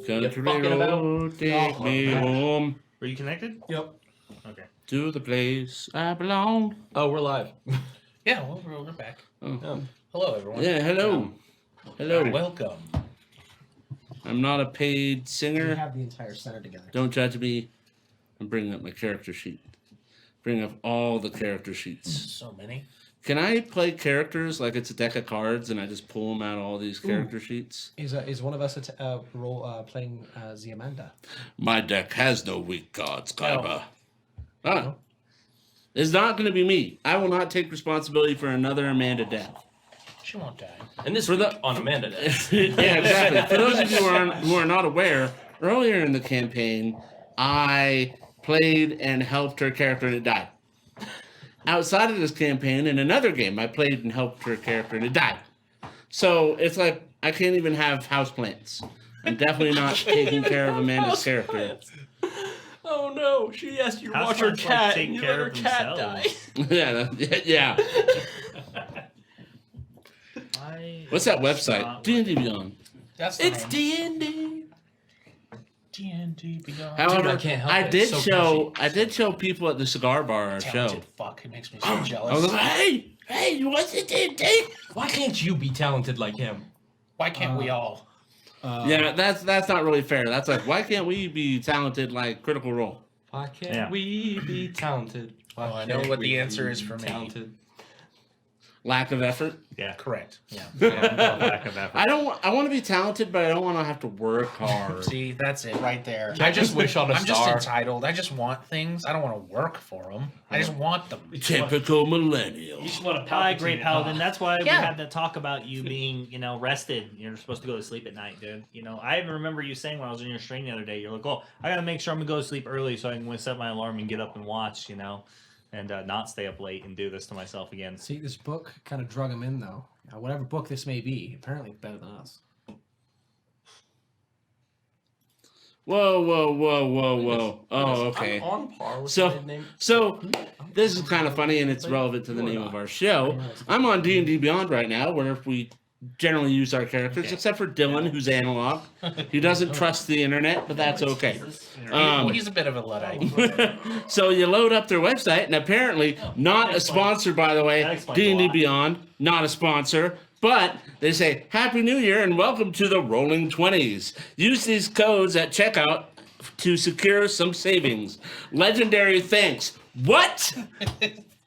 Country road, take me home. Were you connected? Yep. Okay. To the place I belong. Oh, we're live. Yeah, well, we're back. Oh. Hello, everyone. Yeah, hello. Hello. Welcome. I'm not a paid We singer. have the entire center together. Don't judge me. I'm bringing up my character sheet. Bring up all the character sheets. So many. Can I play characters like it's a deck of cards and I just pull them out of all these character sheets? Is one of us playing the Amanda? My deck has no weak cards, Kaiba. No. Ah. It's not going to be me. I will not take responsibility for another Amanda death. She won't die. And this on Amanda Day. Yeah, exactly. For those of you who are not aware, earlier in the campaign, I played and helped her character and it died. Outside of this campaign, in another game, I played and helped her character and it died. So it's like I can't even have houseplants. I'm definitely not taking care of Amanda's character. Oh no, she asked you to watch her cat and you let her cat die. Yeah. What's that website? Stop. D&D Beyond. That's the It's name. D&D. D&D Beyond. However, I can't help I it. did It's so show catchy. I did show people at the cigar bar our show. Talented fuck. It makes me so I was jealous. like, hey, you want the D&D? Why can't you be talented like him? Why can't we all? Yeah, that's not really fair. That's like, why can't we be talented like Critical Role? Why can't Yeah. we be talented? Why Well, I know can't what the we answer be is for me. talented? Lack of effort. Yeah. Correct. Yeah. Lack of effort. I want to be talented, but I don't want to have to work hard. See, that's it right there. I just wish on a I'm star. just entitled. I just want things. I don't want to work for them. I just want them. Typical You millennial. just want to Hi, Great Paladin. That's why we Yeah. had to talk about you being, rested. You're supposed to go to sleep at night, dude. I even remember you saying when I was in your stream the other day, you're like, oh, I got to make sure I'm going to go to sleep early so I can set my alarm and get up and watch, and not stay up late and do this to myself again. See, this book kind of drug him in, though. Whatever book this may be, apparently it's better than us. Whoa. Oh, okay. I'm on par with So- the name. So this is kind of funny, and it's relevant to the name of our show. I'm on D&D Beyond right now, where we generally use our characters, except for Dylan, who's analog. He doesn't trust the internet, but that's okay. He's a bit of a Luddite. So you load up their website, and apparently not a sponsor, by the That way. explains a D&D lot. Beyond, not a sponsor. But they say, Happy New Year and welcome to the Rolling 20s. Use these codes at checkout to secure some savings. Legendary thanks. What?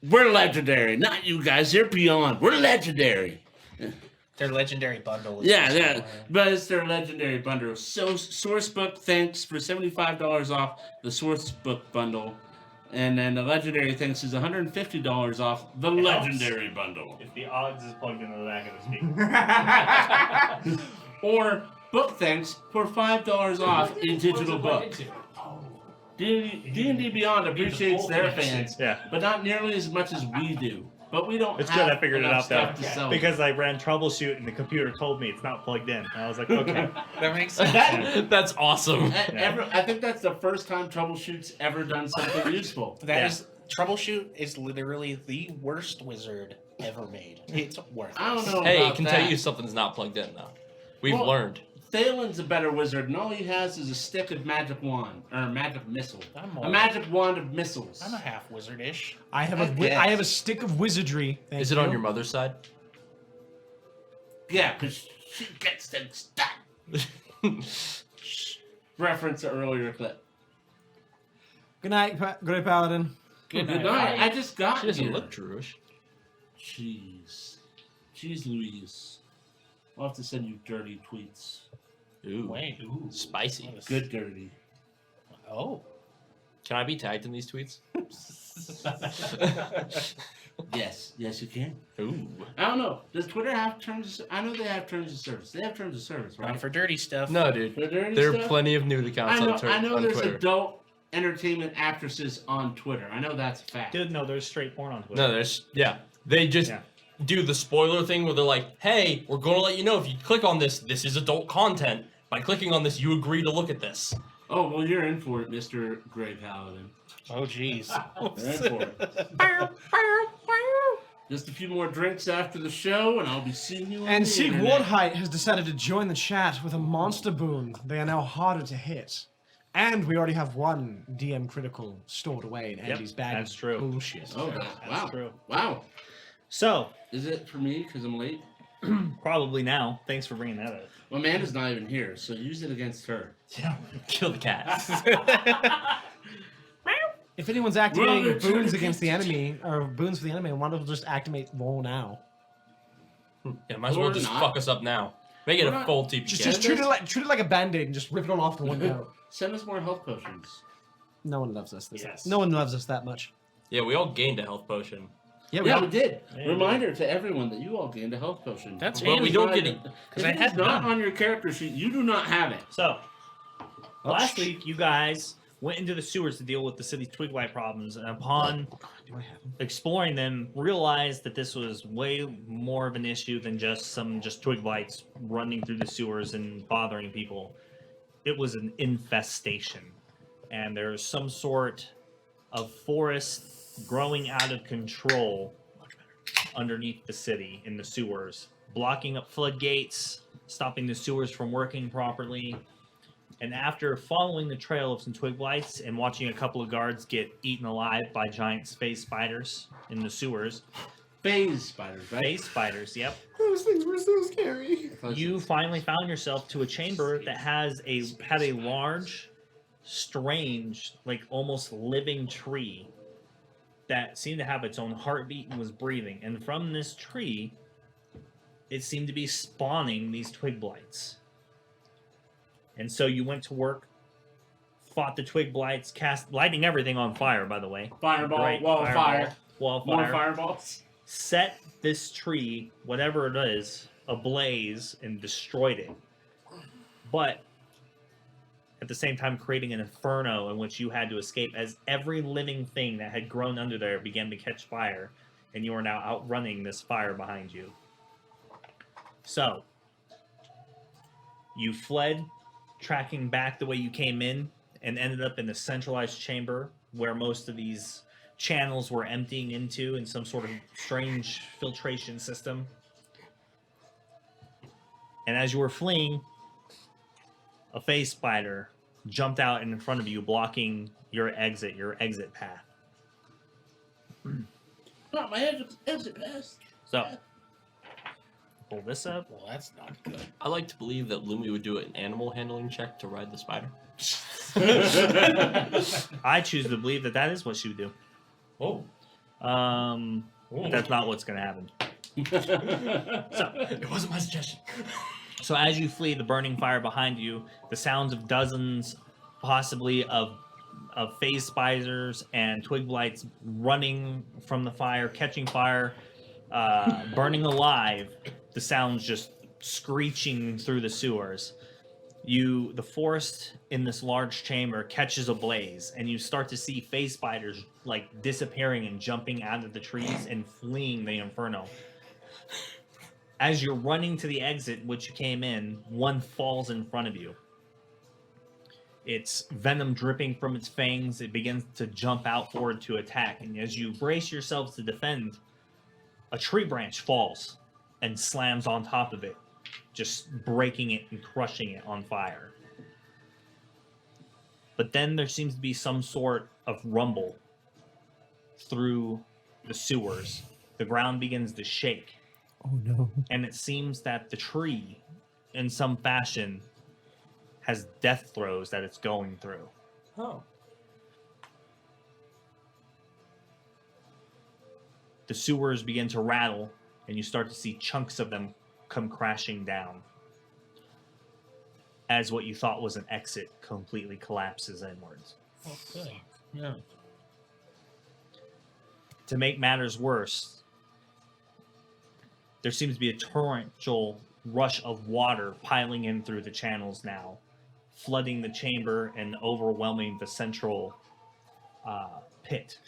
We're legendary. Not you guys. You're beyond. We're legendary. Their legendary bundle. Is Yeah, but it's their legendary bundle. So Sourcebook thanks for $75 off the Sourcebook bundle. And then the legendary thanks is $150 off the legendary bundle. If the odds is plugged into the back of the speaker. Or book thanks for $5 off a digital book. D&D Beyond appreciates their fans, Yeah. but not nearly as much as we do. But we don't It's have good I figured it enough out, though. stuff to sell. Because I ran troubleshoot and the computer told me it's not plugged in. And I was like, okay. That makes sense. That's awesome. I think that's the first time Troubleshoot's ever done something useful. Troubleshoot is literally the worst wizard ever made. It's worth it. I don't know. Hey, about can that. tell you something's not plugged in though. We've Well, learned. Thalen's a better wizard, and all he has is a stick of magic wand or a magic missile. I'm A all- magic wand of missiles. I'm a half wizardish. I have guess. I have a stick of wizardry. Thank Is it you. on your mother's side? Yeah, because she gets things done. Reference to earlier clip. Good night, Great Paladin. Good night. I just got She doesn't here. look Druish. Jeez, Louise. I'll have to send you dirty tweets. Ooh, Wait. Ooh. spicy. Good dirty. Oh. Can I be tagged in these tweets? Yes, you can. Ooh. I don't know. Does Twitter have terms? I know they have terms of service. They have terms of service, right? Not for dirty stuff. No, dude. For dirty There stuff? are plenty of nude accounts I know on there's Twitter. adult entertainment actresses on Twitter. I know that's a fact. Dude, no, there's straight porn on Twitter. No, they just Yeah. do the spoiler thing where they're like, hey, we're going to let you know if you click on this is adult content. By clicking on this, you agree to look at this. Oh, well, you're in for it, Mr. Grey Paladin. Oh, jeez. You're in for it. Just a few more drinks after the show, and I'll be seeing you on And the Sieg internet. Wardheit has decided to join the chat with a monster boon. They are now harder to hit. And we already have one DM critical stored away in Andy's bag. that's of true. Bullshit. Oh, That's wow. true. Wow. So, Is it for me because I'm late? probably now. Thanks for bringing that up. Well, Amanda's not even here, so use it against her. Kill the cat. If anyone's activating boons against the enemy, or boons for the enemy, why don't we just activate roll now? Yeah, might as well Or just not. fuck us up now. Make it Or a not. full TPK. Just treat it like a band-aid and just rip it all off the one go. Send us more health potions. No one loves us. Yes. No one loves us that much. Yeah, we all gained a health potion. Yeah, Yeah, we did. Yeah, Reminder to everyone that you all gained a health potion. That's Well, we don't get it. it. Because If I it had is not none. on your character sheet, you do not have it. So, last week you guys went into the sewers to deal with the city's twig blight problems, and upon Do I have them? exploring them, realized that this was way more of an issue than just twig blights running through the sewers and bothering people. It was an infestation, and there's some sort of forest growing out of control underneath the city in the sewers, blocking up floodgates, stopping the sewers from working properly. And after following the trail of some twig blights and watching a couple of guards get eaten alive by giant space spiders in the sewers, Phase spiders, right? space spiders, yep, Those things were so scary. you finally found yourself to a chamber that had a large, strange, like almost living tree that seemed to have its own heartbeat and was breathing. And from this tree, it seemed to be spawning these twig blights. And so you went to work, fought the twig blights, lighting everything on fire, by the way. Fireball, Great wall of fire, Wall of more fire. fireballs. Set this tree, whatever it is, ablaze and destroyed it. But at the same time creating an inferno in which you had to escape as every living thing that had grown under there began to catch fire, and you are now outrunning this fire behind you. So, you fled, tracking back the way you came in, and ended up in a centralized chamber where most of these channels were emptying into in some sort of strange filtration system. And as you were fleeing, a phase spider jumped out in front of you, blocking your exit path. Not my exit pass. So, pull this up. Well, that's not good. I like to believe that Lumi would do an animal handling check to ride the spider. I choose to believe that that is what she would do. Oh. But that's not what's going to happen. So, It wasn't my suggestion. So as you flee the burning fire behind you, the sounds of dozens, possibly of phase spiders and twig blights running from the fire, catching fire, burning alive, the sounds just screeching through the sewers. The forest in this large chamber catches ablaze, and you start to see phase spiders like disappearing and jumping out of the trees and fleeing the inferno. As you're running to the exit, which you came in, one falls in front of you. Its venom dripping from its fangs, it begins to jump out forward to attack. And as you brace yourselves to defend, a tree branch falls and slams on top of it, just breaking it and crushing it on fire. But then there seems to be some sort of rumble through the sewers. The ground begins to shake. Oh no. And it seems that the tree, in some fashion, has death throes that it's going through. Oh. The sewers begin to rattle, and you start to see chunks of them come crashing down as what you thought was an exit completely collapses inwards. Oh, good. Yeah. To make matters worse, there seems to be a torrential rush of water piling in through the channels now, flooding the chamber and overwhelming the central pit.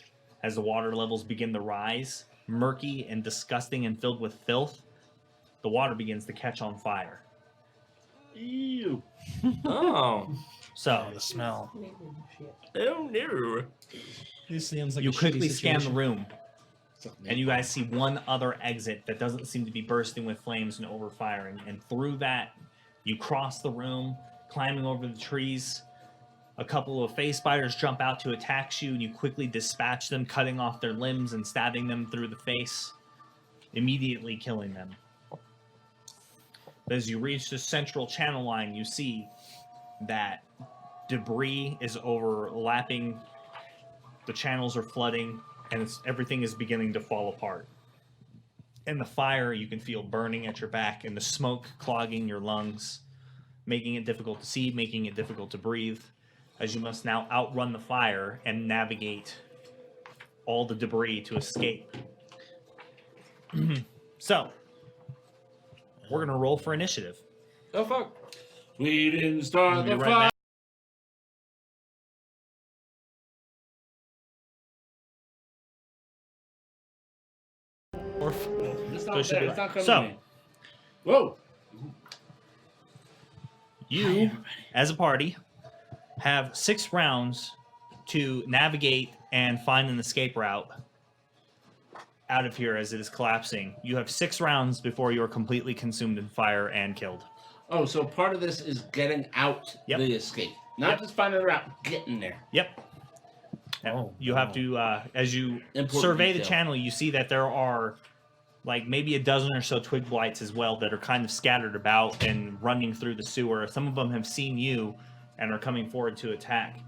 As the water levels begin to rise, murky and disgusting and filled with filth, the water begins to catch on fire. Ew. Oh. So, Oh, the smell. Oh no. This sounds like you a shitty quickly scan the situation. room, And you guys see one other exit that doesn't seem to be bursting with flames and overfiring. And through that, you cross the room, climbing over the trees. A couple of phase spiders jump out to attack you, and you quickly dispatch them, cutting off their limbs and stabbing them through the face, immediately killing them. As you reach the central channel line, you see that debris is overlapping, the channels are flooding, and everything is beginning to fall apart. And the fire you can feel burning at your back, and the smoke clogging your lungs, making it difficult to see, making it difficult to breathe, as you must now outrun the fire and navigate all the debris to escape. So, we're going to roll for initiative. Oh, fuck. We didn't start Be the right fire. back. It's So not it should there. be It's not right. coming So- to me. Whoa. You, as a party, have 6 rounds to navigate and find an escape route out of here as it is collapsing. You have 6 rounds before you are completely consumed in fire and killed. Oh, so part of this is getting out Yep. the escape. Not just finding a route, getting there. Yep. Oh, You have to, as you Important survey the detail. channel, you see that there are like maybe a dozen or so twig blights as well that are kind of scattered about and running through the sewer. Some of them have seen you and are coming forward to attack.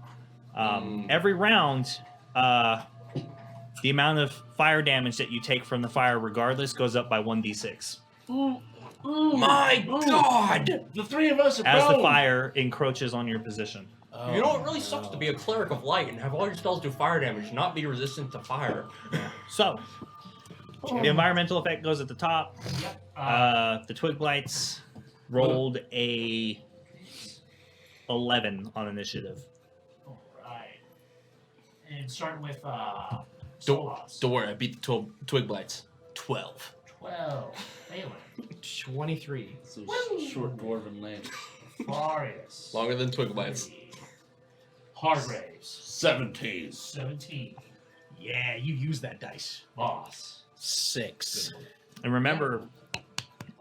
Every round, the amount of fire damage that you take from the fire, regardless, goes up by 1d6 My God! The 3 of us are as the prone. fire encroaches on your position. You know, it really sucks to be a cleric of light and have all your spells do fire damage, not be resistant to fire. So, the environmental effect goes at the top. Yep. The twig blights rolled a 11 on initiative. All right. And starting with Don't, Solas. don't worry, I beat the twig blights. 12. 12. Phelan. 23. So short dwarven land. Farius. Longer than twig blights. Hargraves. 17. 17. Yeah, you use that dice. Boss. 6. And remember,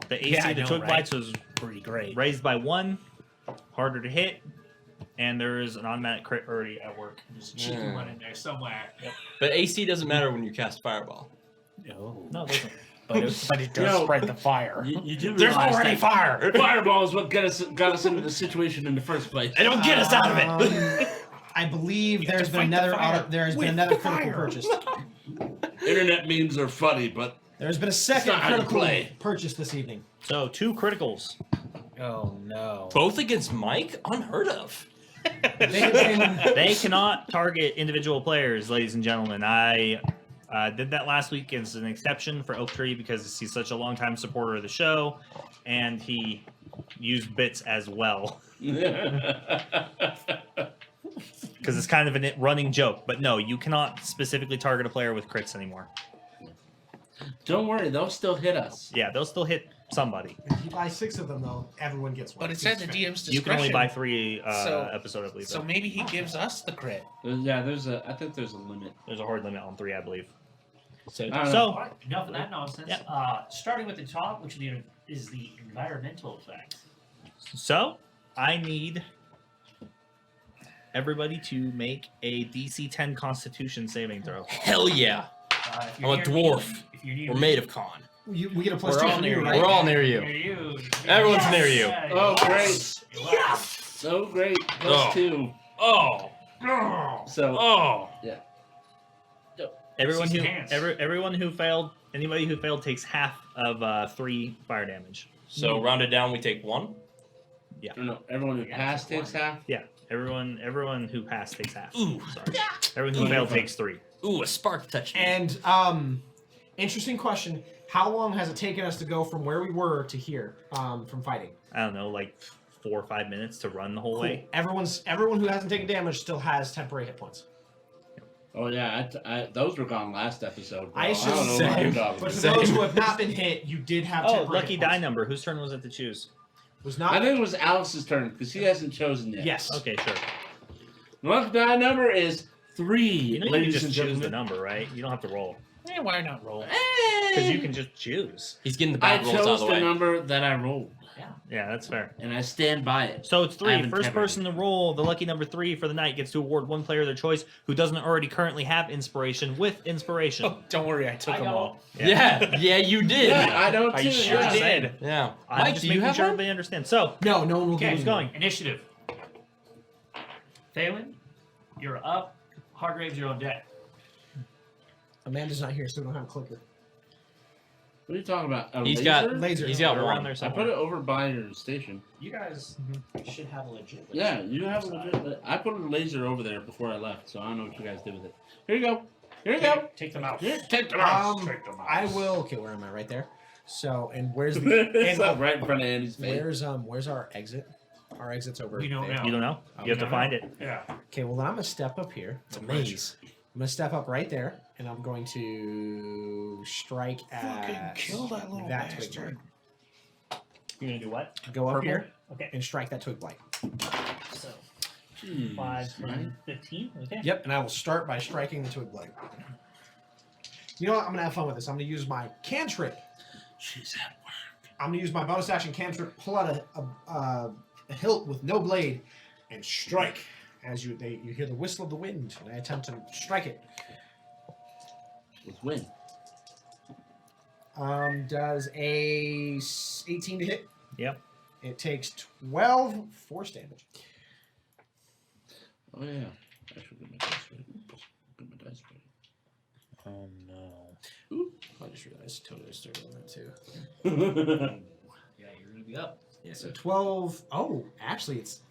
the AC Yeah, I of the know, twig right? blights was Pretty great. raised by 1, harder to hit, and there is an automatic crit already at work. There's a cheeky Yeah. one in there somewhere. But AC doesn't matter when you cast Fireball. No. No, it doesn't. But it does No. spread the fire. You do There's realize already that fire. Fireball is what got us into the situation in the first place. It'll get us out of it! I believe have there's to been fight the another fire there has been with another the critical fire. purchase. Internet memes are funny, but There's been a second not how you critical play. purchase this evening. So, 2 criticals. Oh no. Both against Mike? Unheard of. They have been They cannot target individual players, ladies and gentlemen. I did that last week as an exception for Oak Tree because he's such a longtime supporter of the show, and he used bits as well because it's kind of a running joke. But no, you cannot specifically target a player with crits anymore. don't worry, they'll still hit us. Yeah, they'll still hit somebody. if you buy 6 of them though, everyone gets one. But it's at the DM's discretion. You can only buy 3 So- episode, I believe. So though. maybe he gives us the crit. I think there's a limit. There's a hard limit on 3, I believe. I don't know. So, All right, enough of that nonsense. Yeah. Starting with the top, which is the environmental effect. So, I need everybody to make a DC 10 Constitution saving throw. Hell yeah. If I'm a near dwarf. me- if you're near We're me- made of con. we get a plus We're 2 all from near you, you. right? We're all near you. Near you. Everyone's near you. Yeah, Oh, yes. great. Yes. So great. Plus Oh. 2. Oh. So Oh. Everyone See who some hands. everyone who failed, anybody who failed takes half of 3 fire damage. So rounded down, we take 1. no, everyone who Yeah, passed just takes half. Yeah, everyone who passed takes half. Ooh. Sorry. Everyone who failed takes 3. Ooh, a spark touched me. And interesting question. How long has it taken us to go from where we were to here from fighting? I don't know, like 4 or 5 minutes to run the whole way. Everyone who hasn't taken damage still has temporary hit points. Oh yeah, those were gone last episode. Bro. I don't know assume what so. you're talking But for about. those who have not been hit, you did have Oh, temporary lucky hit die points. number. Whose turn was it to choose? Was not. I think it was Alex's turn because he hasn't chosen yet. Yes. Okay, sure. Lucky die number is 3. You know you can ladies just and choose the gentlemen. number, right? You don't have to roll. Why not roll? Because you can just choose. He's getting the I bad rolls out of chose the the way. number that I rolled, Yeah, that's fair. and I stand by it. So it's I 3. have First integrity. person to roll the lucky number 3 for the night gets to award one player their choice who doesn't already currently have inspiration with inspiration. Oh, don't worry, I took I them go. all. Yeah, you did. Yeah, I don't I too. sure yeah. did. Yeah. I'm Mike, just do you making have sure one? everybody understands. So, No, no one will Okay, do who's going? Initiative. Thalen, you're up. Hargraves, you're on deck. Amanda's not here, so we don't have a clicker. What are you talking about? A He's laser? got Laser. he's got They're around one. there I somewhere. put it over by your station. You guys should have a legit. Yeah, you have a legit. I put a laser over there before I left, so I don't know what you guys did with it. Here you go. Here you go. Take them out. Here, take them out. Take them out. I will. Okay, where am I? Right there. So, and where's the? It's and, up right in front of Andy's face. where's our exit? Our exit's over. We don't there. know. You don't know? Oh, You have to no, find no. it. Yeah. Okay, well then I'm gonna step up here. It's a maze. I'm gonna step up right there, and I'm going to strike Fucking at kill that little twig bastard. blight. You're going to do what? Go up Purple? here Okay. and strike that twig blight. So Jeez, 5, 10, man. 15. Okay. Yep, and I will start by striking the twig blight. You know what? I'm gonna have fun with this. I'm gonna use my cantrip. She's at work. I'm gonna use my bonus action cantrip, pull out a hilt with no blade, and strike. As you hear the whistle of the wind, and I attempt to strike it. With wind. Does a 18 to hit? Yep. It takes 12 force damage. Oh yeah. I should get my dice ready. Get my dice ready. Oh, no. I just realized totally started on that too. Yeah, you're gonna be up. Yeah, so 12. Oh, actually, it's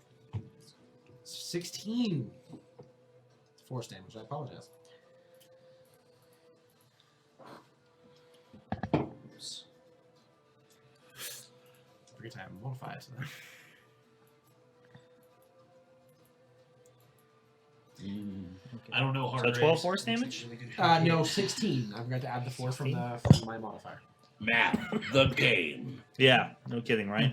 16 force damage. I apologize. Oops. Forget to have modifiers. I don't know. So Hargraves. 12 force damage? No, 16. I'm going to add the 4 from my modifier. Map the game. Yeah. No kidding, right?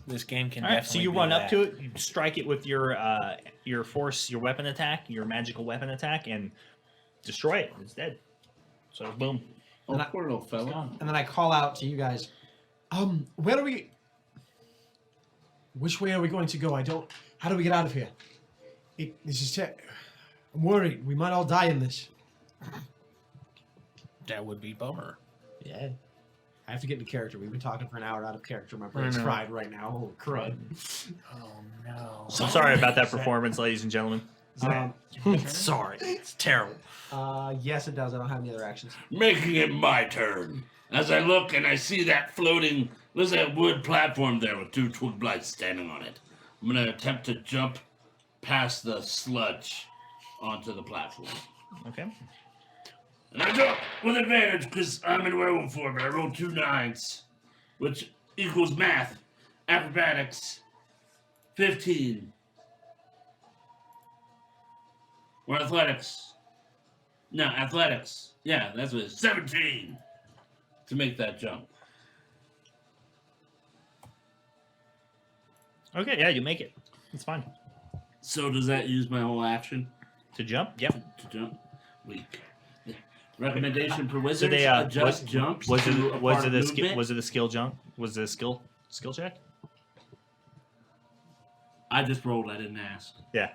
This game can. All right, so definitely you be run up that. to it, you strike it with your force, your weapon attack, your magical weapon attack, and destroy it. It's dead. So boom. Oh, And I- poor little fella. And then I call out to you guys. Where are we? Which way are we going to go? How do we get out of here? This is. I'm worried. We might all die in this. That would be bummer. Yeah. I have to get into character. We've been talking for an hour out of character. My brain's know. fried right now. Oh, crud. Oh no. I'm sorry about that performance, ladies and gentlemen. Sorry, it's terrible. Yes, it does. I don't have any other actions. Making it my turn. As I look and I see that floating, there's that wood platform there with 2 twig blights standing on it. I'm gonna attempt to jump past the sludge onto the platform. Okay. And I jump with advantage because I'm in werewolf form, but I rolled 2 9s, which equals math, acrobatics, 15. Or athletics. No, athletics. Yeah, that's what it is. 17 to make that jump. Okay, yeah, you make it. It's fine. So does that use my whole action To jump? Yep. to jump? Weak. Recommendation for So wizards: they adjust jumps. was to it was part it a skill movement. was it a skill jump? Was it a skill check? I just rolled. I didn't ask. Yeah.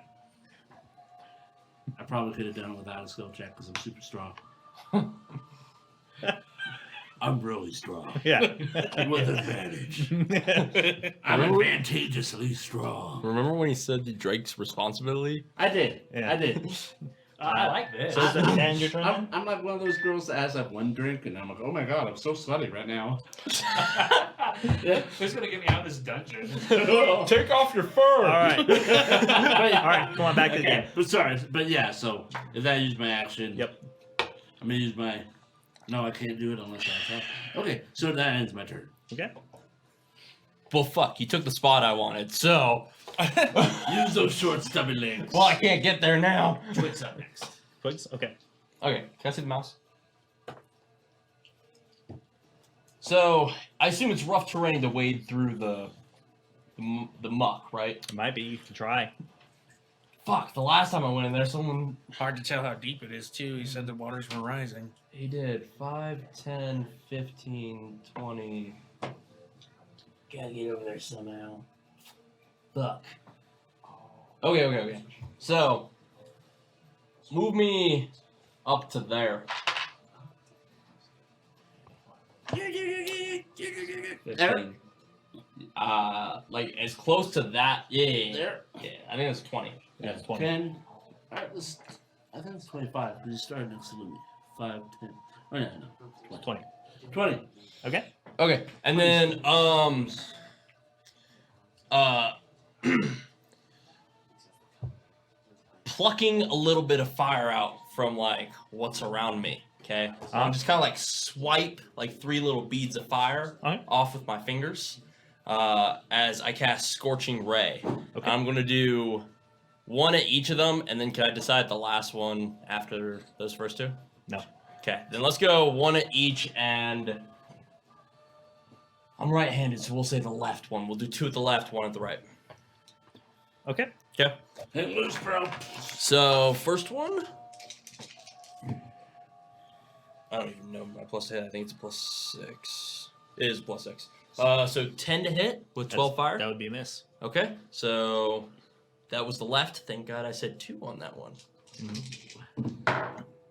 I probably could have done it without a skill check because I'm super strong. I'm really strong. Yeah. With advantage. I'm advantageously strong. Remember when he said the Drake's responsibility? I did. Yeah. I did. I like this. So is that end your turn? then? I'm like one of those girls that has like one drink and I'm like, oh my god, I'm so sweaty right now. This is gonna get me out of this dungeon. Take off your fur. All right. All right, come on back to the game. But sorry, but yeah, so if I use my action, Yep. I'm gonna use my. No, I can't do it unless I attack. Okay, so that ends my turn. Okay. Well, fuck, you took the spot I wanted, so. Use those short, stubby legs. Well, I can't get there now. Twit's up next. Twigs? Okay. Okay, can I see the mouse? So, I assume it's rough terrain to wade through the muck, right? It might be. You can try. Fuck, the last time I went in there, someone... Hard to tell how deep it is, too. He said the waters were rising. He did 5, 10, 15, 20... Gotta get over there somehow. Fuck. Okay. So, move me up to there. Eric? Like as close to that. Yeah. There. Yeah, I think it's 20. Yeah, it's 20. 10. Alright, I think it's 25. Because you started next to me. 5, 10. Oh, yeah, no. 20. 20. Okay. Okay, and then plucking a little bit of fire out from like what's around me. Okay, so I'm just kind of like swipe like 3 little beads of fire Alright. off with my fingers as I cast Scorching Ray. Okay. I'm gonna do 1 at each of them, and then can I decide the last one after those first 2? No. Okay, then let's go 1 at each, and I'm right-handed, so we'll say the left one. We'll do 2 at the left, 1 at the right. Okay. Okay. Hit loose, bro. So first one. I don't even know my plus to hit. I think it's a +6. It is +6. So 10 to hit with 12 fire. That would be a miss. Okay. So that was the left. Thank God I said 2 on that one.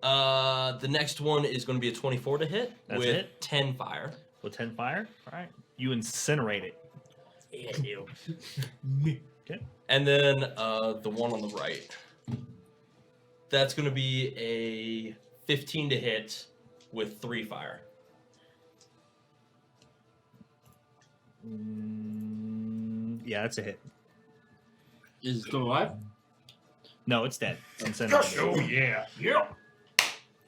The next one is going to be a 24 to hit That's with a hit. 10 fire. With 10 fire. All right. You incinerate it. Yeah, you. Okay. And then the one on the right. That's going to be a 15 to hit with 3 fire. Yeah, that's a hit. Is it still alive? No, it's dead. It's incinerated. Oh, yeah. Yeah.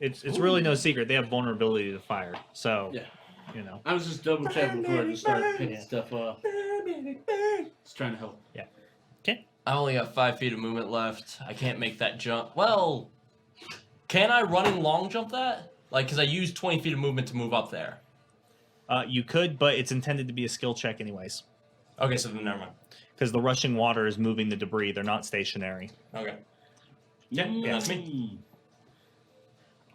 It's really no secret. They have vulnerability to fire. So, Yeah. you know. I was just double checking before I just started picking stuff up. Just trying to help. Okay. I only got 5 feet of movement left. I can't make that jump. Well, can I running long jump that? Like, because I used 20 feet of movement to move up there. You could, but it's intended to be a skill check anyways. Okay, so then never mind. Because the rushing water is moving the debris. They're not stationary. Okay. Yeah, Yeah, that's me.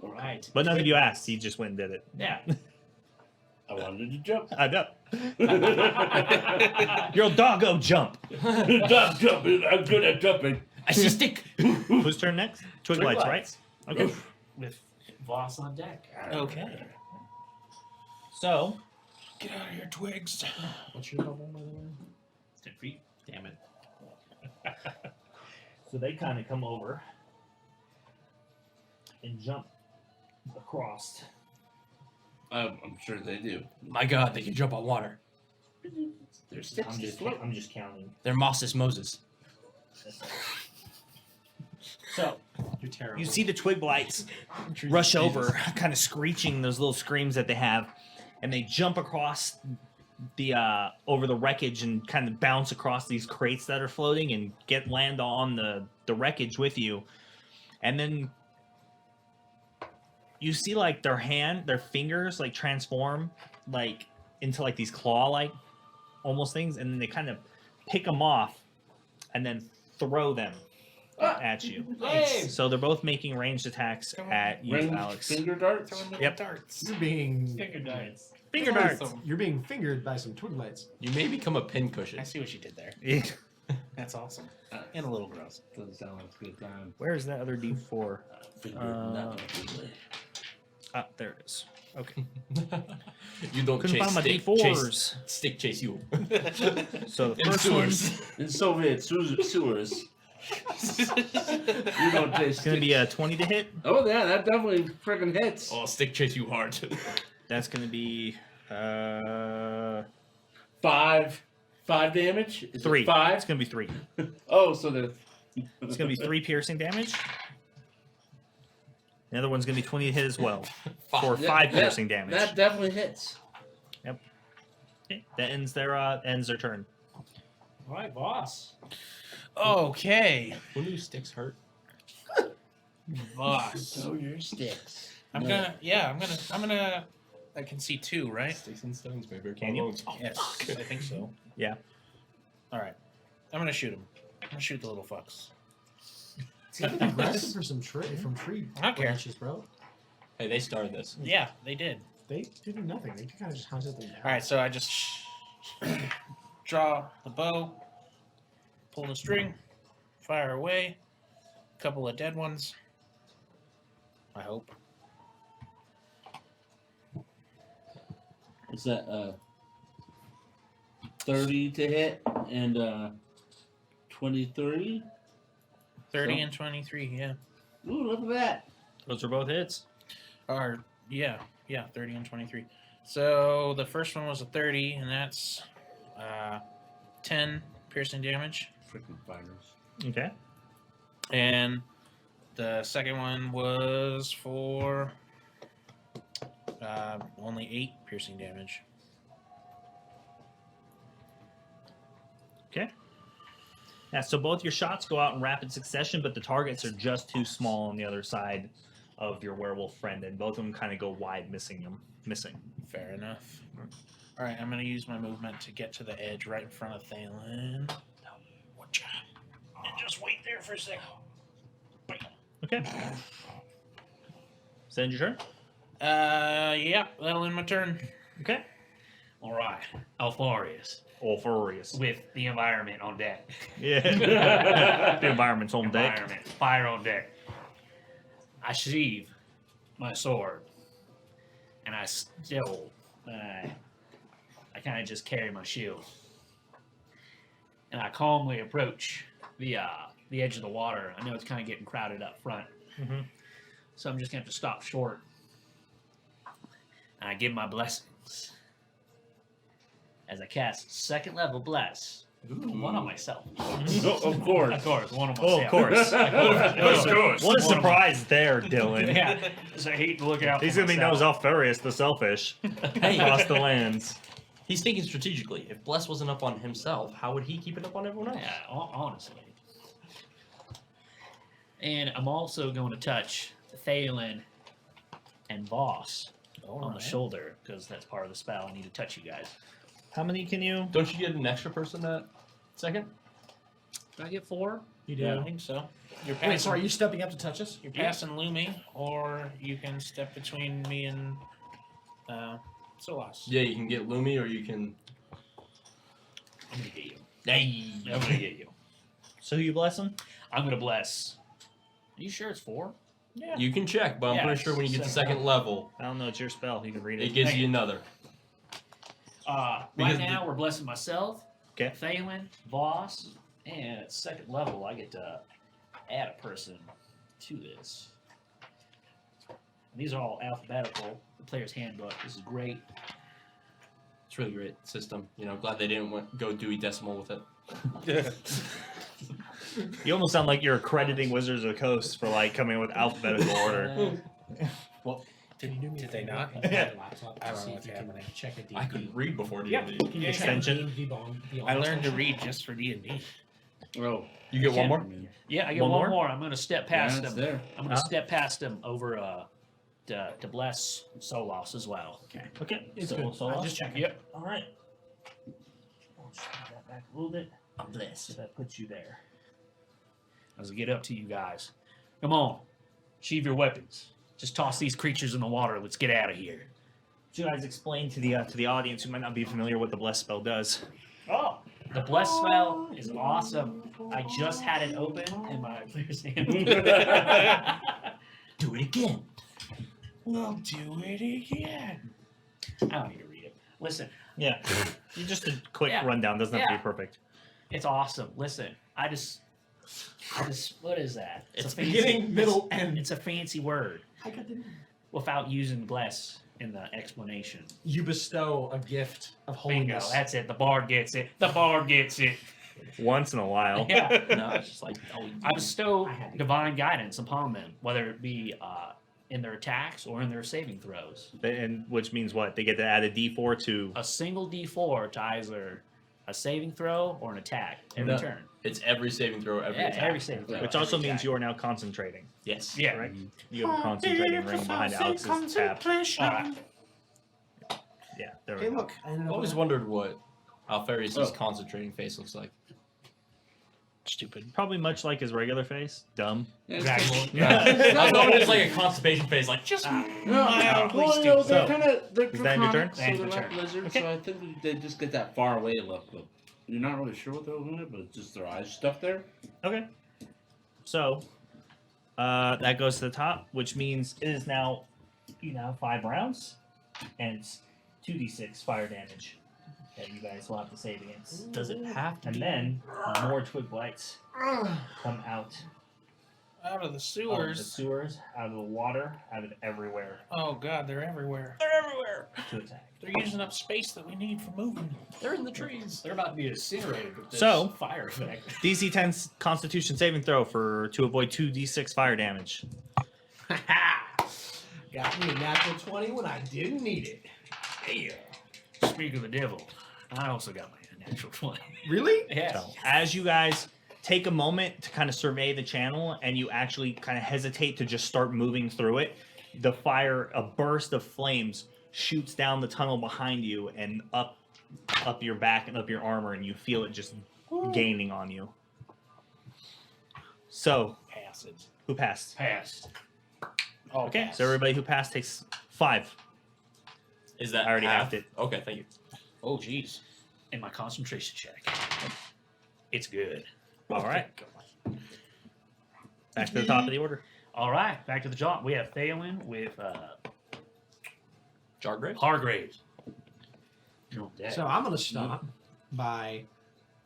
All right. But none of you asked. He just went and did it. Yeah. I wanted to jump. I know. You're a doggo jump. Stop jumping. I'm good at jumping. I see stick. Whose turn next? Twig lights, right? Okay. With Voss on deck. Okay. So, Get out of here, Twigs. what's your level, by the way? 10 feet. Damn it. So they kind of come over and jump across. I'm sure they do. My God, they can jump on water. They're sticks. I'm just counting. They're Mosses Moses. So You're terrible. you see the twig blights rush over, kind of screeching those little screams that they have, and they jump across the over the wreckage and kind of bounce across these crates that are floating and land on the wreckage with you, and then you see like their fingers like transform like into like these claw-like almost things, and then they kind of pick them off and then throw them at you. Nice. So they're both making ranged attacks at you, Ranged Alex. finger darts. Yep. Darts. You're being Finger darts. Finger darts. You're being fingered by some twig lights. You may become a pincushion. I see what you did there. Yeah. That's awesome. And a little gross. Doesn't sound like a good time. Where's that other D4? Finger, Uh, not completely. Ah, there it is. Okay. You don't Couldn't chase find my stick. D4s. Stick chase you. So the In first one sewers. In Soviet sewers. You don't taste. is going to be a 20 to hit. Oh yeah, that definitely freaking hits. Oh, stick chase you hard. That's going to be 5 damage. Is it 3. 5. It's going to be 3. Oh, so the. It's going to be 3 piercing damage. The other one's going to be 20 to hit as well. For 5 piercing damage. That definitely hits. Okay. That ends their turn. All right, Voss. Okay. When do sticks hurt? Voss. So your sticks. I'm gonna. I can see 2, right? Sticks and stones, baby. Can you? Yes, I think so. Yeah. All right. I'm gonna shoot him. I'm gonna shoot the little fucks. Something aggressive for some from tree I don't care. branches, bro. Hey, they started this. Yeah, they did. They did nothing. They kind of just hunted them down. All right, so I just draw the bow, pull the string, fire away. A couple of dead ones. I hope. Is that 30 to hit and 23? 30 So- and 23, yeah. Ooh, look at that. Those are both hits. Or, yeah, 30 and 23. So the first one was a 30, and that's 10 piercing damage. Freaking fighters. Okay. And the second one was for only 8 piercing damage. Okay. Yeah, so both your shots go out in rapid succession, but the targets are just too small on the other side of your werewolf friend, and both of them kind of go wide, missing. Fair enough. All right, I'm going to use my movement to get to the edge right in front of Thalen. Watcha. And just wait there for a second. Okay. Send your turn. Yeah, that'll end my turn. Okay. All right, Alfarius, All furious. with the environment on deck. Yeah. The environment's on deck. Environment, fire on deck. I sheathe my sword, and I still, I kind of just carry my shield, and I calmly approach the edge of the water. I know it's kind of getting crowded up front, Mhm. so I'm just gonna have to stop short, and I give my blessings as I cast second level bless. One on myself. Oh, of course. Of course, one on myself. Oh, of course. Of course. What a surprise there, Dylan. Yeah, so I hate to look out. He's for gonna be known as myself. Alfarius the Selfish Hey, across the lands. he's thinking strategically. If Bless wasn't up on himself, how would he keep it up on everyone else? Yeah, honestly. And I'm also going to touch Thalen and Voss on the shoulder because that's part of the spell. I need to touch you guys. How many can you? Don't you get an extra person that second? Did I get 4? You Yeah, I do. think so. You're passing, Wait, so are you stepping up to touch us? you're passing Lumi, or you can step between me and Solas. Yeah, you can get Lumi or you can. I'm going to get you. Hey. I'm going to get you. So you bless him? I'm going to bless. Are you sure it's 4? Yeah. You can check, but I'm Yeah, pretty sure when you get to second second level, I don't know. It's your spell. You can read it it. gives you another. Right Because now, we're blessing myself, Okay. Thalen, Voss, and at second level, I get to add a person to this. These are all alphabetical. The player's handbook. This is great. It's a really great system. You know, glad they didn't go Dewey Decimal with it. You almost sound like you're accrediting Wizards of the Coast for like coming in with alphabetical order. Can you do me Did a they favor? not? Open Yeah. my laptop I and don't see know if you what's can happening. check a D&D. I could read before D&D. Yeah. Can you check Extension. D&D beyond I learned to extension? read just for D&D. Oh, You get one more? Yeah, I get One one more? more. I'm going to step past it's them. there. I'm going to step past them over to bless Solos as well. Okay. Okay. It's so, good. so I'm just checking. Yep. All right. I'll just move that back a little bit. I'm blessed. So that puts you there. As I get up to you guys, come on, sheathe your weapons. Just toss these creatures in the water. Let's get out of here. Should you guys explain to the audience who might not be familiar what the bless spell does? Oh, the bless spell is awesome. I just had it open in my player's hand. Do it again. We'll do it again. I don't need to read it. Listen, Yeah. Just a quick Yeah. rundown. Doesn't have to Yeah. be perfect. it's awesome. Listen, I just, what is that? It's a fancy, beginning, middle, end. It's a fancy word I got the... without using bless in the explanation. You bestow a gift of Bingo, holiness. that's it. The bard gets it. The bard gets it. Once in a while. Yeah. No, it's just like, oh, I bestow divine guidance upon them, whether it be in their attacks or in their saving throws. And which means what? They get to add a D4 to. A single D4 to either a saving throw or an attack every No. turn. it's every saving throw, every Yeah, attack. every saving throw. Which every also means attack. you are now concentrating. Yes. Yeah. Correct? You have a concentrating ring behind Alex's tab. All right. Yeah, there we Hey, go. look. I ended I've up always with- wondered what Alfarius' Oh. concentrating face looks like. Stupid. Probably much like his regular face. Dumb. Yeah, Exactly. I thought it was like a constipation face, like just No, Mildly well, you know, they're So, kind of they're is that your turn? draconic, so That's they're my not turn. lizards. Okay. So I think they just get that far away look. But you're not really sure what they're looking at, but it's just their eyes stuck there. Okay. So, that goes to the top, which means it is now, 5 rounds, and it's 2d6 fire damage that you guys will have to save against. does it have to And be? then more twig blights come out Out of the of the sewers. sewers, out of the water, out of everywhere Oh god, they're everywhere. They're everywhere. to attack. They're using up space that we need for moving. They're in the trees. They're about to be incinerated with this So- fire effect. DC 10 Constitution saving throw to avoid 2d6 fire damage. Got me a natural 20 when I didn't need it. Yeah. Speak of the devil, I also got my natural 20. Really? Yes. So, as you guys take a moment to kind of survey the channel and you actually kind of hesitate to just start moving through it, a burst of flames shoots down the tunnel behind you and up your back and up your armor, and you feel it just gaining on you. So, Acid. who passed? Passed. Oh, Okay, so everybody who passed takes 5. Is that I already half? halved it. Okay, thank you. Oh, jeez. And my concentration check. It's good. All right. Back to the top of the order. All right, back to the top. We have Terrowyn with Jargrave? Hargraves. So I'm going to start by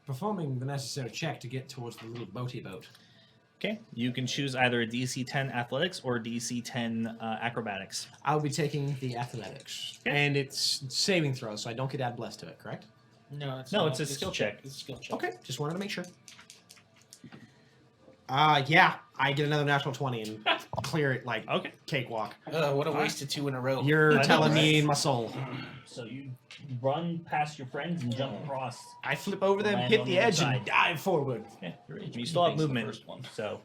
performing the necessary check to get towards the little boaty boat. Okay, you can choose either a DC 10 athletics or DC 10 acrobatics. I'll be taking the athletics. Okay. And it's saving throw, so I don't get add bless to it, correct? No, it's No, not. it's a skill check. It's a skill check. Okay, just wanted to make sure. Yeah, I get another natural 20 and clear it like Okay. cakewalk. What a waste of 2 in a row. You're I know, telling me right? my soul. So you run past your friends and jump across. I flip over them, Land hit on the the edge, side. and dive forward. Yeah, you still have movement. So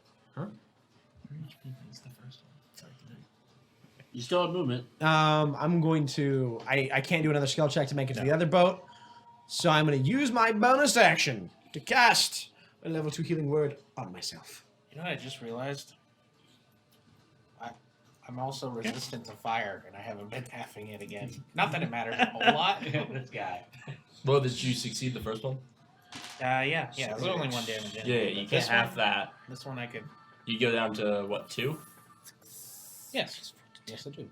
You still have movement. I'm going to. I can't do another skill check to make it to the other boat, so I'm going to use my bonus action to cast a level 2 healing word on myself. You know what I just realized? I'm also resistant to fire, and I haven't been halving it again. Not that it matters a whole lot. This guy. Well, did you succeed the first one? Yeah, there's only 1 damage in it. Yeah, you can't This half one- that. This one I could. You go down to, what, 2? Yes. Yes, I do.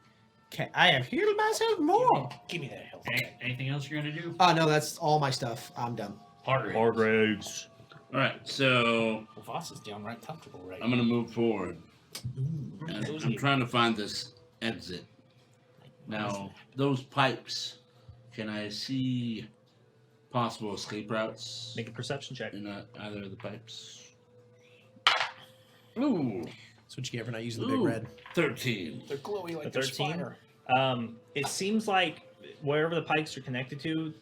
Okay, I have healed myself more. Give me that health. Anything else you're going to do? Oh no, that's all my stuff. I'm done. Hargraves. All right, so Well, Voss is downright comfortable right I'm gonna move forward. And I'm trying to find this exit. Now, those pipes. Can I see possible escape routes make a perception check. in either of the pipes? Ooh, That's what you get for not using the big Ooh. red. 13. They're glowy like A their 13? spire. It seems like wherever the pikes are connected to,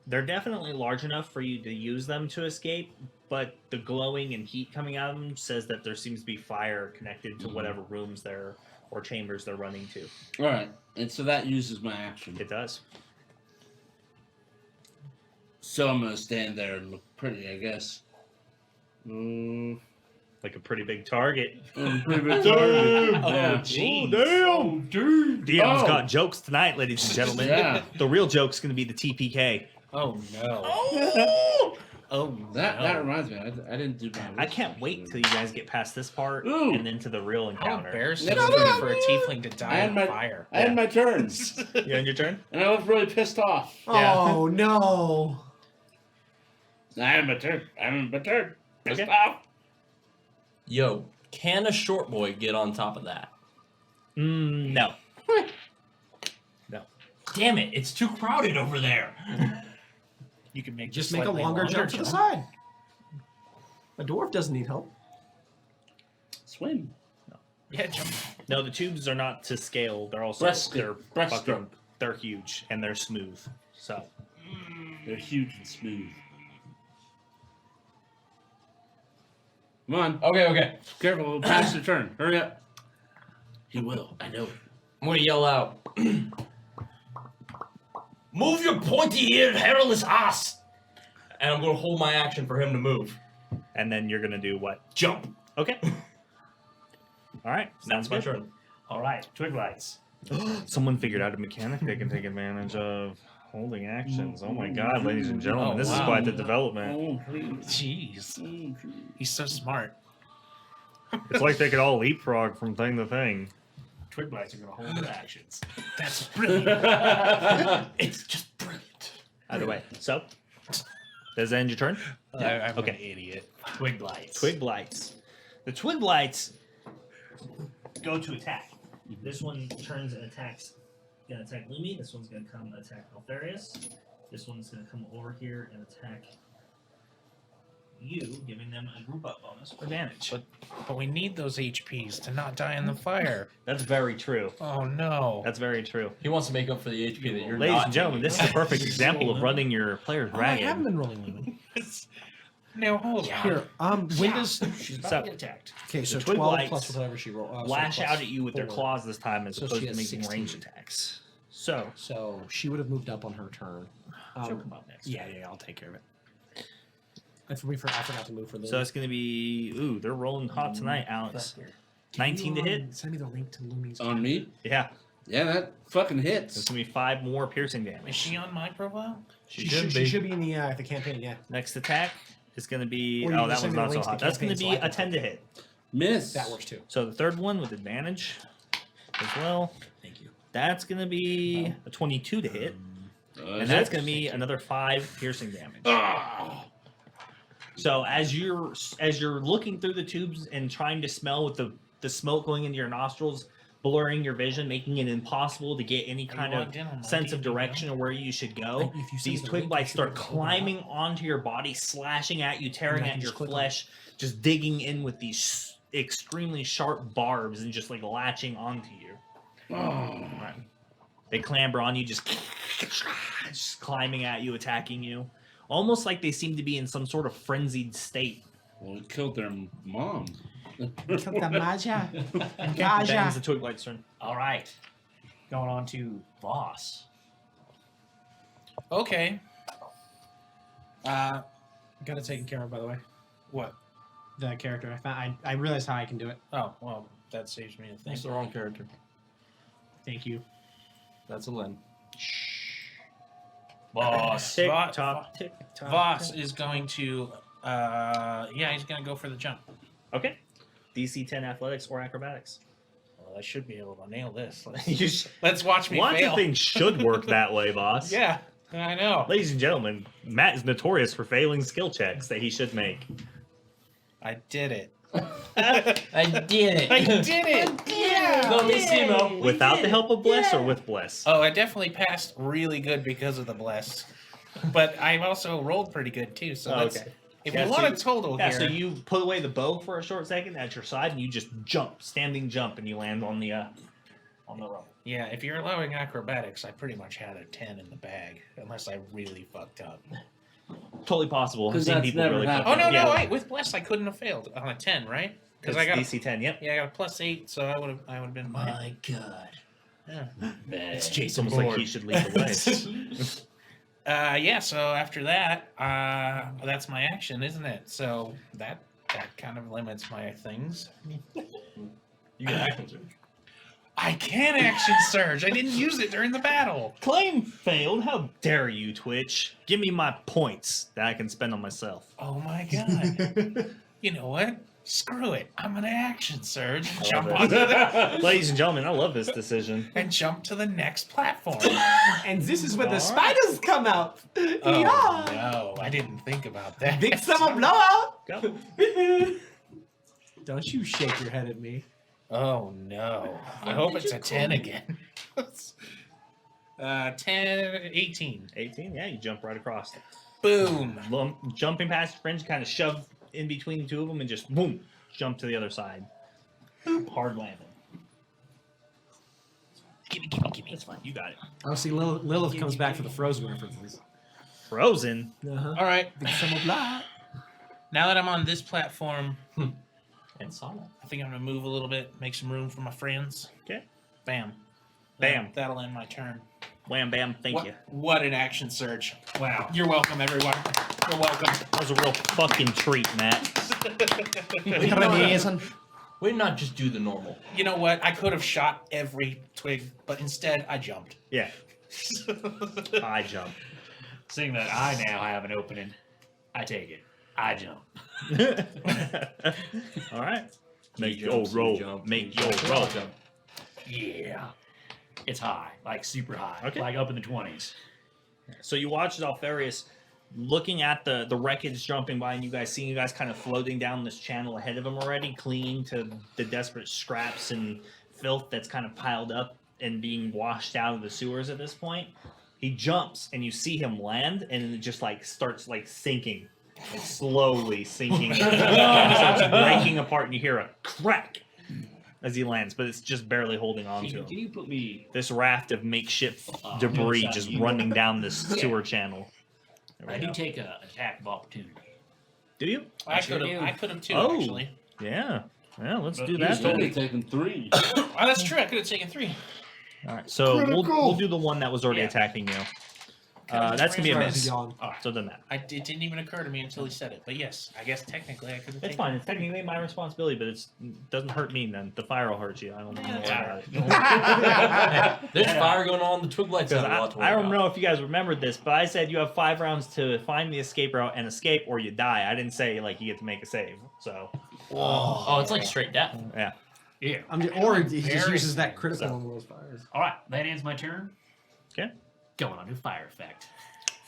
they're definitely large enough for you to use them to escape, but the glowing and heat coming out of them says that there seems to be fire connected to whatever rooms or chambers they're running to. All right, and so that uses my action. It does. So I'm gonna stand there and look pretty, I guess. Like a pretty big target. Pretty big target. Yeah. jeez. Damn! DM's Oh. got jokes tonight, ladies and gentlemen. Yeah. The real joke's going to be the TPK. Oh no. Oh no. That reminds me. I didn't do my. I can't wait till you guys get past this part Ooh. and then to the real How encounter. embarrassing No, is no, it for a tiefling to I die had in my- fire? I had my turns, You on your turn? and I looked really pissed off. Yeah. Oh no. I had my turn. Pissed Okay. off. Yo, can a short boy get on top of that? No. Damn it, it's too crowded over there. You can make Just the make a slightly longer jump to the side. A dwarf doesn't need help. Swim. Yeah, jump. No, the tubes are not to scale. They're also Breaststroke. Breaststroke. they're huge and they're smooth. So They're huge and smooth. Come on. Okay. Careful, it'll pass your turn. Hurry up. He will. I know. I'm gonna yell out. Move your pointy-eared, hairless ass! and I'm going to hold my action for him to move. And then you're gonna do what? Jump. Okay. All right. That's my turn. All right, twig lights. Someone figured out a mechanic they can take advantage of. Holding actions. Oh my god, ladies and gentlemen, Oh, this is wow. quite the development. Oh, please. Jeez. He's so smart. It's like they could all leapfrog from thing to thing. Twig lights are gonna hold their actions. That's brilliant. It's just brilliant. Either way. So, does that end your turn? I'm Okay. an idiot. Twig lights. Twig blights. The twig blights. Go to attack. This one turns and attacks. Gonna attack Lumi. This one's gonna come attack Altharius. This one's gonna come over here and attack you, giving them a group up bonus for advantage. But we need those HPs to not die in the fire. That's very true. Oh no. That's very true. He wants to make up for the HP that you're Ladies not and gentlemen, this is a perfect example of running your players Oh, I haven't ragged. been rolling Lumen. Now hold on. Here, when does... She's about So- to get attacked. Okay, so The twig 12 lights plus whatever she rolled. Lash out at you with their 4. claws this time as So opposed she to has making 16. ranged attacks. So, So she would have moved up on her turn. She'll come up next. Yeah, I'll take care of it. I forgot to move for the. so it's going to be. Ooh, they're rolling hot tonight, Alex. 19 to hit. Send me the link to Lumi's. On me? Yeah. Yeah, that fucking It's hits. going to be 5 more piercing Is damage. she on my profile? She should be in the campaign. Yeah, Next attack is going to be. Or you Oh, can that send one's me the not so links to hot. That's going to campaigns be so I a can 10 to hit. Miss. that works too. So the third one with advantage as well. Thank you. That's going to be a 22 to hit. And that's going to be another 5 piercing damage. So as you're looking through the tubes and trying to smell with the smoke going into your nostrils, blurring your vision, making it impossible to get any kind of logged in on my sense of D&D now? direction of where you should go. If you send These me the twig link, blights you should start be able to open it climbing onto your body, slashing at you, tearing And I at can your just click on flesh, just digging in with these extremely sharp barbs and just like latching onto you. Right. They clamber on you, just climbing at you, attacking you. Almost like they seem to be in some sort of frenzied state. Well, it killed their mom. Ben's the twig blight's turn. All right. Going on to Voss. Okay. Got it taken care of, by the way. What? The character I found. I realized how I can do it. Oh, well, that saves me a thing. That's the wrong character. Thank you. That's a Len. Voss. Tick Va- tock, tick tock. Voss tick. is going to, he's going to go for the jump. Okay. DC 10 athletics or acrobatics. Well, I should be able to nail this. You sh- Let's watch me Lots fail. of things should work that way, boss. Yeah, I know. Ladies and gentlemen, Matt is notorious for failing skill checks that he should make. I did it. I did it. I did it. Yeah. Let me see, Mo. Without the help of Bless or with Bless? Oh, I definitely passed really good because of the bless. But I also rolled pretty good too. So Oh, that's, okay. if Yeah, you so want you- a total Yeah, here, so you put away the bow for a short second at your side, and you just jump, standing jump, and you land on the rope. yeah, if you're allowing acrobatics, I pretty much had a 10 in the bag, unless I really fucked up. Totally possible. I've 'Cause seen that's people never really happened. Oh fuck no, up. no, Yeah. wait, with bless I couldn't have failed on a 10, right? Because It's I got DC 10. Yep. I got a +8, so I would have been fine. My God. Yeah. It's Jason. It's almost like he should lead the way. Yeah, so after that, that's my action, isn't it? So that kind of limits my things. You get action surge. I can action surge. I didn't use it during the battle. Claim failed. How dare you, Twitch? Give me my points that I can spend on myself. Oh my god. You know what? Screw it. I'm gonna action surge and jump onto the Ladies and gentlemen, I love this decision. and jump to the next platform. And this is where the Alright. spiders come out. Oh Yeah. no, I didn't think about that. Big summer blowout. Go. Don't you shake your head at me. Oh no. I hope it's a 10 again. 10, 18. 18. Yeah, you jump right across. Boom. Jumping past your friends, kind of shove in between the two of them, and just boom, jump to the other side. Hard landing. Gimme. That's fine. You got it. Oh, see, Lilith comes back for the Frozen references. Frozen. Uh-huh. All right. Big summer blowout. Now that I'm on this platform, And Sonic. I think I'm gonna move a little bit, make some room for my friends. Okay. Bam. Bam. That'll end my turn. Wham bam, thank you. What an action surge. Wow. You're welcome, everyone. You're welcome. That was a real fucking treat, Matt. Amazing. Why not just do the normal? You know what? I could have shot every twig, but instead I jumped. Yeah. I jump. Seeing that I now have an opening, I take it. I jump. All right. Make He your jumps, he roll. jumps, Make he your jumps. roll. Yeah. It's high, like super high. Okay. Like up in the 20s. So you watch Alfarius looking at the wreckage jumping by, and you guys seeing you guys kind of floating down this channel ahead of him already, clinging to the desperate scraps and filth that's kind of piled up and being washed out of the sewers at this point. He jumps, and you see him land, and it just like starts like sinking, like slowly sinking, and starts breaking apart, and you hear a crack as he lands, but it's just barely holding on to Can him. you put me... This raft of makeshift debris yes, just you- running down this sewer channel. There we I do go. take an attack of opportunity. Do you? I sure could have. do. I could have too, Oh. actually. Yeah. Yeah, let's But do He's that only then. taking 3. Oh, that's true. I could have taken 3. All right. So we'll do the one that was already Yeah. attacking you. That's going to be a Sorry, miss. yawn. So then that. It didn't even occur to me until he said it. But yes, I guess technically I could have It's taken fine. It's technically my responsibility, but it doesn't hurt me then. The fire will hurt you. I don't know Yeah, about it. There's fire going on. The twig lights Because have a lot to worry I don't about. know if you guys remembered this, but I said you have 5 rounds to find the escape route and escape, or you die. I didn't say like you get to make a save. So Oh, it's like straight death. yeah. Yeah. Or he just Very uses that critical on those fires. All right, that ends my turn. Okay. Going on to fire effect.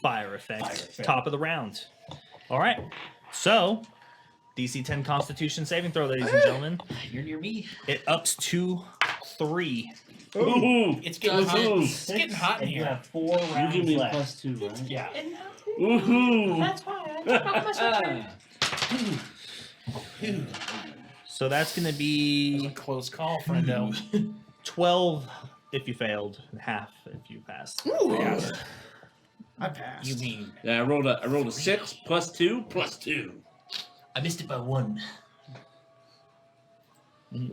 Fire effect. Fire effect. Top of the round. All right. So, DC 10 Constitution saving throw, ladies and gentlemen. You're near me. It ups to 3. Ooh. It's getting hot. Ooh. It's getting hot in And you here. have 4 You rounds give me a left. +2, right? Yeah. Woohoo! So that's going to be Close call, friendo. 12 if you failed, and half if you passed. I passed. You mean Yeah, I rolled a 6 +2 +2. I missed it by 1.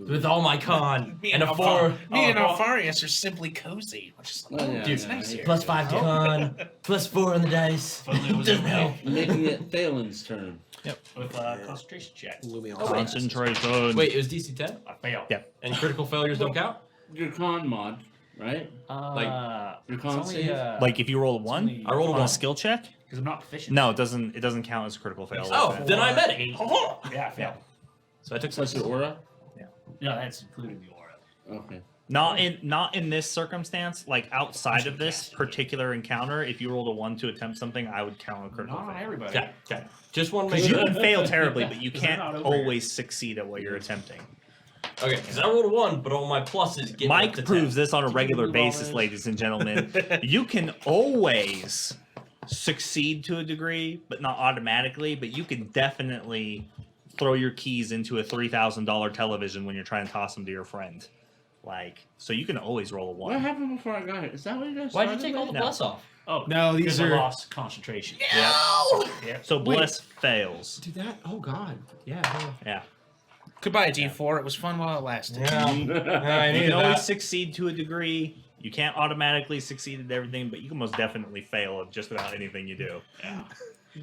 With all my con me and a 4. Me and Alfarius are simply cozy, which is Oh, yeah, it's yeah, nice yeah. here. +5 to con, +4 on the dice. Doesn't help. Making it Thalen's turn. With a concentration check. Concentration. Wait, it was DC 10? I failed. Yeah. And critical failures don't count? Your con mod, right? Your con it's save? only, Like if you roll a 1 I rolled a on a 1. skill check? because I'm not proficient. No, it doesn't count as a critical fail. Oh, like that. then I met it. 8. Yeah, I failed. So I took Plus 6. your aura? No, that's including the aura. Okay. Not in this circumstance. Like outside of this particular encounter, if you rolled a 1 to attempt something, I would count a critical Not fail. everybody. Okay, okay. Just want to make Because you sure. can fail terribly, but you 'Cause they're can't not over here. always succeed at what you're attempting. Okay, because I rolled a 1, but all my pluses get up Mike to proves 10. this on a regular move basis, on? ladies and gentlemen. You can always succeed to a degree, but not automatically. But you can definitely throw your keys into a $3,000 television when you're trying to toss them to your friend. Like, so you can always roll a What 1. happened before I got here? Is that what you guys Why'd you started take all the with? plus off? Oh, No, these because I are- lost concentration. Yep. So Bliss fails. Do that? Oh God. Yeah. Yeah. Goodbye, D4. It was fun while it lasted. I You needed can always that. succeed to a degree. You can't automatically succeed at everything, but you can most definitely fail at just about anything you do.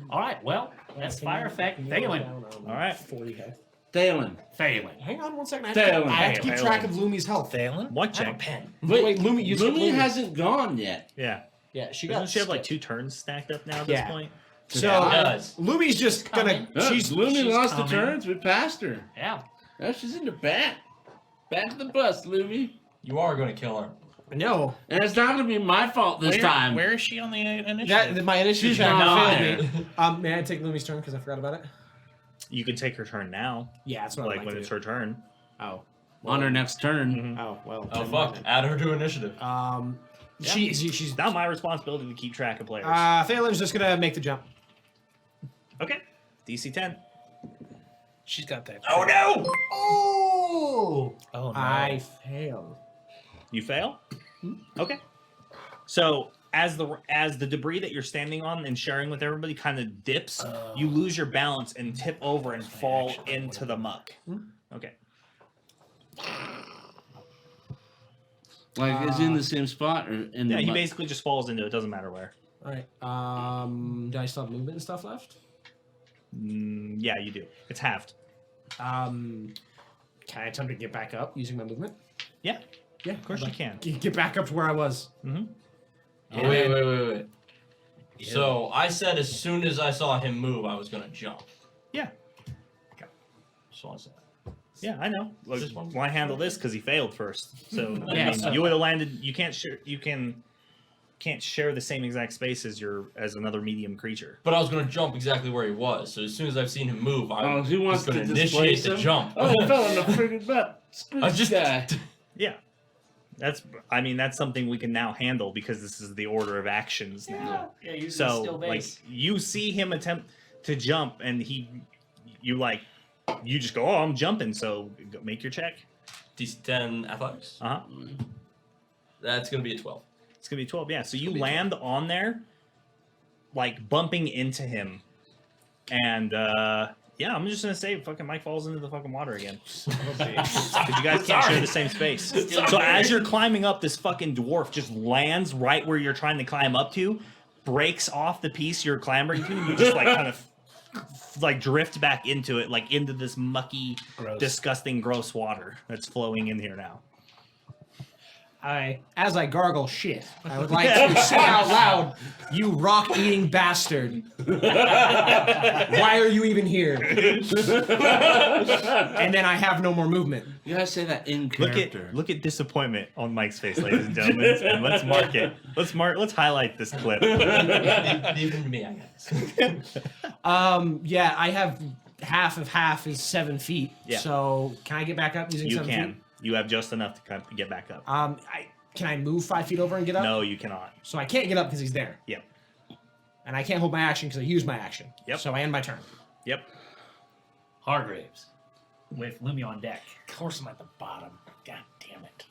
All right, well, that's fire effect. Failing. All right. 40 health. Thalen. Failing. Hang on one second. Thalen. I have to keep track of Lumi's health. Thalen? One I have a check. pen. Wait, Lumi, you skipped Lumi Lumi. hasn't gone yet. Yeah. Yeah, she Doesn't she have like 2 turns stacked up now at this Yeah. point? So Yeah, it does. Lumi's just gonna. She's Lumi she's lost the coming. turns. We passed her. Yeah. Now she's in the back. Back to the bus, Lumi. You are going to kill her. No. And it's not going to be my fault this time. Where is she on the initiative? That my initiative She's check not failed there. me. May I take Lumi's turn because I forgot about it? You can take her turn now, Yeah, that's what like I like when to it's do. her turn. Oh. On her next turn. Oh well. Oh, never fuck. mind Add her to initiative. then. Yeah. She's It's not my responsibility to keep track of players. Thalen's just gonna make the jump. Okay. DC 10. She's got that. Oh, no! Oh! Oh, no. I failed. You fail? Okay. So as the debris that you're standing on and sharing with everybody kind of dips, you lose your balance and tip over and fall into the muck. Okay. Like, is he in the same spot or in Yeah, the he mud? basically just falls into it. Doesn't matter where. All right. Do I still have movement and stuff left? Yeah, you do. It's halved. Can I attempt to get back up using my movement? Yeah, Yeah, of course you can. Get back up to where I was. Mm-hmm. Oh, wait. So I said as soon as I saw him move, I was gonna jump. Yeah. So I said. Yeah, I know. Look, Just one. why handle this? Because he failed first. So Yeah, I mean, so- you would have landed. You can't share. Can't share the same exact space as another medium creature. But I was gonna jump exactly where he was. So as soon as I've seen him move, I Oh, he wants was gonna to initiate displace the him? jump. Oh, he fell in the friggin' butt. Screw I this just guy. Yeah. That's something we can now handle because this is the order of actions now. Yeah, using So still like base. you see him attempt to jump and you just go, oh, I'm jumping. So go make your check. DC-10 athletics. Uh huh. That's gonna be a 12. It's gonna be 12. Yeah. So you be land on there, like bumping into him, and yeah, I'm just gonna say, fucking Mike falls into the fucking water again. Because you guys can't share the same space. So as you're climbing up, this fucking dwarf just lands right where you're trying to climb up to, breaks off the piece you're clambering to, and you just like kind of like drift back into it, like into this mucky, Gross. disgusting, gross water that's flowing in here now. As I gargle shit, I would like to say out loud, "You rock-eating bastard! Why are you even here?" And then I have no more movement. You gotta say that in character. Look at disappointment on Mike's face, ladies and gentlemen. And let's mark it. Let's highlight this clip. Even me, I guess. Yeah, I have half is 7 feet. Yeah. So can I get back up using You 7 can. feet? You have just enough to get back up. Can I move 5 feet over and get up? No, you cannot. So I can't get up because he's there. Yep. And I can't hold my action because I used my action. Yep. So I end my turn. Yep. Hargraves with Lumi on deck. Of course I'm at the bottom. God damn it.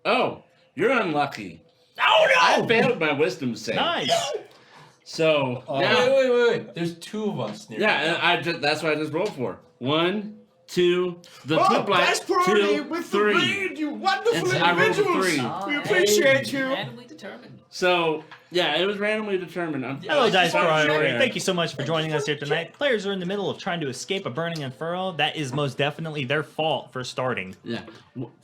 Oh, you're unlucky. Oh I failed my wisdom save. Nice. So no! now, Wait. There's 2 of us near. yeah, that's what I just rolled for. 1, 2, the two black, 2, 3. you wonderful It's- I rolled a 3. We appreciate you. Randomly determined. So yeah, it was randomly determined. Hello, Dice sorry, Priority. sure. Thank you so much for joining us here tonight. Players are in the middle of trying to escape a burning inferno. That is most definitely their fault for starting. Yeah.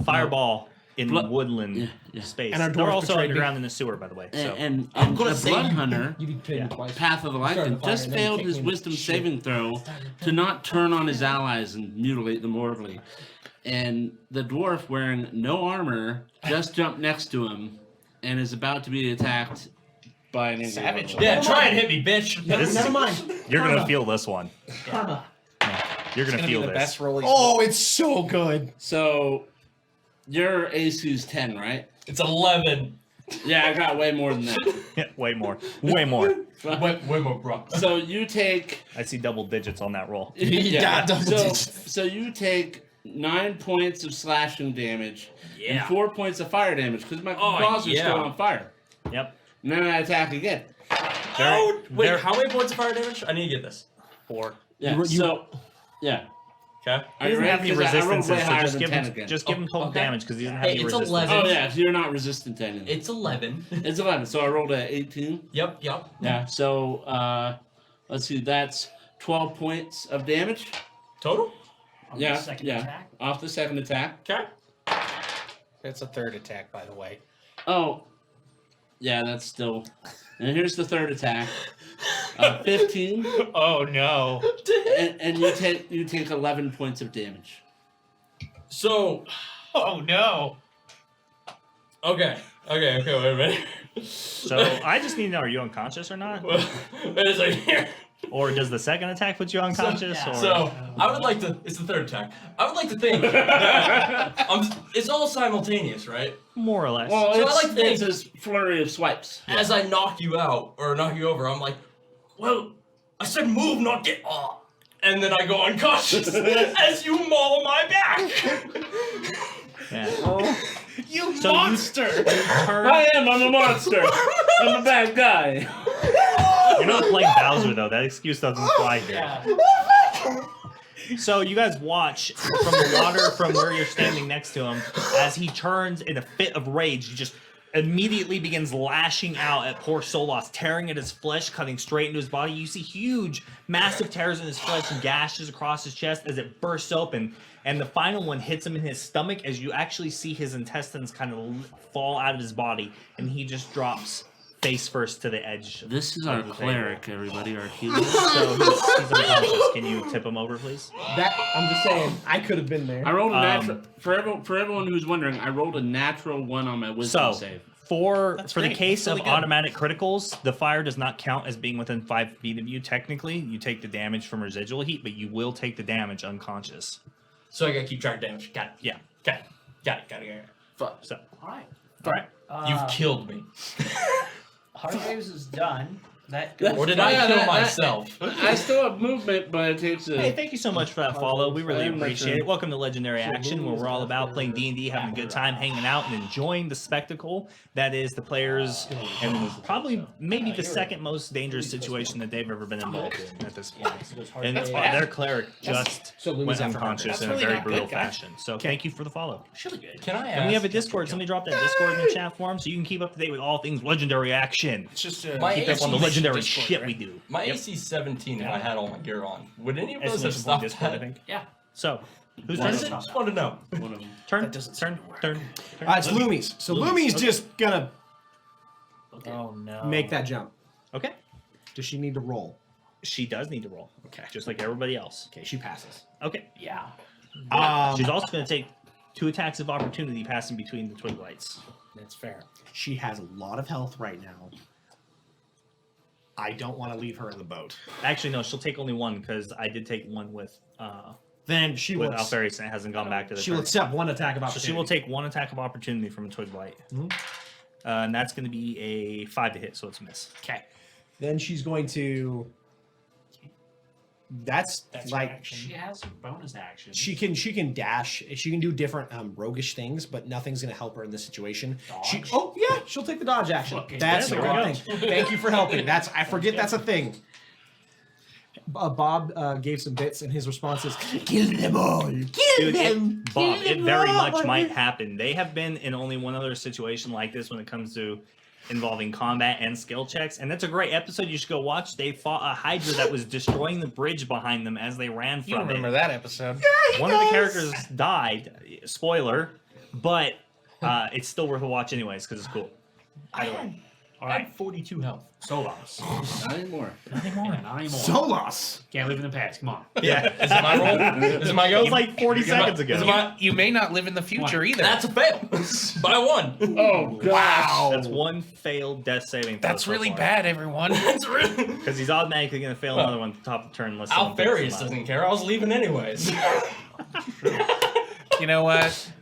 Fireball in Blood- woodland yeah. space. And our They're dwarf also betrayed me. underground in the sewer, by the way. So. And I'm gonna the say blood you- hunter, You betrayed me Yeah. twice. Path of the Started Lycan, the fire just and then failed kicked his me in the wisdom shit. saving throw to not turn on his allies and mutilate them mortally. And the dwarf, wearing no armor, just jumped next to him and is about to be attacked by an angry Savage. warlord. Yeah, try and hit me, bitch. Never mind. You're going to Karma. feel this one. Karma. You're It's going to gonna be feel the this. best roll. Oh, it's so good. So your AC's 10, right? It's 11. Yeah, I got way more than that. Way more. Way more. Way more, bro. So you take I see double digits on that roll. Yeah, double digits. So you take 9 points of slashing damage and Yeah. 4 points of fire damage because my Oh, claws are yeah. still on fire. Yep. And then I attack again. Oh, wait, They're- how many points of fire damage? I need to get this. 4. Yeah. You- So yeah. Okay. He Are you doesn't ready? have any 'Cause I rolled resistances, way so higher just than give 10 him, again. just give him total okay. damage because he doesn't have Hey, any it's resistance. 11. Oh yeah, so you're not resistant to anything. It's 11. It's 11. So I rolled a 18. Yep. Yeah. So let's see. That's 12 points of damage. Total? On Yeah. the second Yeah. attack. Off the second attack. Okay. That's a third attack, by the way. Oh. Yeah, that's still. And here's the third attack. 15. Oh no. And you take 11 points of damage. So, Oh no. okay, wait a minute. So I just need to know, are you unconscious or not? Wait a second here. Or does the second attack put you unconscious? yeah. Or... So, I would like to, it's the third attack. I would like to think that it's all simultaneous, right? more or less. Well, So I it's, like to think- it's this flurry of swipes. As I knock you out, or knock you over, I'm like, well, I said move, not get off. And then I go unconscious as you maul my back. Yeah. You So monster! I'm a monster. I'm a bad guy. You're not playing Bowser though. That excuse doesn't fly here. Yeah. So you guys watch from the water from where you're standing next to him as he turns in a fit of rage. He just immediately begins lashing out at poor Solas, tearing at his flesh, cutting straight into his body. You see huge, massive tears in his flesh and gashes across his chest as it bursts open. And the final one hits him in his stomach as you actually see his intestines kind of fall out of his body, and he just drops face first to the edge. This is our cleric, everybody, our healer. So he's unconscious. Can you tip him over, please? That I'm just saying, I could have been there. I rolled a natural. For everyone who's wondering, I rolled a natural 1 on my wisdom save. For the great. case That's of really good. automatic criticals, the fire does not count as being within 5 feet of you. Technically, you take the damage from residual heat, but you will take the damage unconscious. So I gotta keep track of damage. Got it. Yeah. Got it. Fuck. So, All right. all right. You've killed me. Hargraves is done. That Or did I kill myself? I still have movement, but it takes a. Hey, thank you so much for that follow. We really I'm not appreciate sure. it. Welcome to Legendary Action, where we're all about playing D&D, having a good time, hanging out, and enjoying the spectacle that is the players, and probably maybe the second most dangerous situation that they've ever been involved in at this point. And their cleric just So went Lumi's after unconscious That's in a really very not brutal good, guys. fashion. So thank you for the follow. really good. Can I ask? And we have a Discord. Somebody drop that Discord in the chat form so you can keep up to date with all things Legendary Action. It's just My Keep up on the AC legendary Discord, shit right? we do. My Yep. AC 17 if I had all my gear on. Would any of those have Exclamation point stopped Discord, I that? think. Yeah. So, whose One turn of is it? them. Just want to know. One of them. Turn. That doesn't turn. Turn. It's Lumi's. So Lumi's just gonna Okay. Oh no. make that jump. Okay. Does she need to roll? She does need to roll. Okay. Just like everybody else. Okay, she passes. Okay. Yeah. She's also going to take 2 attacks of opportunity passing between the twig lights. That's fair. She has a lot of health right now. I don't want to leave her in the boat. Actually, no, she'll take only 1 because I did take 1 with Then she will. Alfarius and it hasn't gone back to the She will turn. accept 1 attack of So opportunity. she will take 1 attack of opportunity from a twig light. Mhm. And that's going to be a 5 to hit, so it's a miss. Okay. Then she's going to. That's That's like her action. She has a bonus action. she can dash. She can do different roguish things, but nothing's gonna help her in this situation. She Dodge? she'll take the dodge action. Okay, That's there a we good go. thing. Thank you for helping. I forget that's a thing. Bob gave some bits, and his response is, "Kill them all, kill Dude, them." Bob, kill it them very all." much might happen. They have been in only one other situation like this when it comes to involving combat and skill checks, and that's a great episode you should go watch. They fought a Hydra that was destroying the bridge behind them as they ran You from remember it. that episode? One of the characters died, spoiler, but it's still worth a watch anyways because it's cool. All right. 42 health. Solas. Not anymore. Not anymore. Not anymore. Solas. Can't live in the past. Come on. Yeah, Is it my roll? Is it my it go? was like 40 Is it my- seconds is it ago. my- You may not live in the future either. That's a fail. By 1. Oh gosh. That's 1 failed death saving. That's really bad, everyone. That's really. because he's automatically going to fail Well, another one at the top of the turn unless someone picks Alfarius him up. doesn't care. I was leaving anyways. You know what?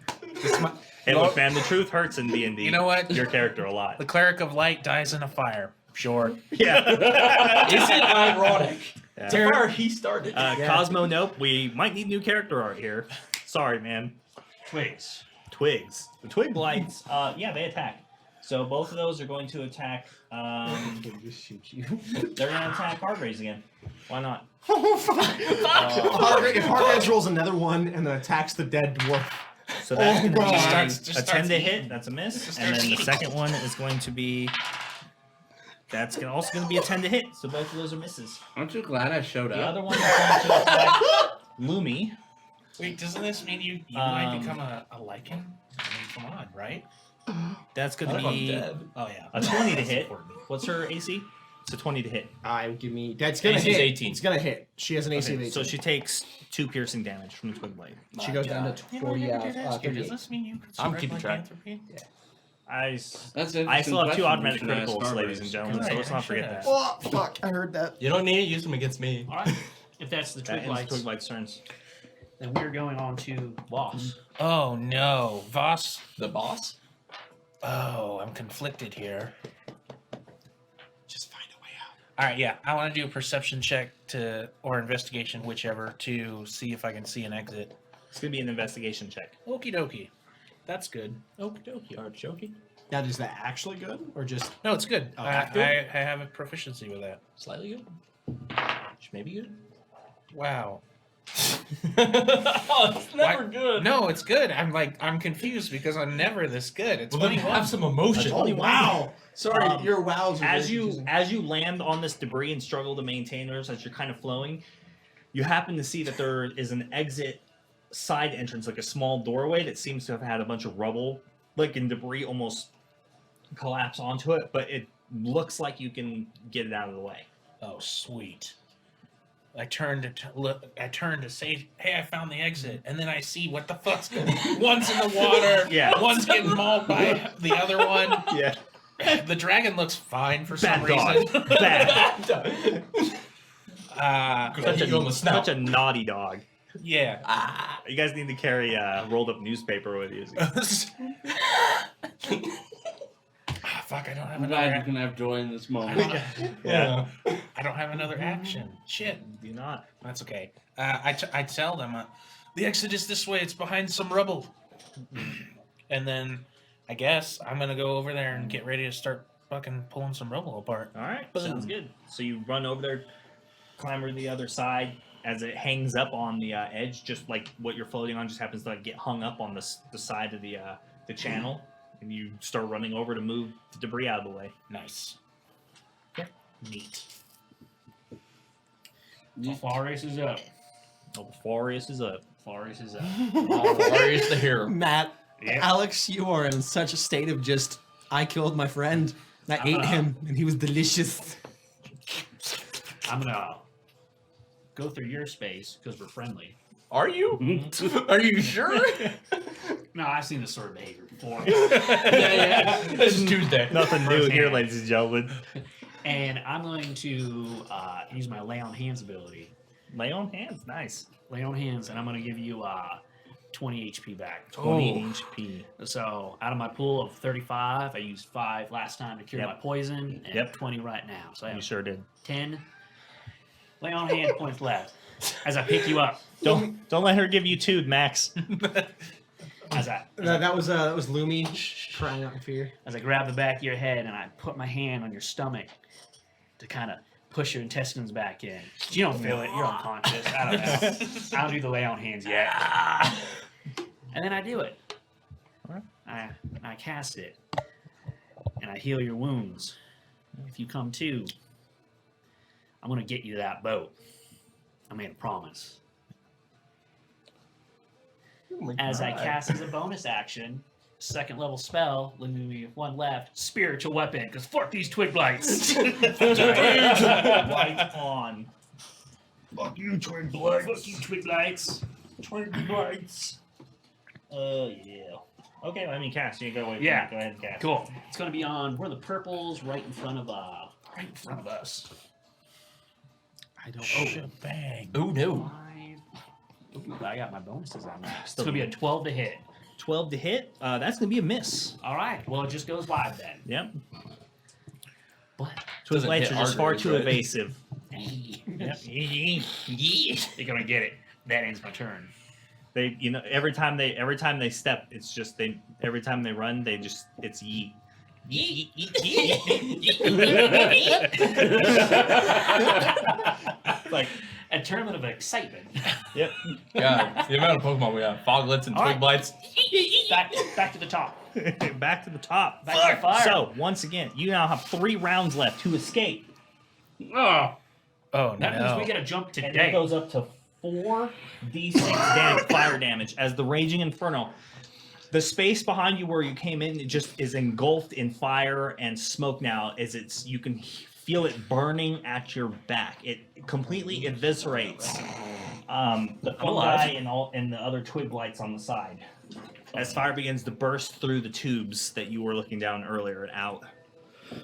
Hey, look, man, the truth hurts in D&D. You know what? Your character a lot. The cleric of light dies in a fire. Sure. Yeah. Is it ironic? Yeah. The fire he started. Cosmo, nope. We might need new character art here. Sorry, man. Twigs. Twigs. The twig blights, yeah, they attack. So both of those are going to attack. Just shoot you. They're going to attack Hargraves again. Why not? If Hargraves rolls another 1 and then attacks the dead dwarf. So that's going to God. be Just a starts 10 to eating. hit. That's a miss. Just And starts then the eating. second one is going to be. That's also going to be a 10 to hit. So both of those are misses. Aren't you glad I showed The up? other one is going to attack Lumi. Wait, doesn't this mean you might become a lichen? I mean, come on, right? That's going What to if I'm be dead? Oh yeah. a 20 to That's hit. important. What's her AC? It's a 20 to hit. Give me. That's gonna AC's hit. 18. It's gonna hit. She has an AC of Okay, 18. so she takes 2 piercing damage from the twig blade. She goes down to You know, 40. I did ask you, does 38. this mean you could I'm spread keeping track. lycanthropy? That's an I still have 2 interesting automatic question we should ask criticals, ladies and Hargraves. gentlemen, so Right, let's I not forget should that. Oh fuck! I heard that. You don't need it. Use them against me. All right. If that's the That twig ends lights, twig light's turns. then we are going on to boss. Oh no, Voss. The boss? Oh, I'm conflicted here. Just find a way out. All right, yeah, I want to do a perception check or investigation, whichever, to see if I can see an exit. It's going to be an investigation check. Okie dokie. That's good. Okie dokie. Artichoke. Now, is that actually good or just? No, it's good. Oh, I good? I have a proficiency with that. Slightly good. Maybe good. Wow. Oh, it's never Why- good. No, it's good. I'm confused because I'm never this good. It's Well, then 21. have some emotion. Oh, wow. Sorry, your wows are As very you confusing. as you land on this debris and struggle to maintain those as you're kind of flowing, you happen to see that there is an exit side entrance, like a small doorway that seems to have had a bunch of rubble, like and debris almost collapse onto it, but it looks like you can get it out of the way. Oh, sweet. I turned to look. I turned to say, "Hey, I found the exit," and then I see what the fuck's going. One's in the water. Yeah. One's getting mauled by the other one. Yeah. The dragon looks fine for some Bad dog. reason. Bad. Such Such a, such a naughty dog. Yeah. You guys need to carry a rolled up newspaper with you. Fuck! I don't have I'm glad you another. can have joy in this moment. Yeah. I don't have another action. Shit. Do not. That's okay. I tell them the exit is this way. It's behind some rubble. And then I guess I'm gonna go over there and get ready to start fucking pulling some rubble apart. All right, sounds good. So you run over there, climb to the other side. As it hangs up on the edge, just like what you're floating on, just happens to like get hung up on the side of the channel, and you start running over to move the debris out of the way. Nice. Neat. Farius is up. Oh, Farius is up. Farius is up. Warriors the hero. Matt, Yep. Alex, you are in such a state of just, I killed my friend. I ate him, and he was delicious. I'm gonna go through your space because we're friendly. Are you? Are you sure? No, I've seen this sort of behavior before. Yeah. It's Tuesday. Nothing new Firsthand. here, ladies and gentlemen. And I'm going to use my lay on hands ability. Lay on hands, nice. Lay on hands, and I'm going to give you 20 HP back. 20 HP. So out of my pool of 35, I used 5 last time to cure Yep. my poison, and Yep. 20 right now. So I You have sure did. 10 lay on hand points left. As I pick you up, Don't let her give you 2, Max. as I That was Lumi crying out in fear. as I grab the back of your head and I put my hand on your stomach to kind of push your intestines back in. You don't feel it. You're unconscious. I don't know. I don't do the lay on hands yet. And then I do it. I cast it. And I heal your wounds. If you come to, I'm going to get you that boat. I made a promise. As I cast as a bonus action, second level spell, leaving me with 1 left, spiritual weapon, because fuck these twig blights. Right on. Fuck you, twig blights. Fuck you, twig blights. Twig bites. Yeah. Okay, let me cast. You go away. Yeah. Go ahead and cast. Cool. It's gonna be on where the purples, right in front of us. I don't. Shebang. Oh no. 5. Ooh, I got my bonuses on that. It's Still gonna be a good. 12 to hit. 12 to hit. That's gonna be a miss. All right. Well, it just goes wide then. Yep. But Twig Doesn't lights hit are just far arteries, too right? evasive. yep. Yeah. You're gonna get it. That ends my turn. They, every time they step, it's just every time they run, it's yeet. Yeet, yeet, yeet, yeet. Like, A tournament of excitement. yep. God, the amount of Pokemon we have. Foglets and All right. Twig Blights. Back to the top. Back to the top. Back to the fire. So once again, you now have 3 rounds left to escape. Oh, Oh that means no. we gotta jump And it today. goes up to 4d6 fire damage as the raging inferno. The space behind you where you came in, it just is engulfed in fire and smoke now. As you can feel it burning at your back. It completely eviscerates the fungi and the other twig blights on the side. As fire begins to burst through the tubes that you were looking down earlier and out.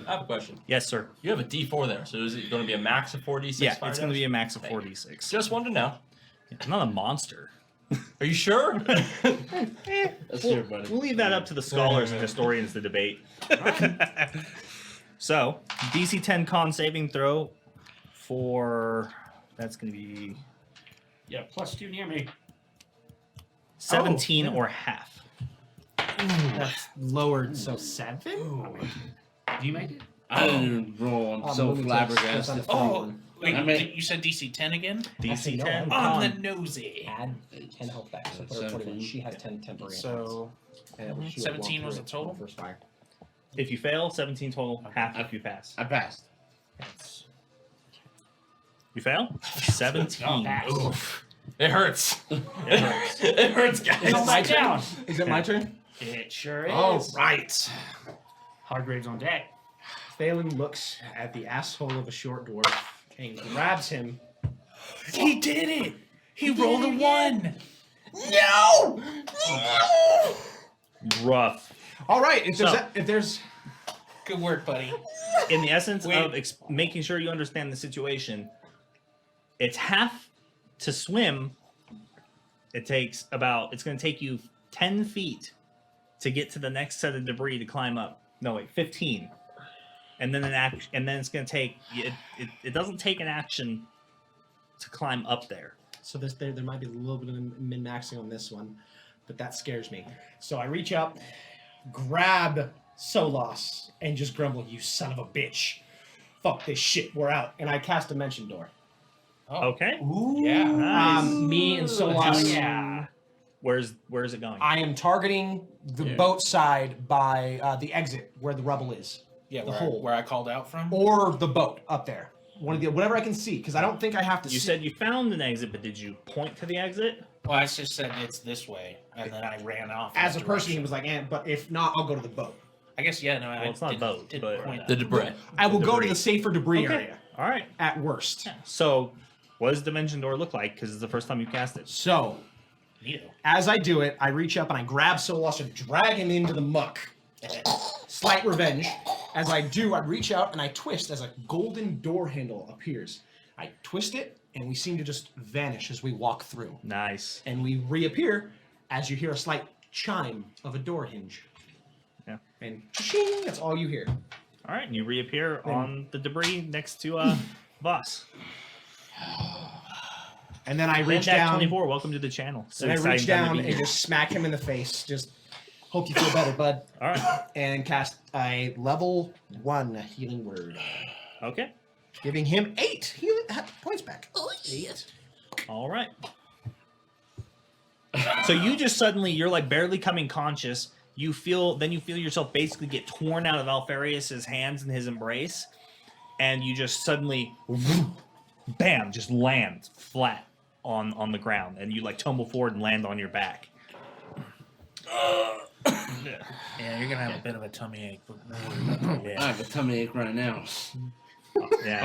I have a question. Yes, sir. You have a D4 there, so is it going to be a max of 4d6? Yeah, fire it's going to be a damage? max of 4d6. Just wanted to know. I'm not a monster. Are you sure? That's your buddy. We'll leave that up to the scholars and historians to debate. So, DC 10 con saving throw for that's going to be Yeah, +2 near me. 17 or half. That's lowered, so 7? Do you make it? I didn't even roll. I'm so moving to- flabbergasted. that's on the Wait, I mean- you said DC 10 again? DC no, 10. On the nosy. Add 10 health back. So put her 21. She has 10 temporary. So, And she would 17 walk was through the total? First fire. If you fail, 17 total. Half if you pass. I passed. You fail? 17. Oof. It hurts. It hurts. It hurts, guys. Upside my turn? down. Is it my turn? It sure is. Oh, right. Hargrave's on deck. Phelan looks at the asshole of a short dwarf and grabs him. He did it! He rolled a 1! No! Rough. All right, if there's, So- if there's Good work, buddy. In the essence Wait. of making sure you understand the situation, it's half to swim. It's going to take you 10 feet to get to the next set of debris to climb up. No, wait, 15. And then it's going to take it doesn't take an action to climb up there. So there might be a little bit of min-maxing on this one, but that scares me. So I reach up, grab Solas, and just grumble, "You son of a bitch. Fuck this shit, we're out." And I cast Dimension Door. Okay. Yeah. Nice. Me and Hell Solas, yeah. Where's it going? I am targeting the boat side by the exit where the rubble is. Yeah, The where, hole. where I called out from. Or the boat up there. One of the whatever I can see, because I don't think I have to You see. said you found an exit, but did you point to the exit? Well, I just said it's this way, and then I ran off. in As a that person, he direction. was like, but if not, I'll go to the boat. I guess, yeah, no, I it's not didn't, boat, didn't but- point The debris. I will go to debris. the safer debris Okay. area, All right. at worst. So, what does Dimension Door look like? Because it's the first time you cast it. So, Neato. as I do it, I reach up and I grab Solas and drag him into the muck. Slight revenge. As I do, I reach out and I twist as a golden door handle appears. I twist it, and we seem to just vanish as we walk through. Nice. And we reappear as you hear a slight chime of a door hinge. Yeah. And ching, that's all you hear. All right, and you reappear on the debris next to boss. And then I reach Fantastic down. 24, welcome to the channel. So And I reach exciting time to down be and here. just smack him in the face. Just hope you feel better, bud. All right. And cast a level 1 healing word, Okay. giving him 8 healing points back. All right. So you just suddenly, you're like barely coming conscious. You feel yourself basically get torn out of Alfarius's hands in his embrace, and you just suddenly, bam, just land flat on the ground, and you like tumble forward and land on your back. Yeah, you're gonna have a bit of a tummy ache. But I have a tummy ache right now. Yeah.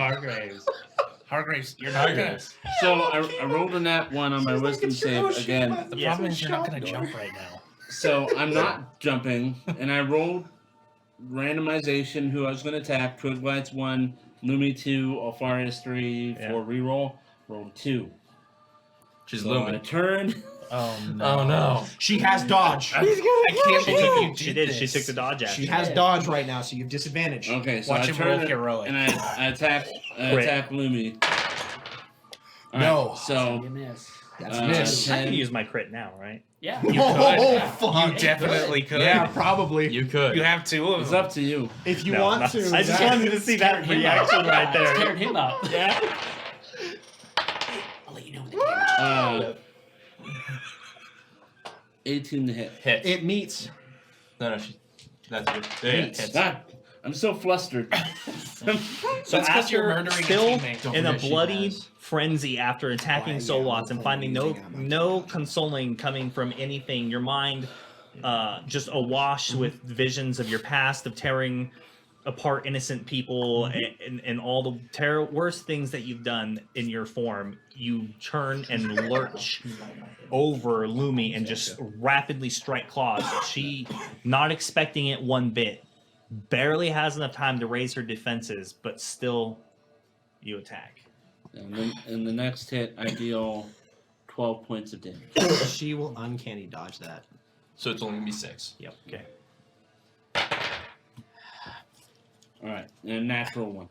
Hargraves, you're not gonna. So I rolled a nat 1 on my wisdom save again. The Yeah. problem is you're not gonna jump right now. So I'm not jumping, and I rolled randomization who I was going to attack. Twiglight's 1, Lumi 2, Alfarius 3 Yeah. for reroll. Rolled 2. She's So I looming. turn. Oh no! Oh no. She has dodge. I can't believe you did She did. this. She took the dodge action. She has dodge right now, so you have disadvantage. Okay, so Watch I him roll turn heroic. and I attack Lumi. All No. So You miss. That's Uh, miss. I can use my crit now, right? Yeah. You Oh, could. fuck. You definitely could. Yeah, probably. You could. You have 2 of it's them. up to you. If you No, want no. to. I just that- wanted to see that reaction right there. Scared him up. Yeah. I'll let you know when the damage. 18 to hit. Hit. It meets. No, that's good. There you Hits. go. God, I'm so flustered. So That's 'cause after you're murdering a still teammate. Don't in a forget she bloody has- frenzy after attacking Why, yeah, Solwats and I'm finding no using it on my no consoling coming from anything, your mind just awash with visions of your past, of tearing apart innocent people and all the worst things that you've done in your form. You turn and lurch over Lumi and just rapidly strike claws. She, not expecting it one bit, barely has enough time to raise her defenses, but still you attack. And then in the next hit, I deal 12 points of damage. She will uncanny dodge that. So it's only gonna be 6. Yep. Okay. All right, and a natural 1.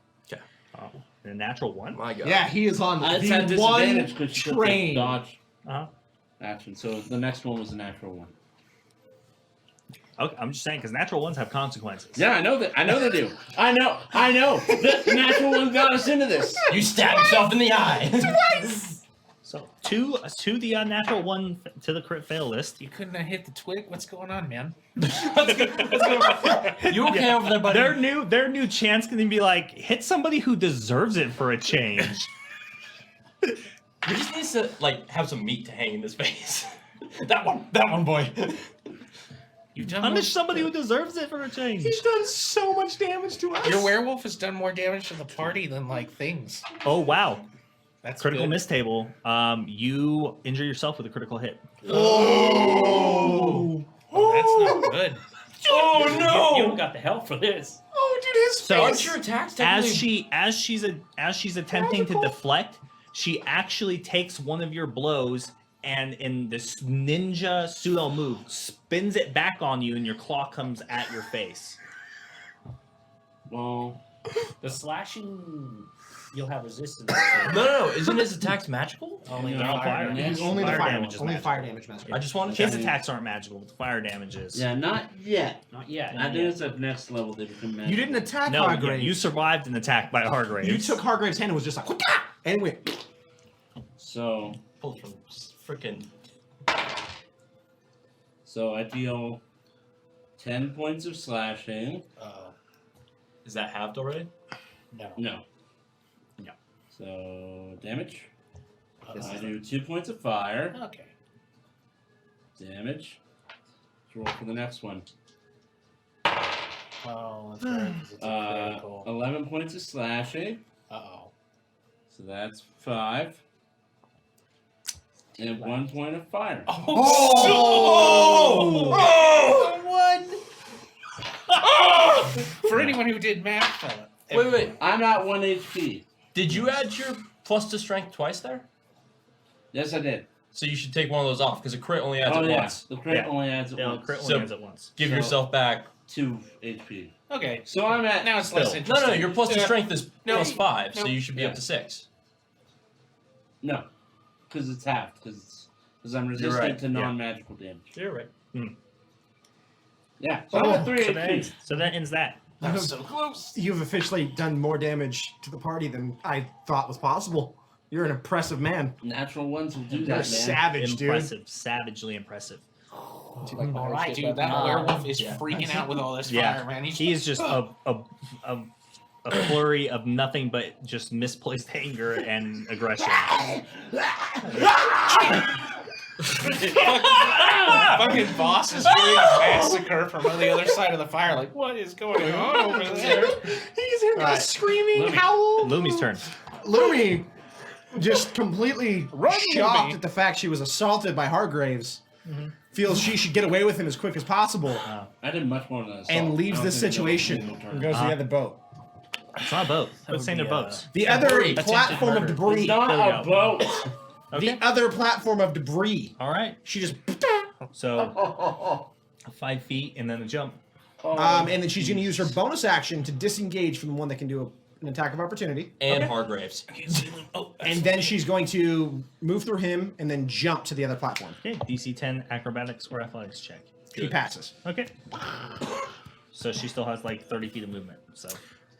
A natural 1? My God. Yeah, he is on I just had the one disadvantage because she took the train. dodge Uh-huh. action. So the next one was a natural 1. Okay, I'm just saying because natural ones have consequences. Yeah, I know that. I know they do. I know. The natural one got us into this. You stab yourself in the eye. So to the unnatural one to the crit fail list. You couldn't have hit the twig? What's going on, man? You okay over there, buddy? Their new chance can be like hit somebody who deserves it for a change. He just needs to like have some meat to hang in his face. That one, boy. You've done Punish somebody who deserves it for a change. He's done so much damage to us. Your werewolf has done more damage to the party than like things. Oh wow. That's Critical good. miss table. You injure yourself with a critical hit. Oh, that's not good. Oh You no! don't got the help for this. Oh, dude, his So- Aren't your attacks As technically... she's attempting to deflect, she actually takes one of your blows and in this ninja pseudo move spins it back on you and your claw comes at your face. Well, The slashing, you'll have resistance. No, isn't his attacks magical? Only Yeah, on fire. yeah. He's only the Fire fire damage damage. is Only magical. fire damage magic. I just wanted to His check. attacks aren't magical, but the fire damage is. yeah, not yet. Not yet. I Not think yet. it's at next level they become magic. You didn't attack No, Hargraves. you survived an attack by Hargraves. You took Hargraves' hand and was just like, "Wha-ka!" and went. So Pulled from freaking. I deal 10 points of slashing. Is that halved already? No. No. No. So damage. I do 2 points of fire. Okay. Damage. Let's roll for the next one. Oh, that's right. 'Cause it's a critical. 11 points of slashing. Uh-oh. So that's 5. And 1 point of fire. For anyone who did math, Wait. I'm at 1 HP. Did you add your plus to strength twice there? Yes, I did. So you should take one of those off because a crit only adds Oh, it yeah. once. The crit Yeah. only adds it Yeah, once. crit So- only ends at once. Give So- yourself back. 2 HP. Okay. So I'm at... Now it's less Still. interesting. No, your plus to Yeah. strength is No. plus 5, so No. you should be Yeah. up to 6. No. Because it's half. Because I'm You're resistant right, to yeah. non-magical damage. You're right. Yeah. So I'm at 3 So that, HP. ends, so that ends that. That was so close. You've officially done more damage to the party than I thought was possible. You're an impressive man. Natural ones will do that, You're man. savage, dude. Impressive. Savagely impressive. All right, Dude, that werewolf is Yeah. freaking out with all this Yeah. fire, man. He is just a flurry of nothing but just misplaced anger and aggression. Fucking boss is doing a massacre from on the other side of the fire. Like, what is going on over there? He's here Alright. screaming, Lumi. howl. Lumi's turn. Lumi, just completely Run, shocked Lumi. at the fact she was assaulted by Hargraves, feels she should get away with him as quick as possible, I did much more than that. and leaves this situation and goes to the other boat. It's not a boat. I was would saying they're be, boats. The other Debris. platform of murder. debris. It's not There we a go. boat. Okay. The other platform of debris. All right. She just, So 5 feet and then a jump. and then she's going to use her bonus action to disengage from the one that can do an attack of opportunity. And Okay. Hargraves. Oh, And then she's going to move through him and then jump to the other platform. Okay. DC 10 acrobatics or athletics check. He passes. Okay. So she still has like 30 feet of movement. So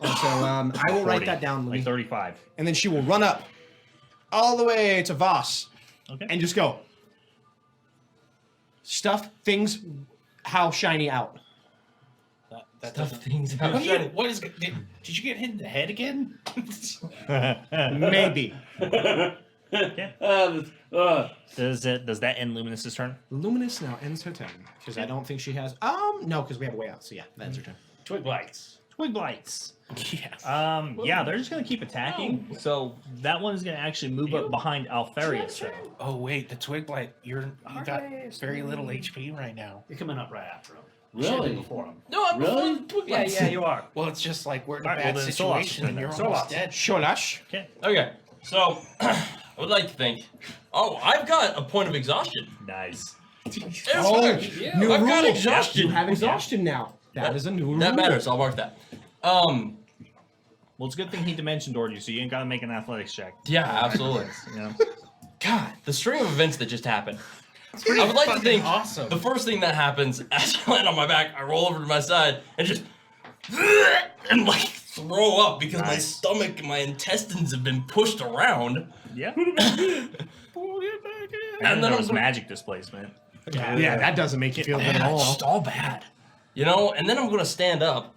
And so I will write 40, that down, like Louis. 35. And then she will run up all the way to Voss Okay. and just go. Stuff things how shiny out. that Stuff doesn't. things What, out. do you, what is? Did you get hit in the head again? Maybe. Does that end Luminous's turn? Luminous now ends her turn. Because I don't think she has no, because we have a way out. So yeah, that ends her turn. Twig blights. Twig blights. Yeah. Yeah, they're just gonna keep attacking. So that one is gonna actually move up behind Alfarius. though. Oh wait, the twig blight. You got very little HP right now. You're coming up right after him. Really? Before him. No, I'm Really? Yeah, you are. Well, it's just like we're in a Alright, well, bad then Solas situation is and in you're there. almost Solas. dead. Sholash. Okay. Okay, so I would like to think. Oh, I've got a point of exhaustion. Nice. Oh, new I've got rule. exhaustion. You have exhaustion now. That is a new rule. That matters. I'll mark that. Well, it's a good thing he dimension doored you, so you ain't gotta make an athletics check. Yeah, absolutely. You know? God, the string of events that just happened. I would like to think awesome. the first thing that happens as I land on my back, I roll over to my side and just and like throw up because my stomach and my intestines have been pushed around. Yeah. And then there I'm was gonna- magic displacement. Yeah, that doesn't make you feel good at Yeah, it's all. just all bad. You know, and then I'm gonna stand up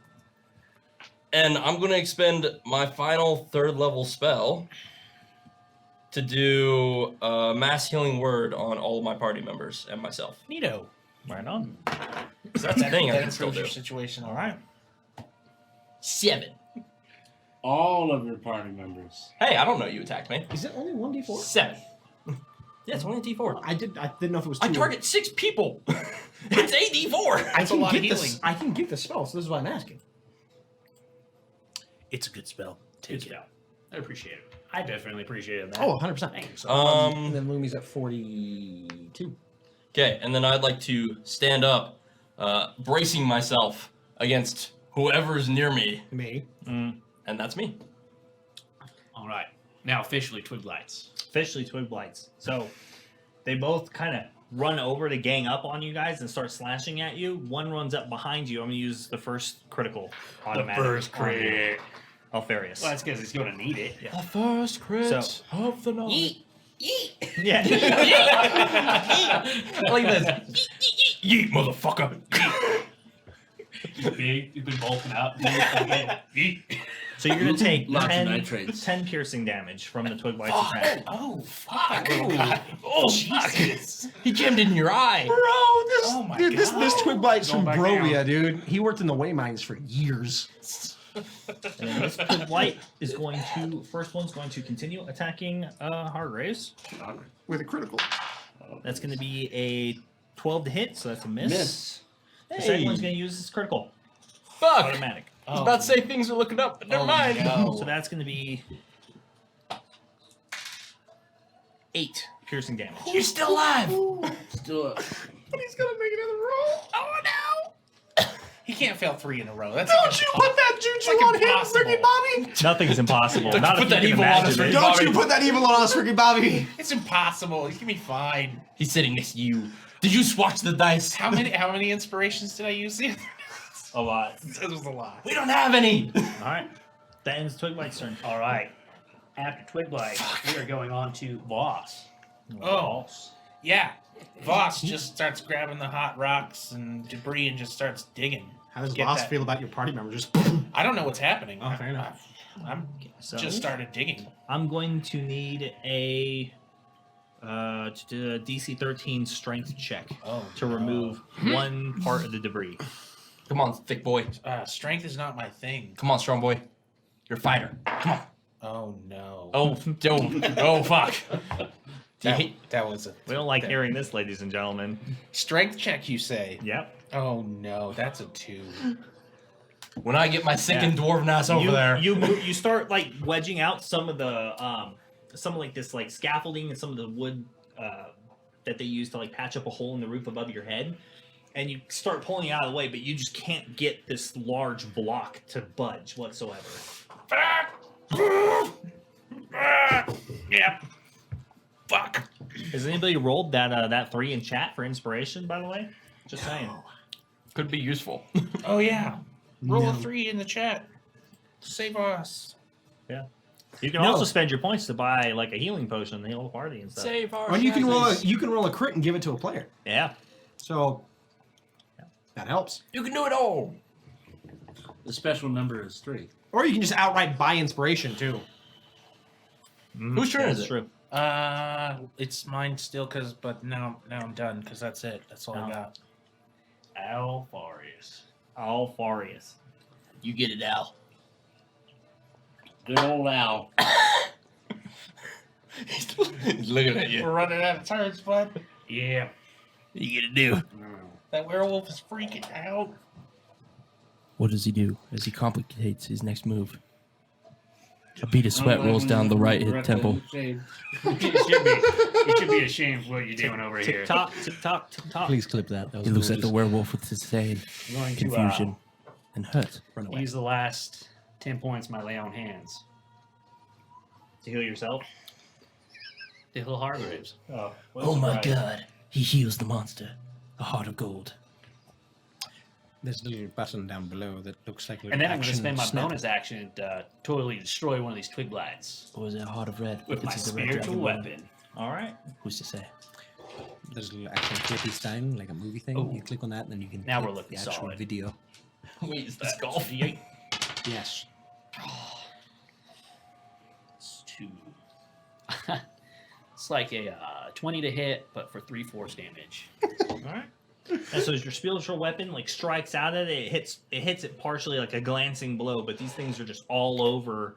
and I'm gonna expend my final 3rd level spell to do a mass healing word on all of my party members and myself. Neato. Right on. 'Cause that's the thing I That can still improves do. your situation. All right. 7. All of your party members. Hey, I don't know you attacked me. Is it only 1d4? 7. Yeah, it's only a D4. I didn't know if it was. I two. target 6 people. It's a D4. That's a lot of get healing. this. I can get the spell, so this is why I'm asking. It's a good spell. Good Take it. spell. I appreciate it. I definitely appreciated that. Oh, 100%. Thank you. And then Lumi's at 42. Okay, and then I'd like to stand up, bracing myself against whoever's near me, Me. and that's me. All right. Now officially twig lights. Officially twig blights. So they both kind of run over to gang up on you guys and start slashing at you. One runs up behind you. I'm going to use the first critical automatic. first crit. Alfarius. Well, that's because he's going to need it. Yeah. The first crit So- of the night. Yeah. Like this. Yeet, motherfucker. Big, you've been bulking up. So you're going to take Lots of 10, nitrates. 10 piercing damage from the twig blights attack. Oh, fuck. Oh, Jesus. He jammed in your eye. Bro, Oh my this God. twig blight's Going from back Brovia, dude. He worked in the way mines for years. And then this twig blight is going to, first one's going to continue attacking Hargraves. With a critical. That's going to be a 12 to hit, so that's a miss. Miss. The second one's going to use his critical. Fuck. Automatic. I was about to say things are looking up, but never mind. No. So that's going to be 8 piercing damage. You're still alive. Still up. But he's gonna make another roll. Oh no! He can't fail 3 in a row. That's Don't you put that juju like on him, impossible. Ricky Bobby! Nothing's impossible. Don't Not put if that you can evil on us, imagine Ricky it. Bobby. Don't you put that evil on us, Ricky Bobby! It's impossible. He's gonna be fine. He's sitting next to you. Did you swatch the dice? How many inspirations did I use? The other A lot. It was a lot. We don't have any. All right. That ends twig blight's turn. All right. After twig blight, we are going on to Voss. Oh. Yeah. Voss just starts grabbing the hot rocks and debris and just starts digging. How does Get Voss that. feel about your party member? Just I don't know what's happening. Oh, fair enough. I'm So just started digging. I'm going to need a to do a DC 13 strength check Oh, to remove one part of the debris. Come on, thick boy. Strength is not my thing. Come on, strong boy. You're a fighter. Come on. Oh no. Oh, fuck. That was a We don't like hearing this, ladies and gentlemen. strength check, you say? Yep. Oh no, that's a 2. When I get my sinking dwarven ass over there. You start like wedging out some of the some of like this like scaffolding and some of the wood that they use to like patch up a hole in the roof above your head, and you start pulling it out of the way, but you just can't get this large block to budge whatsoever. Yeah. Fuck. Has anybody rolled that 3 in chat for inspiration? By the way, just saying. Could be useful. Oh yeah. Roll No. a 3 in the chat. Save us. Yeah. You can No. also spend your points to buy like a healing potion, the whole party and stuff. Save our Or you can shazzies. roll a crit and give it to a player. Yeah. So that helps. You can do it all. The special number is 3. Or you can just outright buy inspiration too. Whose turn is That's it? true. It's mine still, but now I'm done because that's it. That's all I Oh. got. Alfarius. Alfarius. You get it, Al. Good old Al. He's looking at you. We're running out of turns, bud. Yeah. You get to do. That werewolf is freaking out. What does he do as he complicates his next move? A bead of sweat rolls down the right hip temple. You should be ashamed of what you're doing over here. Tick tock, tick tock, tick tock. Please clip that. He looks at the werewolf with disdain, I'm going to confusion, and hurt. Run away. use the last 10 points of my lay on hands To heal yourself. to heal Hargraves. Oh, Oh my god. He heals the monster. A heart of gold. There's a little button down below that looks like a little And then I'm going to action spend my snap. bonus action to totally destroy one of these twig blights Or is it a heart of red? with my It's a red spiritual dragon one. weapon. All right. Who's to say? There's a little action flippy style, like a movie thing. Oh. You click on that, and then you can Now click we're looking the actual solid. video. Wait, is this golf? Yes. It's 2. It's like a 20 to hit, but for 3/4 damage. All right. And so as your spiritual weapon like strikes out at it, it hits it partially like a glancing blow, but these things are just all over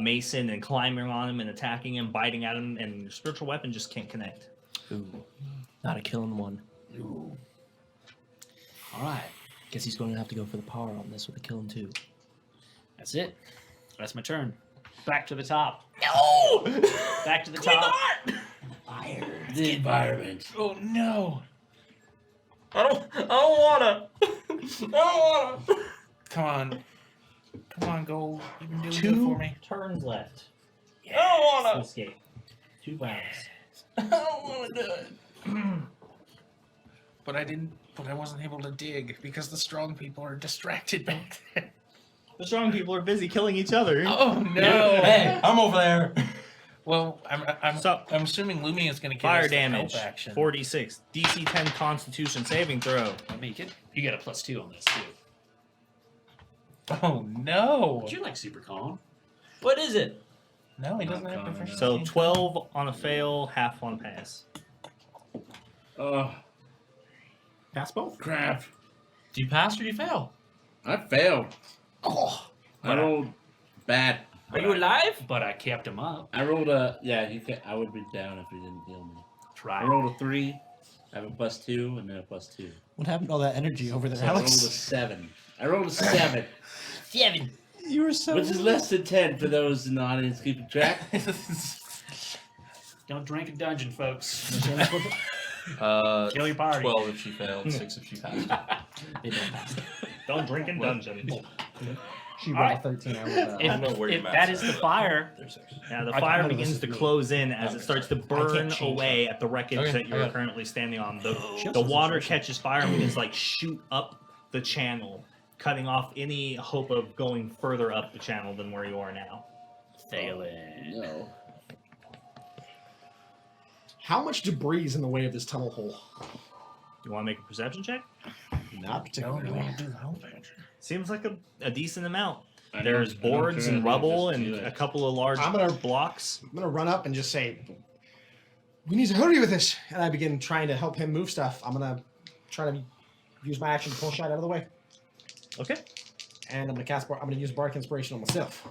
Mason and climbing on him and attacking him, biting at him, and your spiritual weapon just can't connect. Ooh. Not a killing one. Ooh. All right. Guess he's going to have to go for the power on this with a killing 2. That's it. That's my turn. Back to the top. No! Back to the top. Fire. The environment. Oh no! I don't wanna. I don't wanna. Come on, go. You can do it 2 for me. turns left. I don't To wanna. escape. 2 rounds. I don't wanna do it. But I wasn't able to dig because the strong people are distracted back there. The strong people are busy killing each other. Oh no! Hey, I'm over there. Well, I'm So- assuming Lumi is going to give Fire us the damage. help action. 46. DC 10 Constitution saving throw. I'll make it. You get a +2 on this, too. Oh no! Would you like super calm? What is it? No, he doesn't have Not proficiency. So 12 on a fail, half on a pass. Oh, Pass both. crap. Do you pass or do you fail? I failed. Oh. I rolled bad. Are you alive? But I kept him up. I rolled a, yeah, you can, I would be down if you didn't heal me. Try. I rolled a 3, I have a +2, and then a +2. What happened to all that energy over there, So I rolled a Alex? 7. I rolled a 7, 7. You were so. which is less than 10 for those in the audience keeping track. Don't drink in dungeon, folks. Kill your party. 12 if she failed, 6 if she passed. They don't pass. Don't drink in dungeon. She All rolled right. a 13. I rolled If- I don't know where your If maps that is are. the fire, There's 6. Now the I fire know this begins is to me. close in as it starts to burn change away at the wreckage Okay, that I you're got it. currently standing on. The also water has a catches fire and begins to like shoot up the channel, cutting off any hope of going further up the channel than where you are now. failing. No. How much debris is in the way of this tunnel hole? You want to make a perception check? Not No, particularly. you want to do the help action. Seems like a decent amount. I don't- There's I don't boards care, and I'll rubble just do and it. a couple of large I'm gonna- blocks. I'm gonna run up and just say, "We need to hurry with this." And I begin trying to help him move stuff. I'm gonna try to use my action to pull shot out of the way, Okay. and I'm gonna use Bardic Inspiration on myself.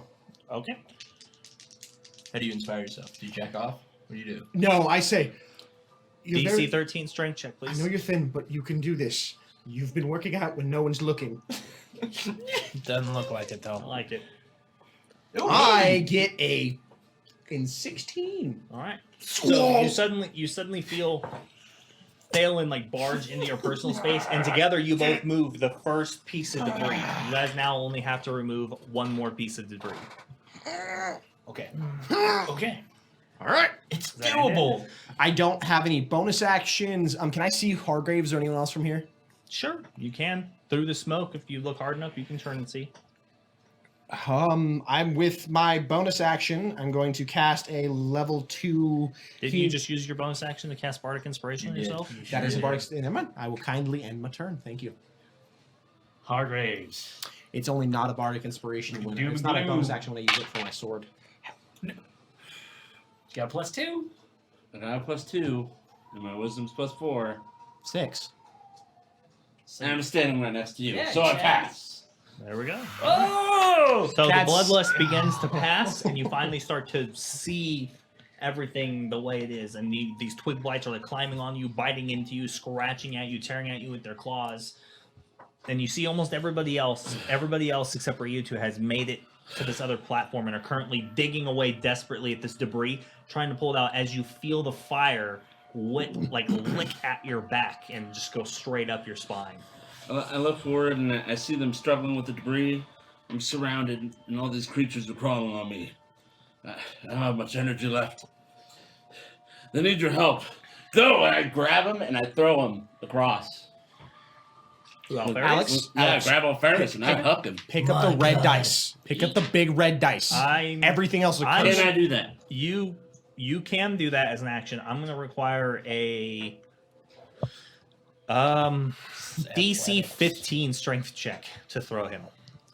Okay. How do you inspire yourself? Do you jack off? What do you do? No, I say, you're DC very, 13 strength check, I please. know you're thin, but you can do this. You've been working out when no one's looking. Doesn't look like it I though. like it. I get a in 16. All right. Whoa. So you suddenly feel Thalen like barge into your personal space, and together you both move the first piece of debris. You guys now only have to remove one more piece of debris. Okay. Okay. All right. It's that doable. I don't have any bonus actions. Can I see Hargraves or anyone else from here? Sure, you can. Through the smoke, if you look hard enough, you can turn and see. I'm with my bonus action. I'm going to cast a level 2. Didn't you just use your bonus action to cast Bardic Inspiration on You did. yourself? That is a Bardic. Never mind. I will kindly end my turn. Thank you. Hargraves. It's only not a Bardic Inspiration when it's not a bonus action when I use it for my sword. Got a +2. And I have +2, and my wisdom's +4. 6. And I'm standing right next to you, Yeah, so I Chad. pass. There we go. Oh! So That's- the bloodlust begins to pass, and you finally start to see everything the way it is. And these twig blights are like climbing on you, biting into you, scratching at you, tearing at you with their claws. And you see almost everybody else except for you two has made it to this other platform and are currently digging away desperately at this debris, trying to pull it out as you feel the fire lick at your back and just go straight up your spine. I look forward and I see them struggling with the debris. I'm surrounded, and all these creatures are crawling on me. I don't have much energy left. They need your help. go! And I grab him and I throw him across. Alex, Yeah, Alex, I grab Alferis and I huck him. pick up the red dice. Pick up the big red dice. Everything else is a curse. Can I do that? You can do that as an action. I'm going to require a DC 15 strength check to throw him.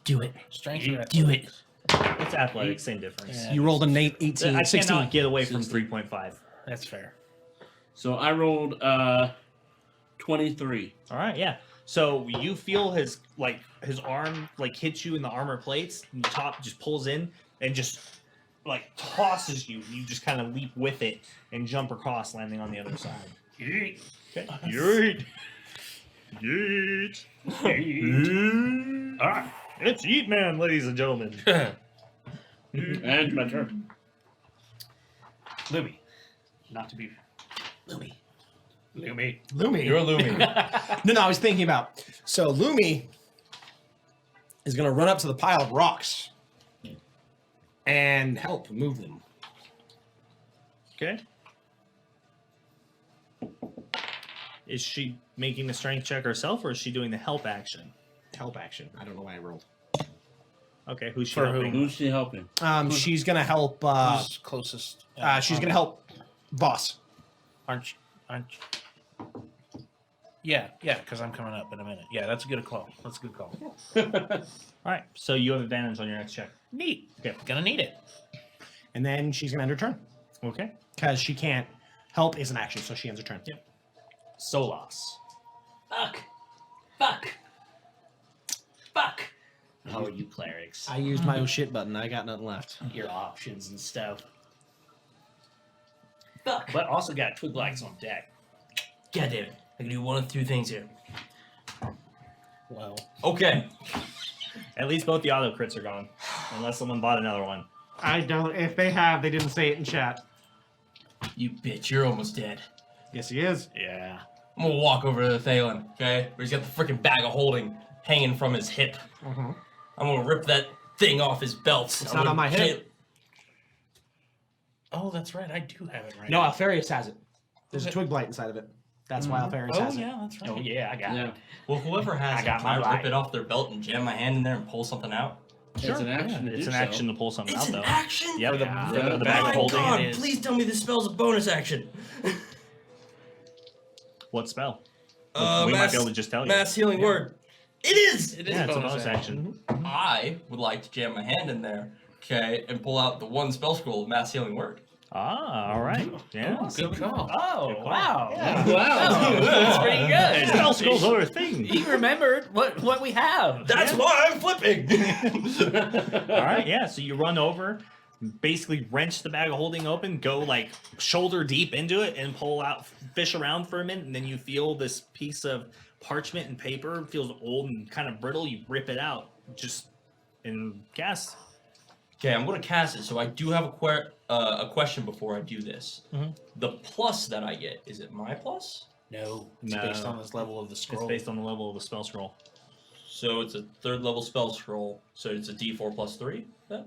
Do it. Strength. Do it. It's athletics, same difference. Yeah. You rolled a 18, I 16. cannot get away from 3.5. That's fair. So I rolled 23. All right, yeah. So you feel his arm hits you in the armor plates, and the top just pulls in and just tosses you. You just kind of leap with it and jump across, landing on the other side. Yeet. Okay. Yeet. Yeet. Yeet. Ah, it's Yeet Man, ladies and gentlemen. And my turn. Lumi. Not to be. Lumi. Lumi. You're Lumi. No, I was thinking about. So Lumi is going to run up to the pile of rocks and help move them. Okay. Is she making the strength check herself, or is she doing the help action? Help action. I don't know why I rolled. Okay, who's she For helping? Who's she helping? She's going to help. Who's closest? She's going to help Boss. Aren't you? Yeah, because I'm coming up in a minute. Yeah, that's a good call. That's a good call. All right, so you have advantage on your next check. Neat. Okay. Gonna need it. And then she's going to end her turn. Okay. Because she can't. Help is an action, so she ends her turn. Yep. Solas. Fuck. How are you clerics? I used my oh shit button. I got nothing left. Your options and stuff. Fuck. But also got twig lights on deck. God damn it. I can do one of two things here. Well, Okay. At least both the auto crits are gone, unless someone bought another one. I don't. If they have, they didn't say it in chat. You bitch, you're almost dead. Yes, he is. Yeah. I'm gonna walk over to the Thalen, okay? Where he's got the freaking bag of holding hanging from his hip. Mm-hmm. I'm gonna rip that thing off his belt. It's I'm not gonna on my hip. oh, that's right. I do have it right. No, Alfarius has it. There's a Okay. twig blight inside of it. That's why Alfarius Oh has it. yeah, that's right. Oh yeah, I got Yeah. it. Well, whoever has I it, got can my I rip light. it off their belt and jam my hand in there and pull something out? It's an action to It's do an so. action to pull something It's out, an though. action? Yep. Yeah. The Yeah. bag Oh of my holding. god, it is. please tell me this spell's a bonus action. What spell? Mass, We might be able to just tell you. Mass healing word. It is! It is Yeah, it's a bonus bonus action. I would like to jam my hand in there, okay, and pull out the one spell scroll of Mass Healing Word. Ah, all right. Yeah. Good call. Oh wow. Wow. That's pretty good. Spell scrolls are a thing. You remembered what we have. That's why I'm flipping! All right, yeah. So you run over, basically wrench the bag of holding open, go shoulder deep into it, and pull out, fish around for a minute, and then you feel this piece of parchment and paper. It feels old and kind of brittle. You rip it out, and cast. Okay, I'm going to cast it, so I do have a question before I do this. Mhm. The plus that I get, is it my plus? No, it's No. based on this level of the scroll. It's based on the level of the spell scroll. So it's a third level spell scroll, so it's a d4 plus 3 then?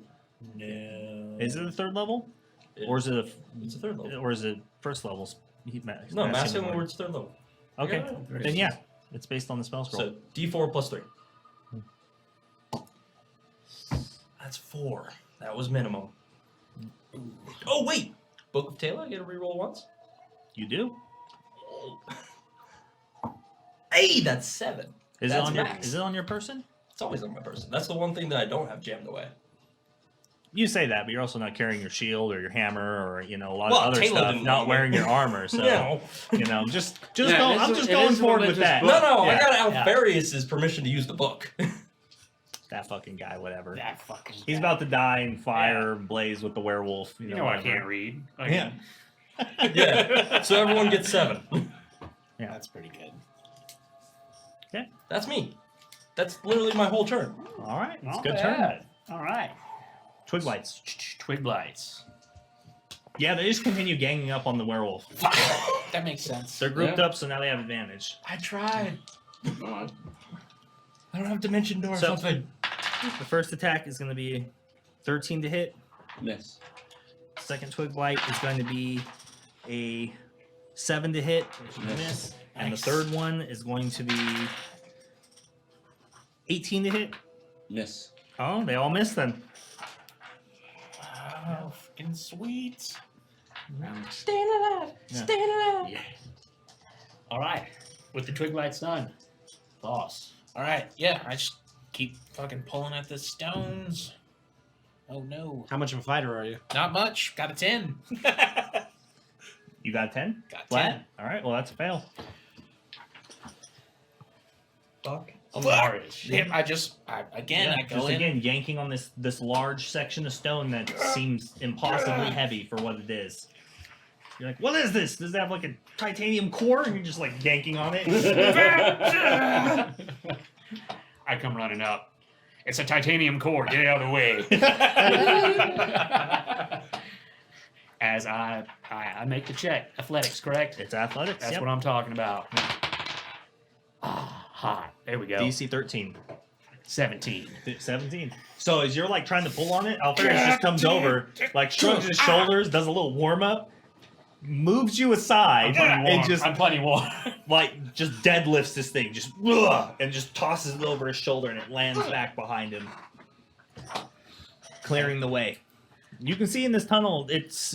No. Is it a third level, It- or is it it's a third level. or is it first level? No, Mass Healing Word's third level. Okay, Yeah. then yeah, it's based on the spell scroll. So d4 plus 3. That's 4. That was minimum. Oh, wait! Book of Taylor, I get a reroll once? You do. Hey, that's 7. Is That's it on max. Is it on your person? It's always on my person. That's the one thing that I don't have jammed away. You say that, but you're also not carrying your shield or your hammer or a lot Well, of other Taylor stuff. didn't Not want wearing me. your armor, so No. just Yeah, go. it I'm is- just it going is a forward with religious that. book. No, I Yeah. got yeah. Alfarius' permission to use the book. That fucking guy, whatever. That fucking. He's guy. about to die in fire, blaze with the werewolf. You know I whatever. can't read. Yeah. Yeah, so everyone gets 7. That's pretty good. That's me. That's literally my whole turn. All right, it's a Not good turn. bad. All right. Twig lights. Twig blights. Yeah, they just continue ganging up on the werewolf. That makes sense. They're grouped Yeah. up, so now they have advantage. I tried. Oh, I don't have dimension door or So- something. The first attack is going to be 13 to hit. miss. Second twig blight is going to be a 7 to hit, which is a miss. And the third one is going to be 18 to hit. Miss. Oh, they all miss then. Oh, freaking sweet. Staying alive. Yeah. Staying alive. Yeah. All right. With the twig lights done, boss. All right, yeah, I just keep fucking pulling at the stones. Oh no, How much of a fighter are you? not much. Got a 10. You got 10? Got Flat? 10. All right, well, that's a fail. Fuck. Flourish. Yeah, I go Just in. again, yanking on this large section of stone that seems impossibly heavy for what it is. You're like, what is this? Does it have like a titanium core? And you're just like yanking on it. I come running up. It's a titanium core. Get out of the way. As I make the check. Athletics, correct? It's athletics. That's Yep. what I'm talking about. Ah, hot. There we go. DC 13. 17. 17. So as you're like trying to pull on it, Alfarius just comes over, like shrugs his shoulders, does a little warm up, moves you aside, and just I'm plenty warm. like just deadlifts this thing, just and just tosses it over his shoulder, and it lands back behind him, clearing the way. You can see in this tunnel, it's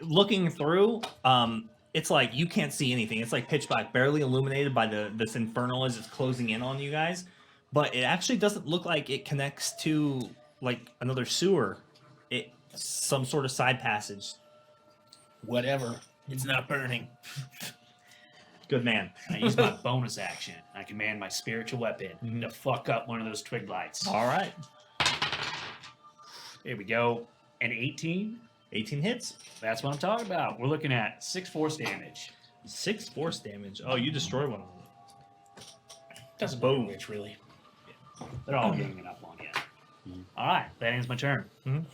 looking through. It's like you can't see anything. It's like pitch black, barely illuminated by this inferno as it's closing in on you guys. But it actually doesn't look like it connects to like another sewer. It's some sort of side passage. Whatever. It's not burning. Good man. I use my bonus action. I command my spiritual weapon Mhm. to fuck up one of those twig lights. All right. There we go. An 18. 18 hits. That's what I'm talking about. We're looking at 6 force damage. 6 force damage. Oh, you destroy one of them. Doesn't Boom. matter which, really. They're all ganging up on you. All right, that ends my turn. Mhm.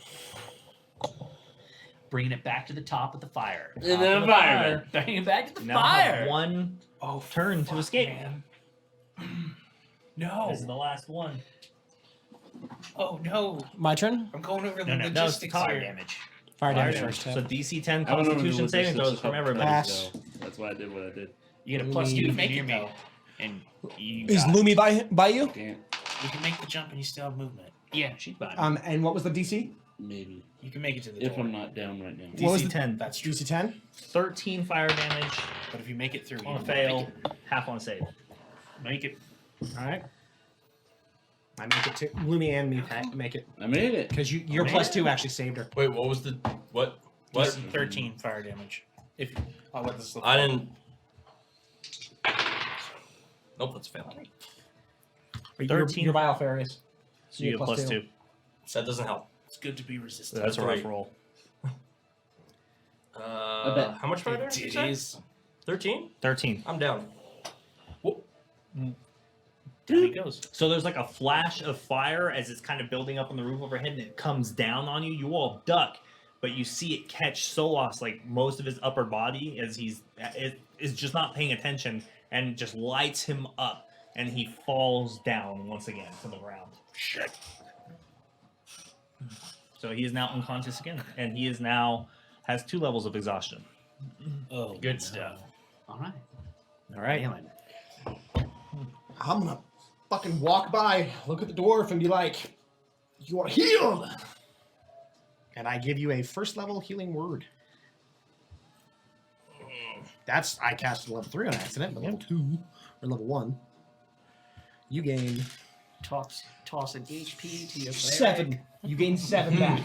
Bringing it back to the top of the fire. In the environment. Bringing it back to the Now fire. have one Oh, turn to fuck, escape. man. No. This is the last one. Oh no. My turn? I'm going over No, the no, logistics fire here. damage. Fire damage Fire first. So DC 10 I don't know Constitution what saving this throws is from called. everybody. Pass. So that's why I did what I did. You get a plus 2 You if make you it, near me. though. And you Is got- Lumi by you? Can't. You can make the jump and you still have movement. Yeah, she's fine. And what was the DC? Maybe. You can make it to the If door. I'm not down right now. What was DC the- 10. That's true. DC 10? 13 fire damage But if you make it through, on a you fail, half on a save. Make it. All right. I make it too. Lumi and me make it. I made it. Because your Made plus it. 2 actually saved her. Wait, what was the what? What? 13 fire damage. If I'll let this look. I didn't. Nope, that's a fail. 13. You're by Alfarius. So you get plus 2. That doesn't help. It's good to be resistant. That's a rough Three. roll. bet. How much fire damage? It you said? is. 13? 13. I'm down. Down he goes. So there's like a flash of fire as it's kind of building up on the roof overhead, and it comes down on you. You all duck, but you see it catch Solas like most of his upper body as is just not paying attention, and just lights him up, and he falls down once again to the ground. Shit. So he is now unconscious again, and he is now has 2 levels of exhaustion. Oh, Good no. stuff. All right. All right. Healing. I'm gonna fucking walk by, look at the dwarf, and be like, "You are healed!" And I give you a first level healing word. I cast level 3 on accident, but level 2 or level 1. You gain Toss an HP to your 7. You gain 7 back.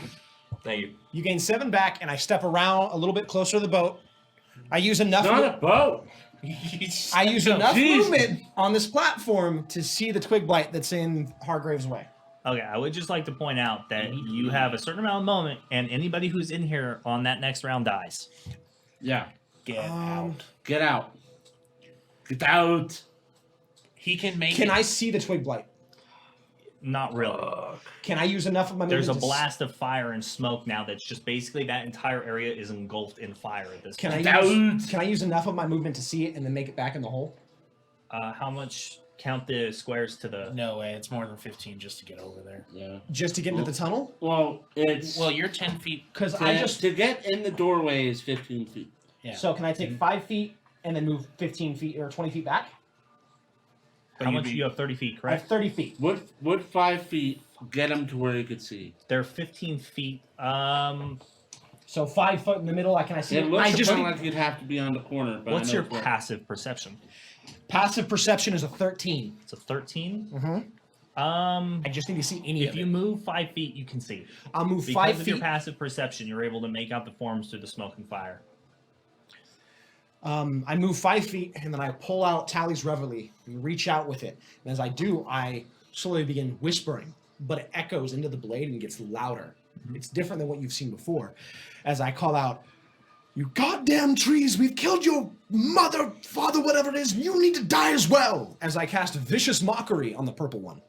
Thank you. You gain 7 back, and I step around a little bit closer to the boat. I use enough. Not a boat. I use enough Jeez. movement on this platform to see the twig blight that's in Hargrave's way. Okay, I would just like to point out that you have a certain amount of moment, and anybody who's in here on that next round dies. Yeah. Get out. Get out. Get out. He can make Can it. I see the twig blight? Not really. Can I use enough of my movement? There's a to blast of fire and smoke now that's just basically that entire area is engulfed in fire at this Can point. I use enough of my movement to see it and then make it back in the hole? How much? Count the squares to the. No way. It's more than 15 just to get over there. Yeah. Just to get into the tunnel? Well, it's Well, you're 10 feet. Because I just to get in the doorway is 15 feet. Yeah. So can I take 5 feet and then move 15 feet or 20 feet back? How much? You have 30 feet, I have correct? 30 feet. Would 5 feet get him to where he could see? They're 15 feet. So 5 foot in the middle. Can I see It it? looks I just like you'd have to be on the corner. But What's I know your it's what- passive perception? passive perception is a 13. It's a 13. Mm-hmm. I just need to see any If of you it. move 5 feet, you can see. I'll move Because 5 of your feet. passive perception, you're able to make out the forms through the smoke and fire. I move 5 feet and then I pull out Tally's Reveille and reach out with it. And as I do, I slowly begin whispering, but it echoes into the blade and gets louder. It's different than what you've seen before. As I call out, "You goddamn trees, we've killed your mother, father, whatever it is, you need to die as well!" As I cast Vicious Mockery on the purple one.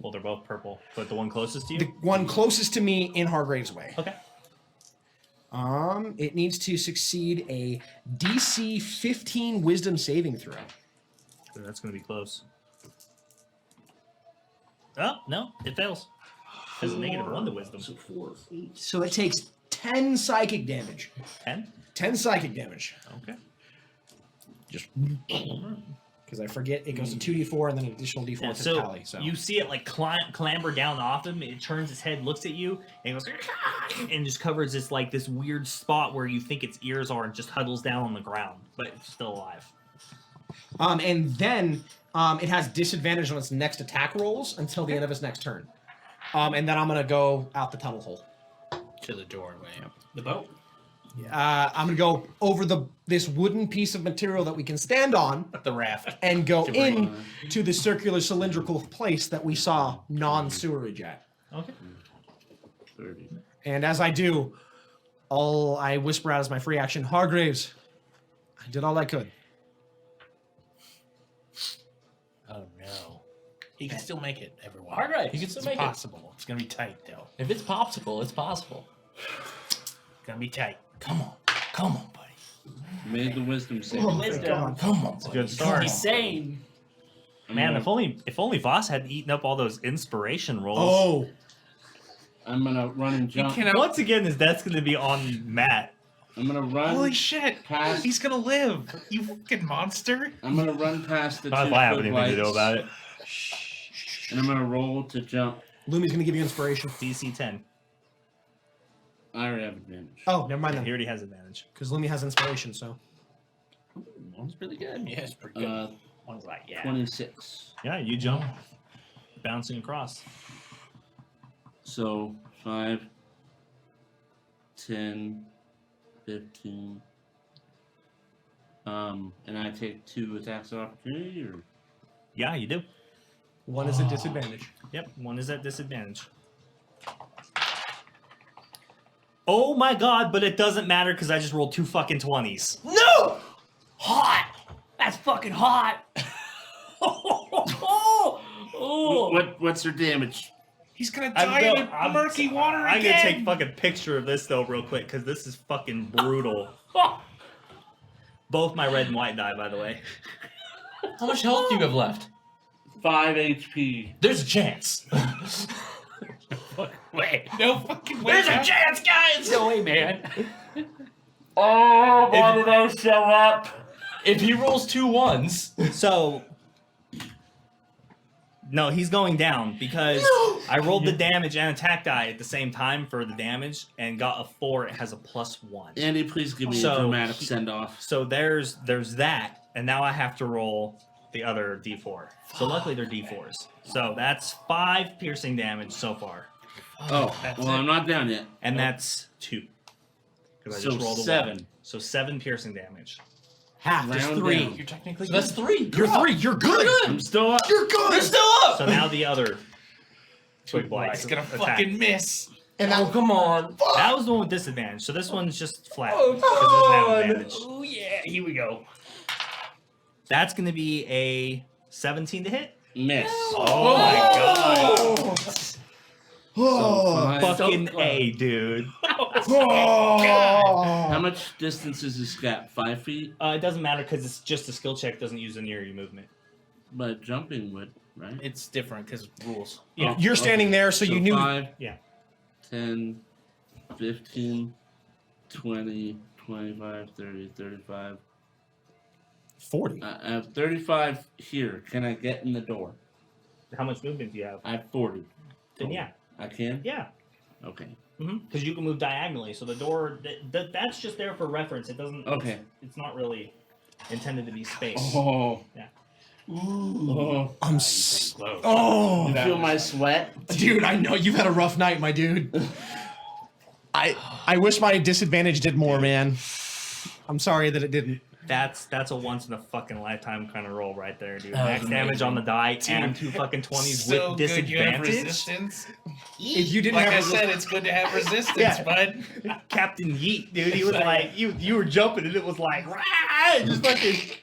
Well, they're both purple, but the one closest to you? The one closest to me in Hargrave's way. Okay. It needs to succeed a DC 15 Wisdom saving throw. So that's going to be close. Oh, no, it fails. Has a -1 to wisdom. So 4, 8. So it takes 10 psychic damage. 10? 10 psychic damage. Okay. Just because I forget it goes to 2d4 and then an additional d4 Yeah, to so Tally. So you see it like clamber down off him. It turns its head, looks at you, and goes and just covers this weird spot where you think its ears are, and just huddles down on the ground, but it's still alive. and then it has disadvantage on its next attack rolls until the end of its next turn. And then I'm gonna go out the tunnel hole. To the doorway. The boat. I'm gonna go over this wooden piece of material that we can stand on The raft. and go To bring- in to the circular cylindrical place that we saw non-sewerage at. Okay. 30. And as I do, I whisper out as my free action, "Hargraves, I did all I could." Oh no. He can still make it, everyone. All right, you can still It's make it. possible. It's gonna be tight though. If it's popsicle, it's possible. It's gonna be tight. Come on, buddy. Made the wisdom save. Oh, Wisdom. God. Come on, It's a buddy. good start. He's sane. Man, if only Voss had eaten up all those inspiration rolls. Oh, I'm gonna run and You jump. cannot. Once again, that's going to be on Matt. I'm gonna run. Holy shit! past. He's gonna live. You fucking monster. I'm gonna run past the Not two if I have twig anything to do lights, about it. and I'm gonna roll to jump. Lumi's gonna give you inspiration. DC 10. I already have advantage. Oh, never mind He then, already has advantage. because Lumi has inspiration. So One's pretty good. Yeah, it's pretty good. One's like, yeah. 26. Yeah, you jump. Bouncing across. So 5, 10, 15. And I take 2 attacks of opportunity, or Yeah, you do. one is a disadvantage. Yep, one is at disadvantage. Oh my god, but it doesn't matter because I just rolled 2 fucking 20s. No! Hot! That's fucking hot! oh. what's her damage? He's gonna I'm die in I'm- murky water I'm again. gonna take fucking picture of this though real quick because this is fucking brutal. Both my red and white die, by the way. How much health do you have left? 5 HP. There's a chance. Wait. No fucking way. There's a chance, guys! No way, man. Oh, why did I show up? If he rolls 2 ones, So, no, he's going down because I rolled the damage and attack die at the same time for the damage and got a 4. It has a +1. Andy, please give me So, a dramatic send off. So there's that, and now I have to roll the other D4. So luckily they're D4s. So that's 5 piercing damage so far, Oh, well, I'm not down yet. and that's 2. Because I So just rolled a 7. 1. So 7 piercing damage. Half is Round 3. down. You're technically. so that's 3. You're 3. You're good. I'm still up. You're good. You're still up. So now the other twig blight. He's gonna attack. fucking miss. And Oh, that, come on. That was the one with disadvantage. So this one's just flat. Oh, 'cause it doesn't have God. advantage. Oh, yeah. Here we go. That's going to be a 17 to hit. Miss. Oh my god. oh, Fucking close. A, dude. How much distance is this gap? 5 feet? It doesn't matter because it's just a skill check. Doesn't use any area movement. But jumping would, right? It's different because rules. Yeah. You're standing there, so you knew. 5, Yeah. 10, 15, 20, 25, 30, 35. 40. I have 35 here. Can I get in the door? How much movement do you have? I have 40. Then yeah. I can? Yeah. Okay. Because you can move diagonally, so the door that's just there for reference. It doesn't. Okay. It's not really intended to be space. Oh. Yeah. Oh. I'm Close. Oh, You feel my sweat? dude, I know you've had a rough night, my dude. I wish my disadvantage did more, man. I'm sorry that it didn't. That's a once in a fucking lifetime kind of roll right there, dude. That was Max damage amazing. on the die Dude, and 2 fucking 20s So with good you have disadvantage. resistance. If you didn't Like I have said, it's good to have resistance, Yeah. bud. Captain Yeet, dude. He was like, you were jumping and it was like, rah! Just fucking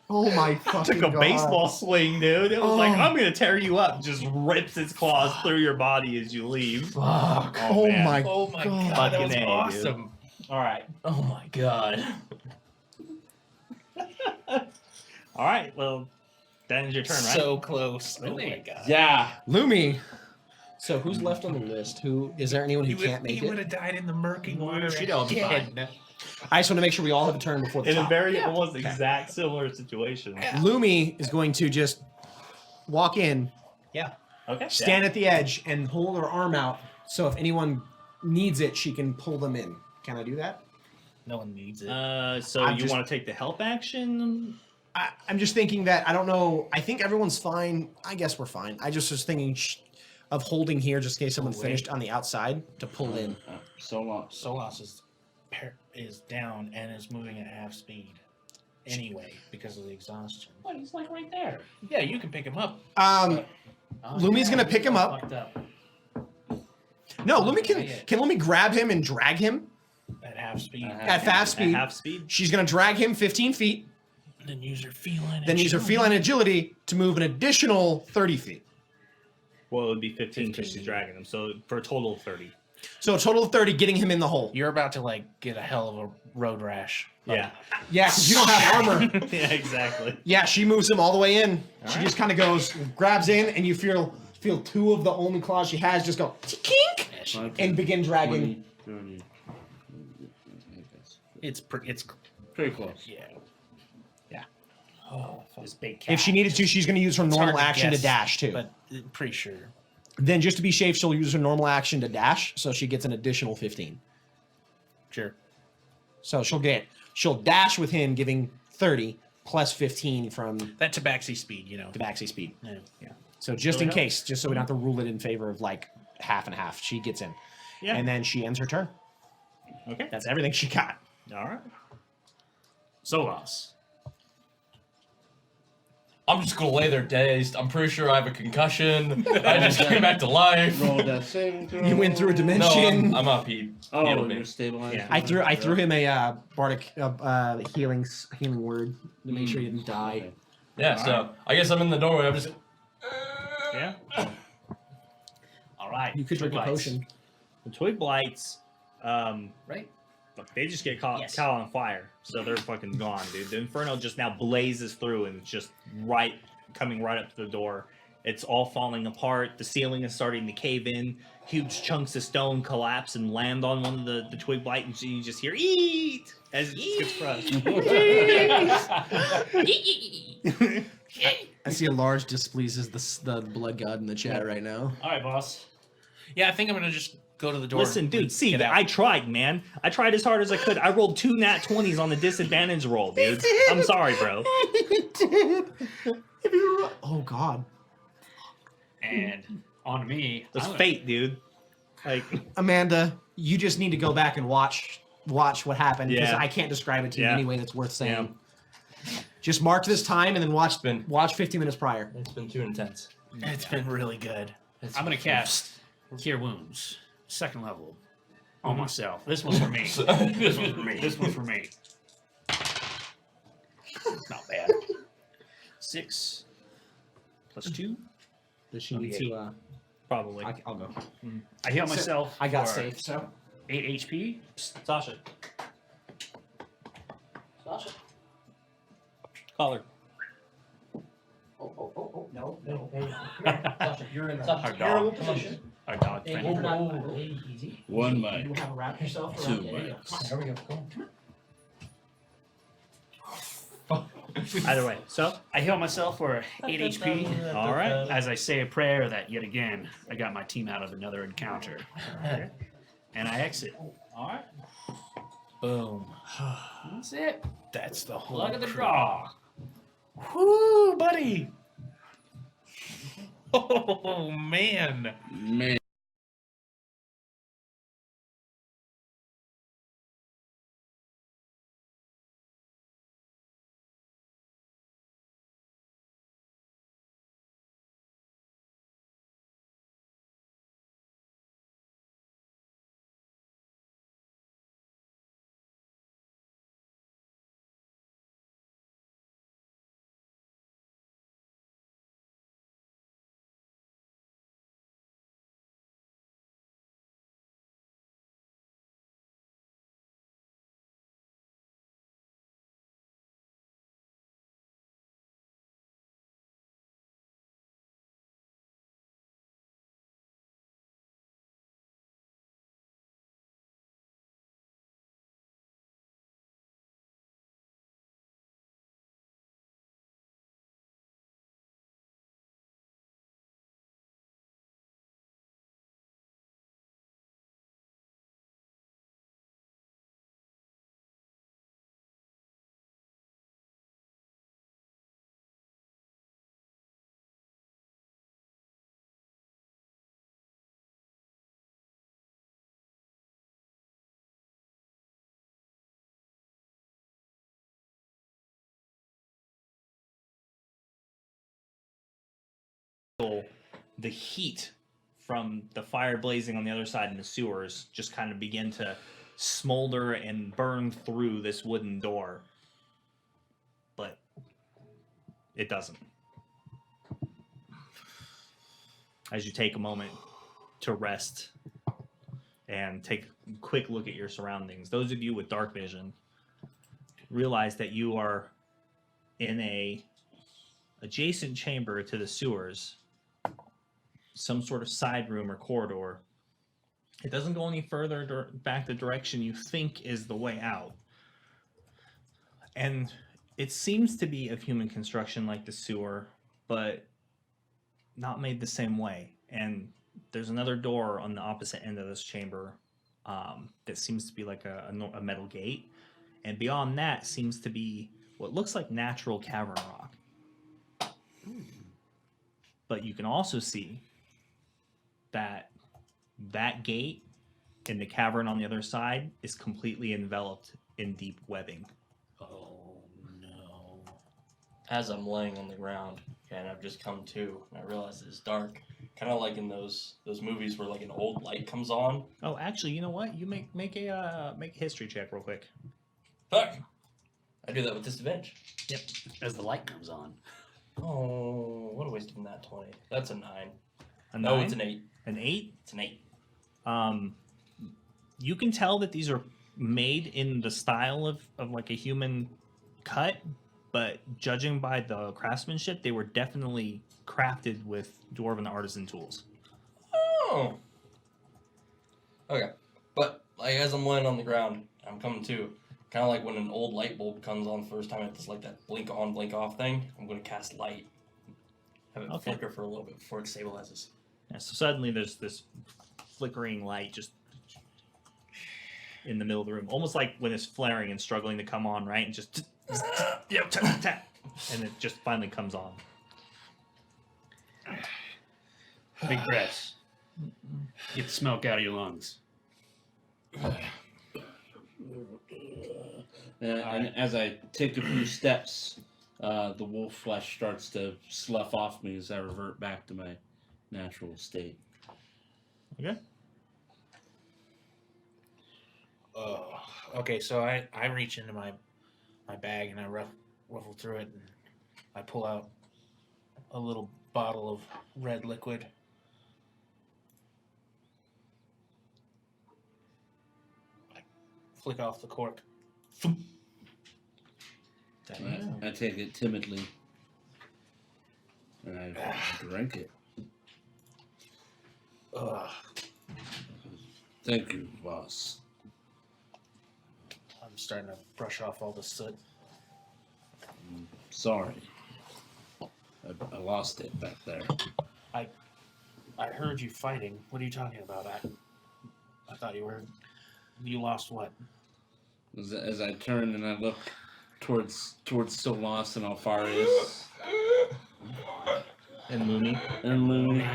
oh my fucking took a God. baseball swing, dude. It was like, Oh. I'm gonna tear you up. Just rips its claws through your body as you leave. Fuck. Oh man. my Oh my God. god, that Fucking was A, dude. awesome. All right. Oh my god. All right. Well, that is your turn, right? So close. Oh my god. Yeah. Lumi. So who's left on the list? Who is there anyone who can't make he would it? have died in the murky water. She'd all be again. I just want to make sure we all have a turn before the in a top. very almost exact similar situation. Lumi is going to just walk in, Okay. stand at the edge, and hold her arm out. So if anyone needs it, she can pull them in. Can I do that? No one needs it. So I'm you just- want to take the help action? I'm just thinking that I don't know. I think everyone's fine. I guess we're fine. I just was thinking of holding here just in case someone wait. finished on the outside to pull in. So long. Solas is down and is moving at half speed. Anyway, because of the exhaustion. What? He's like right there. Yeah, you can pick him up. Lumi's gonna pick him up. Fucked up. No, Lumi can Lumi grab him and drag him At half speed. at fast speed. At half speed? She's gonna drag him 15 feet, Then use her feline. then use her feline agility to move an additional 30 feet. Well, it would be 15 because she's dragging him. So for a total of 30. So a total of 30, getting him in the hole. You're about to like get a hell of a road rash. Yeah. Yeah, because you don't have armor. Yeah, exactly. Yeah, she moves him all the way in. She right. just kind of goes, grabs in, and you feel 2 of the only claws she has just go kink and begin dragging. 20, 30. It's Pretty close. yeah. Oh, this big cat. If she needed to, she's going to use her It's normal hard to action to guess, dash too. But pretty sure. Then, just to be safe, she'll use her normal action to dash, so she gets an additional 15. Sure. So she'll dash with him, giving 30 plus 15 from That tabaxi speed, you know. the backseat speed. Yeah. So just So in no. case, just so we don't have to rule it in favor of like half and half, she gets in, Yeah. and then she ends her turn. Okay. That's everything she got. All right. Solas. I'm just gonna lay there dazed. I'm pretty sure I have a concussion. I just came back to life. Roll that saving throw. You went through a No, dimension. I'm up. He Oh, healed me. you're stabilized. Yeah. I threw him a bardic healing word to make sure he didn't die. Okay. Yeah, so I guess I'm in the doorway. I'm just. Yeah. All right. You could drink a Twig Blights. potion. The twig blights, Right? look, they just get caught Yes. on fire. So they're fucking gone, dude. The inferno just now blazes through and it's just right, coming right up to the door. It's all falling apart. The ceiling is starting to cave in. Huge chunks of stone collapse and land on one of the twig blight, and you just hear "eat" as it gets crushed. I see a large displeases the blood god in the chat right now. All right, boss. Yeah, I think I'm gonna just go to the door. Listen, dude, and see, get out. I tried, man. I tried as hard as I could. I rolled 2 nat 20s on the disadvantage roll, dude. I'm sorry, bro. Oh God, And on me. It's I'm gonna- fate, dude. Like, Amanda, you just need to go back and watch what happened because Yeah. I can't describe it to you Yeah. any way that's worth saying. Just mark this time and then watch 50 minutes prior. It's been too intense. It's been really good. I'm gonna cast Cure Wounds, 2nd level, on myself. This one's for me. This one's for me. This one's for me. Not bad. 6 plus 2. Does she need to? probably. I'll go. I heal myself. I got for safe, so 8 HP. Sasha. Sasha? Call her. Oh, no. Sasha, you're in a Our terrible dog. position. Our dog Thank friend. you for that. Hey, easy. One You mic. have to wrap yourself Two around. There you go. mics. Come on, there we go. Come on. Either way, so I heal myself for 8 HP. All right. As I say a prayer that yet again I got my team out of another encounter, and I exit. All right. Boom. That's it. That's the whole. Luck of the crew. draw. Whoo, buddy. Oh man. Man. The heat from the fire blazing on the other side in the sewers just kind of begin to smolder and burn through this wooden door. But it doesn't. As you take a moment to rest and take a quick look at your surroundings, those of you with dark vision realize that you are in a adjacent chamber to the sewers, some sort of side room or corridor. It doesn't go any further back the direction you think is the way out. And it seems to be of human construction like the sewer, but not made the same way. And there's another door on the opposite end of this chamber that seems to be like a metal gate. And beyond that seems to be what looks like natural cavern rock. But you can also see that gate in the cavern on the other side is completely enveloped in deep webbing. Oh no. As I'm laying on the ground, and I've just come to, and I realize it's dark. Kind of like in those movies where like an old light comes on. Oh, actually, you know what? You make a history check real quick. Fuck! I do that with disadvantage. As the light comes on. Oh, what a waste of that 20. That's a 9. A No, 9? it's an 8. An 8? It's an 8. You can tell that these are made in the style of like a human cut, but judging by the craftsmanship, they were definitely crafted with dwarven artisan tools. Oh. Okay, but like as I'm laying on the ground, I'm coming to. Kind of like when an old light bulb comes on the first time, it's like that blink on, blink off thing. I'm going to cast light. Have it Okay. flicker for a little bit before it stabilizes. Yeah, so suddenly there's this flickering light just in the middle of the room, almost like when it's flaring and struggling to come on, right? And just tap, tap, tap, and it just finally comes on. Big breaths. Get the smoke out of your lungs. And as I take a few steps, the wolf flesh starts to slough off me as I revert back to my natural state. Okay. Oh, okay. So I reach into my bag and I ruffle through it and I pull out a little bottle of red liquid. I flick off the cork. I take it timidly, and I drink it. Thank you, boss. I'm starting to brush off all the soot. Sorry. I lost it back there. I heard you fighting. What are you talking about? I thought you lost what? As I turn and I look towards still lost and Alfarius And Mooney. and Looney.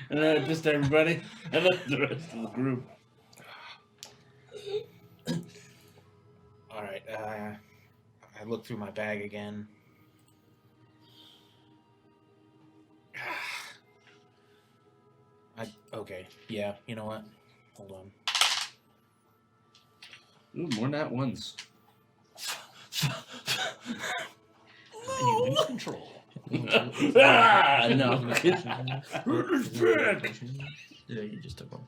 And just everybody. I look at the rest of the group. All right. I look through my bag again. Okay. Yeah. You know what? Hold on. Ooh, more nat ones. And you lose control. Ah, no. Yeah, you just took one.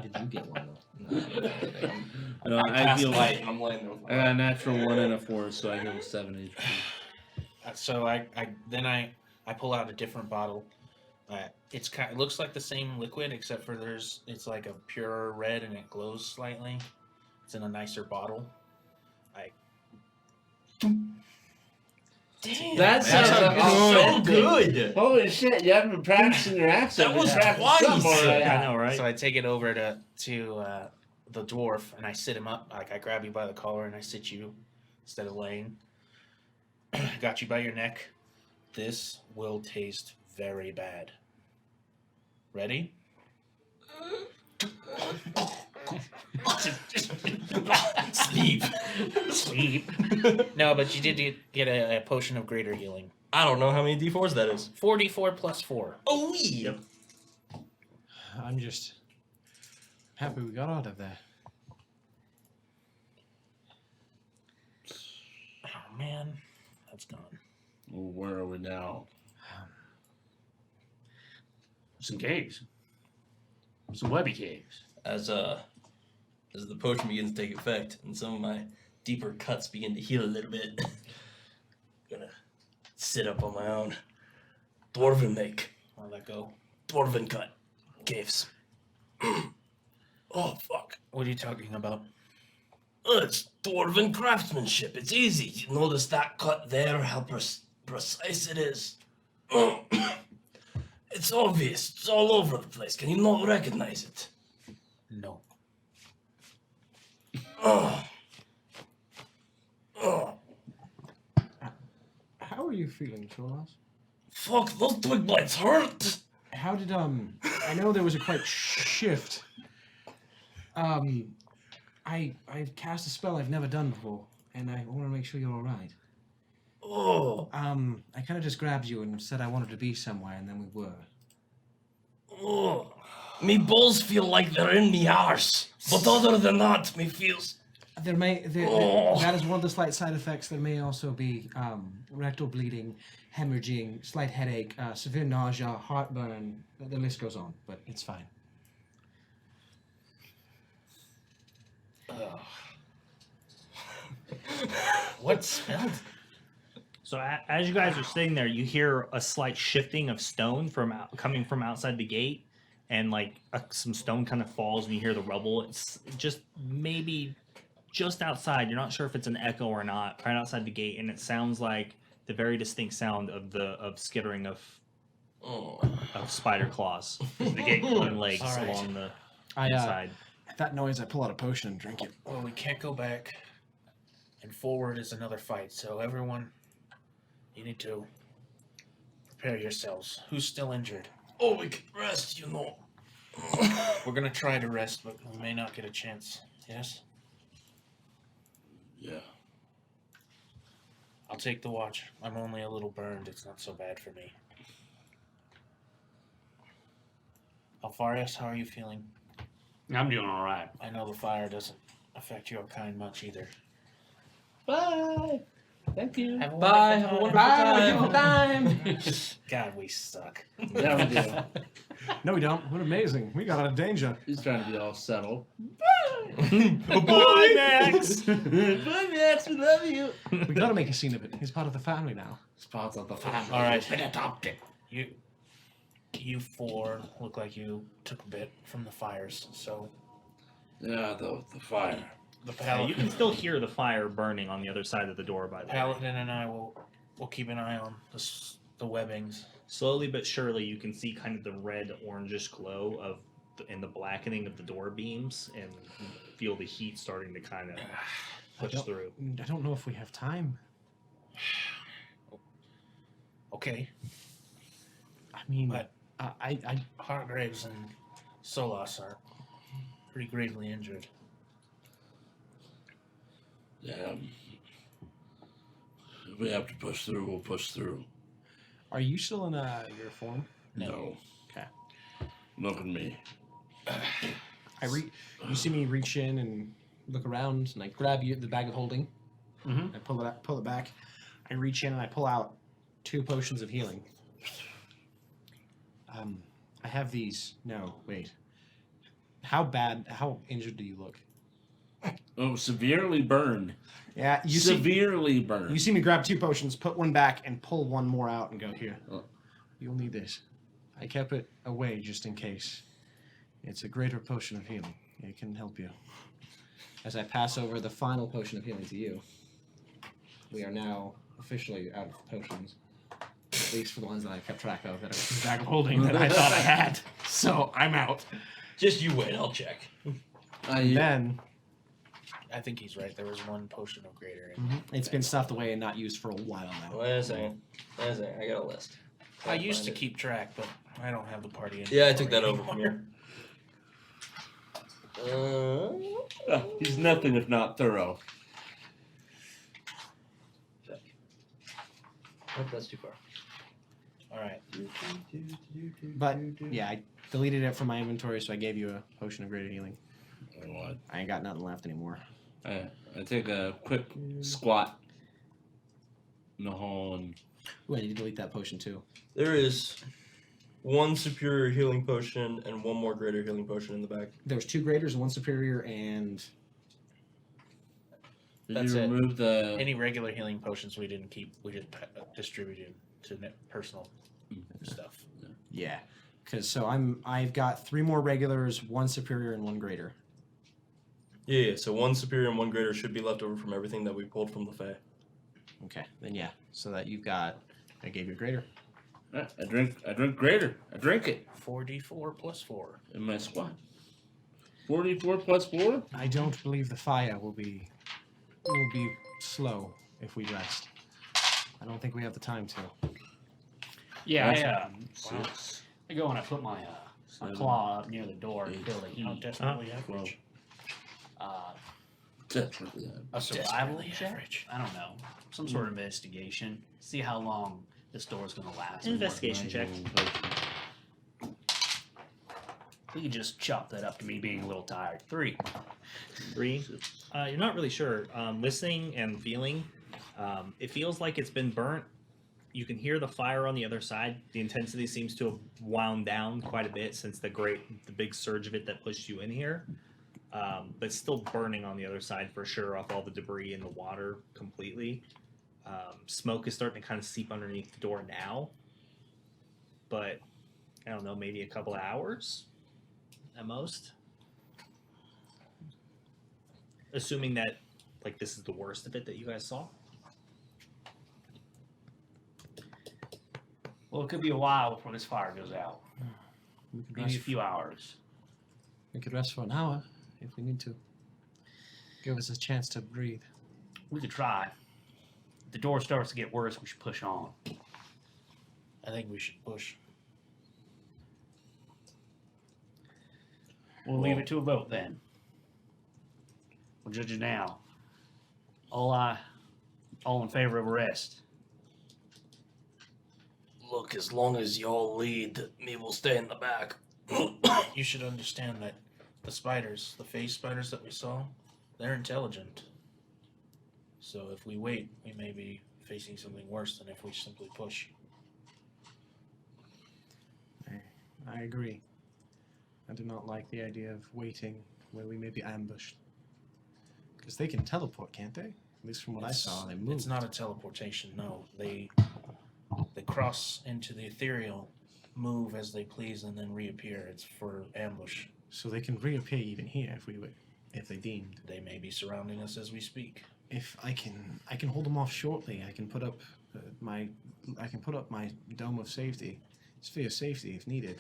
Did you get one though? No, I cast heal light and I'm laying there with I got a natural 1 and a 4, so I heal 7 HP. So I pull out a different bottle. It looks like the same liquid, except for it's like a pure red and it glows slightly. It's in a nicer bottle. Damn, That sounds so like good. Holy shit, you haven't been practicing your accent. That was You practiced twice. some more than I that. know, right? So I take it over to the dwarf and I sit him up. Like I grab you by the collar and I sit you instead of laying. Got you by your neck. This will taste very bad. Ready? Sleep. Sleep. No, but you did get a potion of greater healing. I don't know how many D4s that is. 44 plus 4. Oh, yeah. I'm just happy we got out of there. Oh man, that's gone. Well, where are we now? Some caves. Some webby caves. As the potion begins to take effect and some of my deeper cuts begin to heal a little bit, gonna sit up on my own. Dwarven make. I'll let go. Dwarven cut. Caves. Oh, fuck. What are you talking about? It's dwarven craftsmanship. It's easy. You notice that cut there, how precise it is. It's obvious. It's all over the place. Can you not recognize it? No. Oh. Oh. How are you feeling, Cholas? Fuck, those twig blights hurt. How did I know there was a quite shift. I cast a spell I've never done before, and I want to make sure you're all right. Oh. I kind of just grabbed you and said I wanted to be somewhere, and then we were. Oh. Me balls feel like they're in me arse. But other than that, me feels... That is one of the slight side effects. There may also be rectal bleeding, hemorrhaging, slight headache, severe nausea, heartburn. The list goes on, but it's fine. What spelled? So as you guys are sitting there, you hear a slight shifting of stone coming from outside the gate, and like some stone kind of falls, and you hear the rubble. It's just maybe just outside. You're not sure if it's an echo or not. Right outside the gate, and it sounds like the very distinct sound of skittering of spider claws. The gate and legs All right. along the I inside. at that noise, I pull out a potion and drink it. Well, we can't go back. And forward is another fight. So everyone, you need to prepare yourselves. Who's still injured? Oh, we can rest, you know. We're gonna try to rest, but we may not get a chance. Yes? Yeah. I'll take the watch. I'm only a little burned. It's not so bad for me. Alfarius, how are you feeling? I'm doing all right. I know the fire doesn't affect your kind much either. Bye. Thank you. Have a Bye. Have a wonderful time. God, we suck. Yeah, we do. No, we don't. What amazing. We got out of danger. He's trying to be all settled. Bye, Max. Bye, Max. We love you. We gotta make a scene of it. He's part of the family now. Spots of the family. All right. He's been adopted. You you four look like you took a bit from the fires, so Yeah, the fire. the You paladin, can still hear the fire burning on the other side of the door, by the way. paladin and I will keep an eye on the webbings. Slowly but surely, you can see kind of the red orangish glow of and the blackening of the door beams, and feel the heat starting to kind of push through. I don't know if we have time. Okay, I mean, But- I Hargraves and Solas are pretty gravely injured. Yeah. If we have to push through, we'll push through. are you still in your form? No. Okay. Look at me. You see me reach in and look around, and I grab you the bag of holding. Mm-hmm. I pull it back. I reach in and I pull out 2 potions of healing. I have these. No, wait. How injured do you look? Oh, severely burned. Yeah, Severely burned. You see me grab 2 potions, put one back, and pull one more out and go, here. Oh. You'll need this. I kept it away just in case. It's a greater potion of healing. It can help you. As I pass over the final potion of healing to you, we are now officially out of potions. At least for the ones that I kept track of that are bag of holding that I thought I had. So I'm out. Just you wait, I'll check. Then I think he's right. There was 1 potion of greater. In it's been stuffed away and not used for a while now. Wait a second. I got a list. I used to keep track, but I don't have the party. Yeah, I took that over from you. He's nothing if not thorough. Oh, that's too far. All right. But yeah, I deleted it from my inventory, so I gave you a potion of greater healing. What? I ain't got nothing left anymore. I take a quick squat in the hall and Ooh, I need to delete that potion too. There is 1 superior healing potion and 1 more greater healing potion in the back. There's 2 graders and 1 superior, and did That's you it. remove the Any regular healing potions we didn't keep, we just distributed to personal stuff. yeah, because so I've got 3 more regulars, 1 superior, and 1 greater. Yeah, so 1 superior and 1 greater should be left over from everything that we pulled from the Fae. Okay, then yeah, so that you've got. I gave you a greater. I drink greater. I drink it 4d4 plus 4. in my squat. 44 plus 4? I don't believe the fire will be slow if we rest. I don't think we have the time to. Yeah, Six. I go and I put my claw up near the door to feel the How heat. desperately average? Definitely. A survival Desperately check? average. I don't know. Some sort of investigation. See how long this door's going to last. Investigation check. We could just chop that up to me being a little tired. 3. 3. You're not really sure. Listening and feeling, it feels like it's been burnt. You can hear the fire on the other side. The intensity seems to have wound down quite a bit since the big surge of it that pushed you in here. But it's still burning on the other side for sure, off all the debris in the water completely. Smoke is starting to kind of seep underneath the door now. But I don't know, maybe a couple of hours at most. Assuming that like this is the worst of it that you guys saw. Well, it could be a while before this fire goes out. We could Maybe rest. a few hours. We could rest for an hour if we need to. Give us a chance to breathe. We could try. If the door starts to get worse, we should push on. I think we should push. We'll leave it to a vote then. We'll judge it now. All in favor of arrest. Look, as long as y'all lead, me will stay in the back. You should understand that the spiders, the phase spiders that we saw, they're intelligent. So if we wait, we may be facing something worse than if we simply push. I agree. I do not like the idea of waiting where we may be ambushed. Because they can teleport, can't they? At least from what I saw, they move. It's not a teleportation, no. They cross into the ethereal move as they please and then reappear. It's for ambush. So they can reappear even here if they deemed. They may be surrounding us as we speak. If I can hold them off shortly. I can put up my dome of safety, sphere of safety if needed.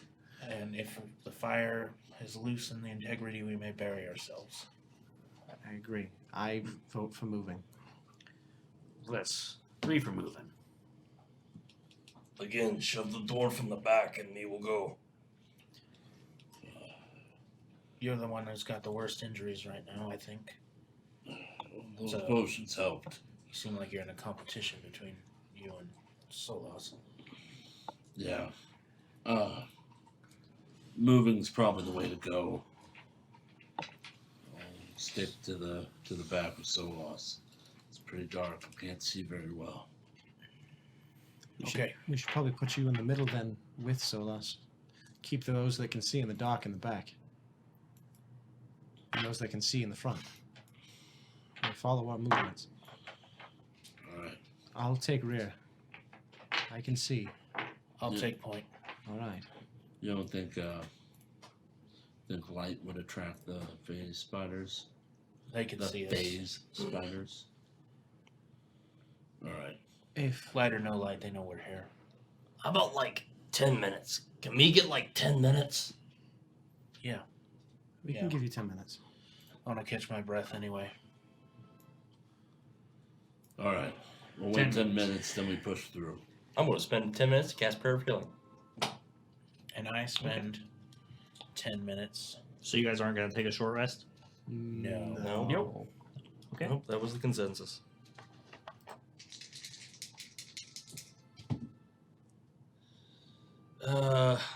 And if the fire has loosened the integrity, we may bury ourselves. I agree. I vote for moving. Let's 3 for moving. Again, shove the door from the back and me will go. You're the one who's got the worst injuries right now, I think. Those So- potions helped. You seem like you're in a competition between you and Solas. Yeah. Moving's probably the way to go. I'll stick to the back of Solas. It's pretty dark. I can't see very well. Okay. We should probably put you in the middle then with Solas. Keep those that can see in the dark in the back. And those that can see in the front. And follow our movements. Alright. I'll take rear. I can see. I'll Yeah. take point. Alright. You don't think light would attract the phase spiders? They can The see us. phase spiders? Alright. If Light or no light, they know we're here. How about like 10 minutes? Can we get like 10 minutes? we can give you 10 minutes. I want to catch my breath anyway. Alright. We'll wait 10 minutes, then we push through. I'm going to spend 10 minutes to cast Prayer of Healing. And I spend 10 minutes. So you guys aren't going to take a short rest? No. No. Nope. Okay. Nope, that was the consensus.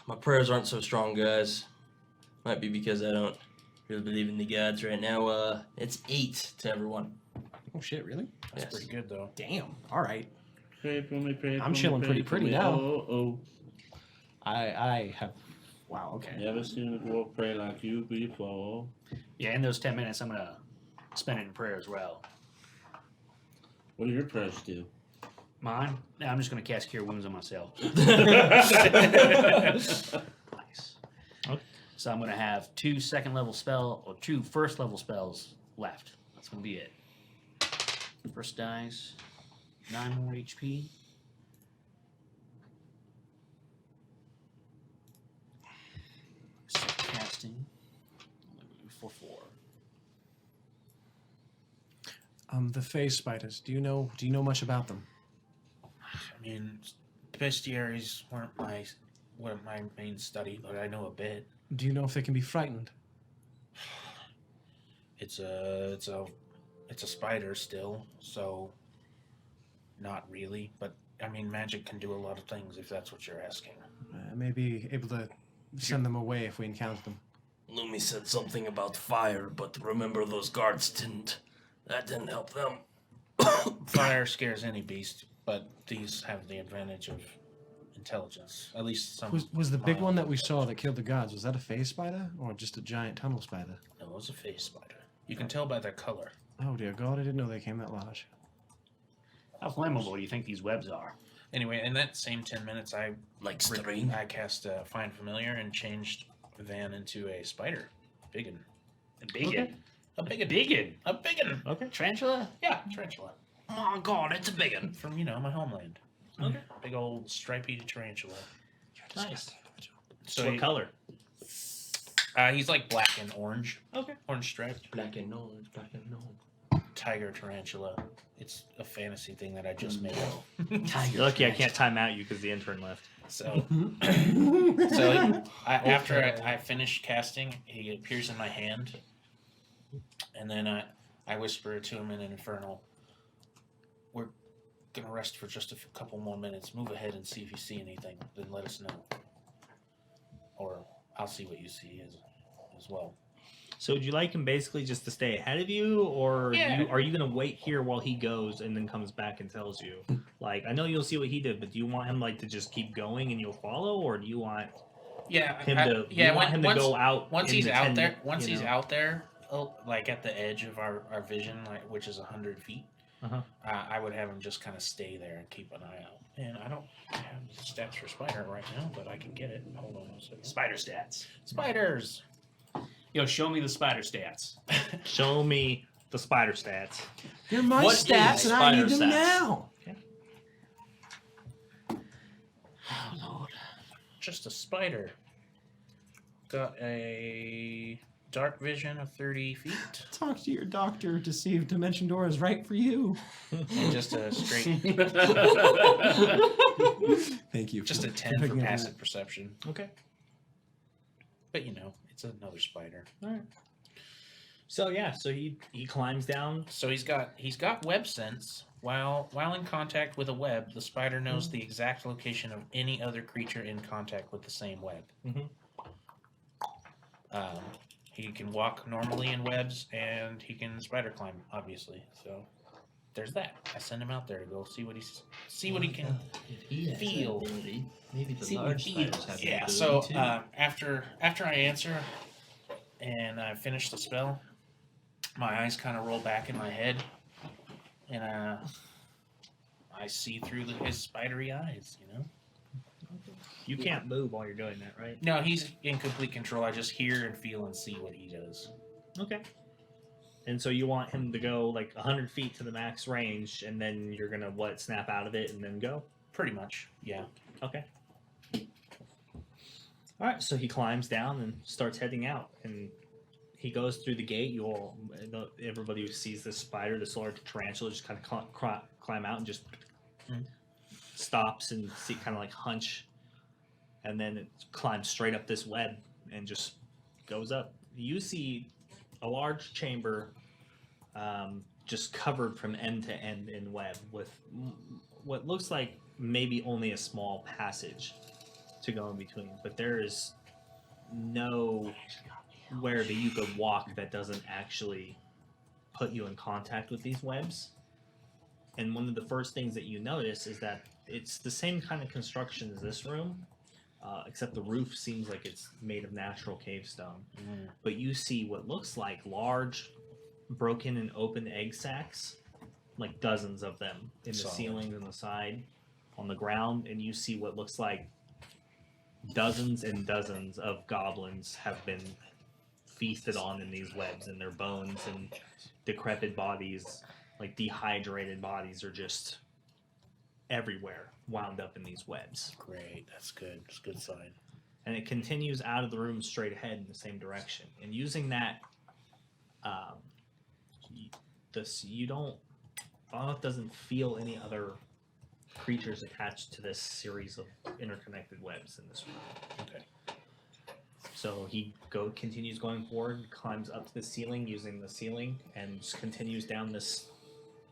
My prayers aren't so strong, guys. Might be because I don't really believe in the gods right now. It's 8 to everyone. Oh shit, really? That's Yes. pretty good, though. Damn. Alright. Pray for me, pray I'm for chilling me, pretty pray for pretty me. now. Oh. I have wow, okay. Never seen a dwarf pray like you before. Yeah, in those 10 minutes, I'm gonna spend it in prayer as well. What do your prayers do? Mine? No, I'm just gonna cast Cure Wounds on myself. Nice. Okay. So I'm gonna have 2 second-level spell or 2 first-level spells left. That's gonna be it. First dice, 9 more HP. Second casting, for 4. The phase spiders. Do you know much about them? I mean, bestiaries weren't my main study, but I know a bit. Do you know if they can be frightened? It's a spider still, so not really. But I mean, magic can do a lot of things if that's what you're asking. Maybe able to send them away if we encounter them. Lumi said something about fire, but remember those guards didn't. That didn't help them. Fire scares any beast, but these have the advantage of intelligence. At least some. Was the big one that we mild saw that killed the gods, was that a phase spider or just a giant tunnel spider? No, it was a phase spider. You can tell by their color. Oh dear God, I didn't know they came that large. How flammable do you think these webs are? Anyway, in that same 10 minutes, I Like string. I cast Find Familiar and changed Van into a spider. Biggin. A biggin. A biggin. Biggin. A biggin. Okay. Tarantula? Yeah, tarantula. Oh God, it's a biggin. From, my homeland. Okay. Big old stripy tarantula. Nice. So what he- color? he's like black and orange. Okay. Orange striped. Black and orange, black and orange. Tiger tarantula. It's a fantasy thing that I just made. You're lucky I can't time out you because the intern left. So, after I finish casting, he appears in my hand, and then I whisper to him in an infernal. We're gonna rest for just a couple more minutes. Move ahead and see if you see anything. Then let us know, or I'll see what you see as well. So would you like him basically just to stay ahead of you, or Yeah. are you going to wait here while he goes and then comes back and tells you? Like, I know you'll see what he did, but do you want him to just keep going and you'll follow, or do you want Yeah, him to? Go out Once in he's the out 10 there. Once he's know? out there, like at the edge of our vision, which is 100 feet. I would have him just kind of stay there and keep an eye out. And I don't have stats for spider right now, but I can get it. Hold on a second. Spider stats. Spiders. Yo, show me the spider stats. Show me the spider stats. They're my What stats, is and I need spider them stats? now. Oh, Lord. Just a spider. Got a dark vision of 30 feet. Talk to your doctor to see if Dimension Door is right for you. And just a straight, Thank you. just a 10 for picking up on passive perception. Okay. But it's another spider. All right. So yeah, so he climbs down. So he's got web sense. While in contact with a web, the spider knows the exact location of any other creature in contact with the same web. Mhm. He can walk normally in webs, and he can spider climb, obviously. So there's that. I send him out there to go see what he can feel. Maybe the See what large he spiders feels. have Yeah. the So ability too. after I answer, and I finish the spell, my eyes kind of roll back in my head, and I see through his spidery eyes. You can't move while you're doing that, right? No, he's in complete control. I just hear and feel and see what he does. Okay. And so you want him to go like 100 feet to the max range, and then you're gonna snap out of it and then go. Pretty much, yeah. Okay. All right. So he climbs down and starts heading out, and he goes through the gate. Everybody who sees this spider, this large tarantula, just kind of climb out and just stops and kind of like hunch, and then it climbs straight up this web and just goes up. You see a large chamber, just covered from end to end in web, with what looks like maybe only a small passage to go in between, but there is no where that you could walk that doesn't actually put you in contact with these webs. And one of the first things that you notice is that it's the same kind of construction as this room, except the roof seems like it's made of natural cave stone. But you see what looks like large broken and open egg sacs, like dozens of them in the Solid. ceiling and the side on the ground, and you see what looks like dozens and dozens of goblins have been feasted on in these webs, and their bones and decrepit bodies, like dehydrated bodies, are just everywhere, wound up in these webs. Great, that's good. It's a good sign. And it continues out of the room straight ahead in the same direction. And using that, Fallout doesn't feel any other creatures attached to this series of interconnected webs in this room. Okay. So he continues going forward, climbs up to the ceiling using the ceiling, and just continues down this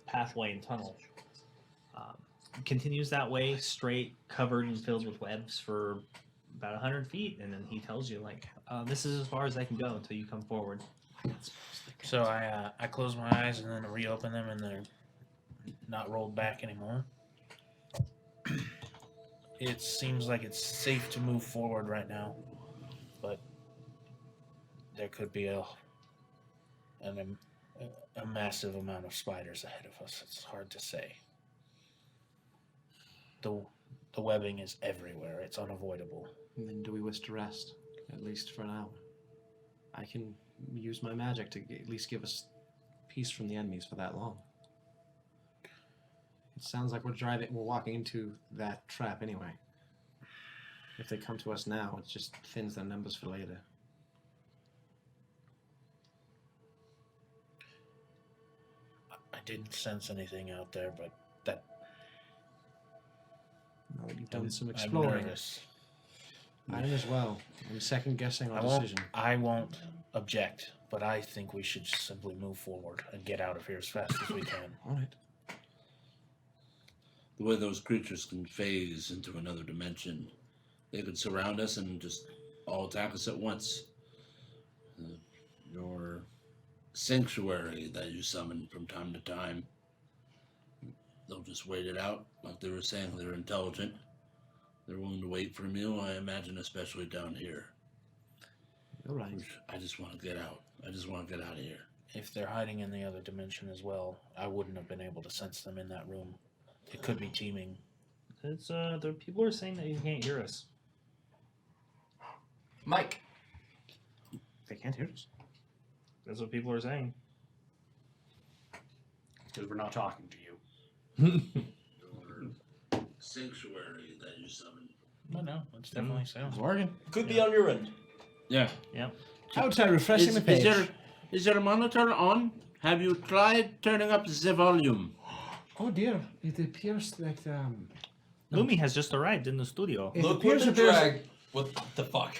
pathway and tunnel. Continues that way, straight, covered and filled with webs for about 100 feet, and then he tells you, like, this is as far as I can go until you come forward. So I close my eyes and then reopen them, and they're not rolled back anymore. It seems like it's safe to move forward right now, but there could be a massive amount of spiders ahead of us. It's hard to say. The webbing is everywhere. It's unavoidable. And then do we wish to rest? At least for an hour. I can use my magic to at least give us peace from the enemies for that long. It sounds like we're walking into that trap anyway. If they come to us now, it just thins their numbers for later. I didn't sense anything out there, but that Now that you've done some I'm exploring, nervous. I am as well. I'm second guessing our I decision. won't object, but I think we should simply move forward and get out of here as fast as we can. All right. The way those creatures can phase into another dimension, they could surround us and just all attack us at once. Your sanctuary that you summon from time to time, they'll just wait it out. Like they were saying, they're intelligent. They're willing to wait for a meal, I imagine, especially down here. All right. I just want to get out. I just want to get out of here. if they're hiding in the other dimension as well, I wouldn't have been able to sense them in that room. It could be teaming. It's the people are saying that you can't hear us. Mike. They can't hear us. That's what people are saying. Because we're not talking to you. Sanctuary that you summoned. No, it's definitely sounds. Morgan. Could be on your end. Yeah. Yep. Outside refreshing the page. Is there a monitor on? Have you tried turning up the volume? Oh dear, it appears like Lumi has just arrived in the studio. It Look what appears the that there's- drag. What the fuck?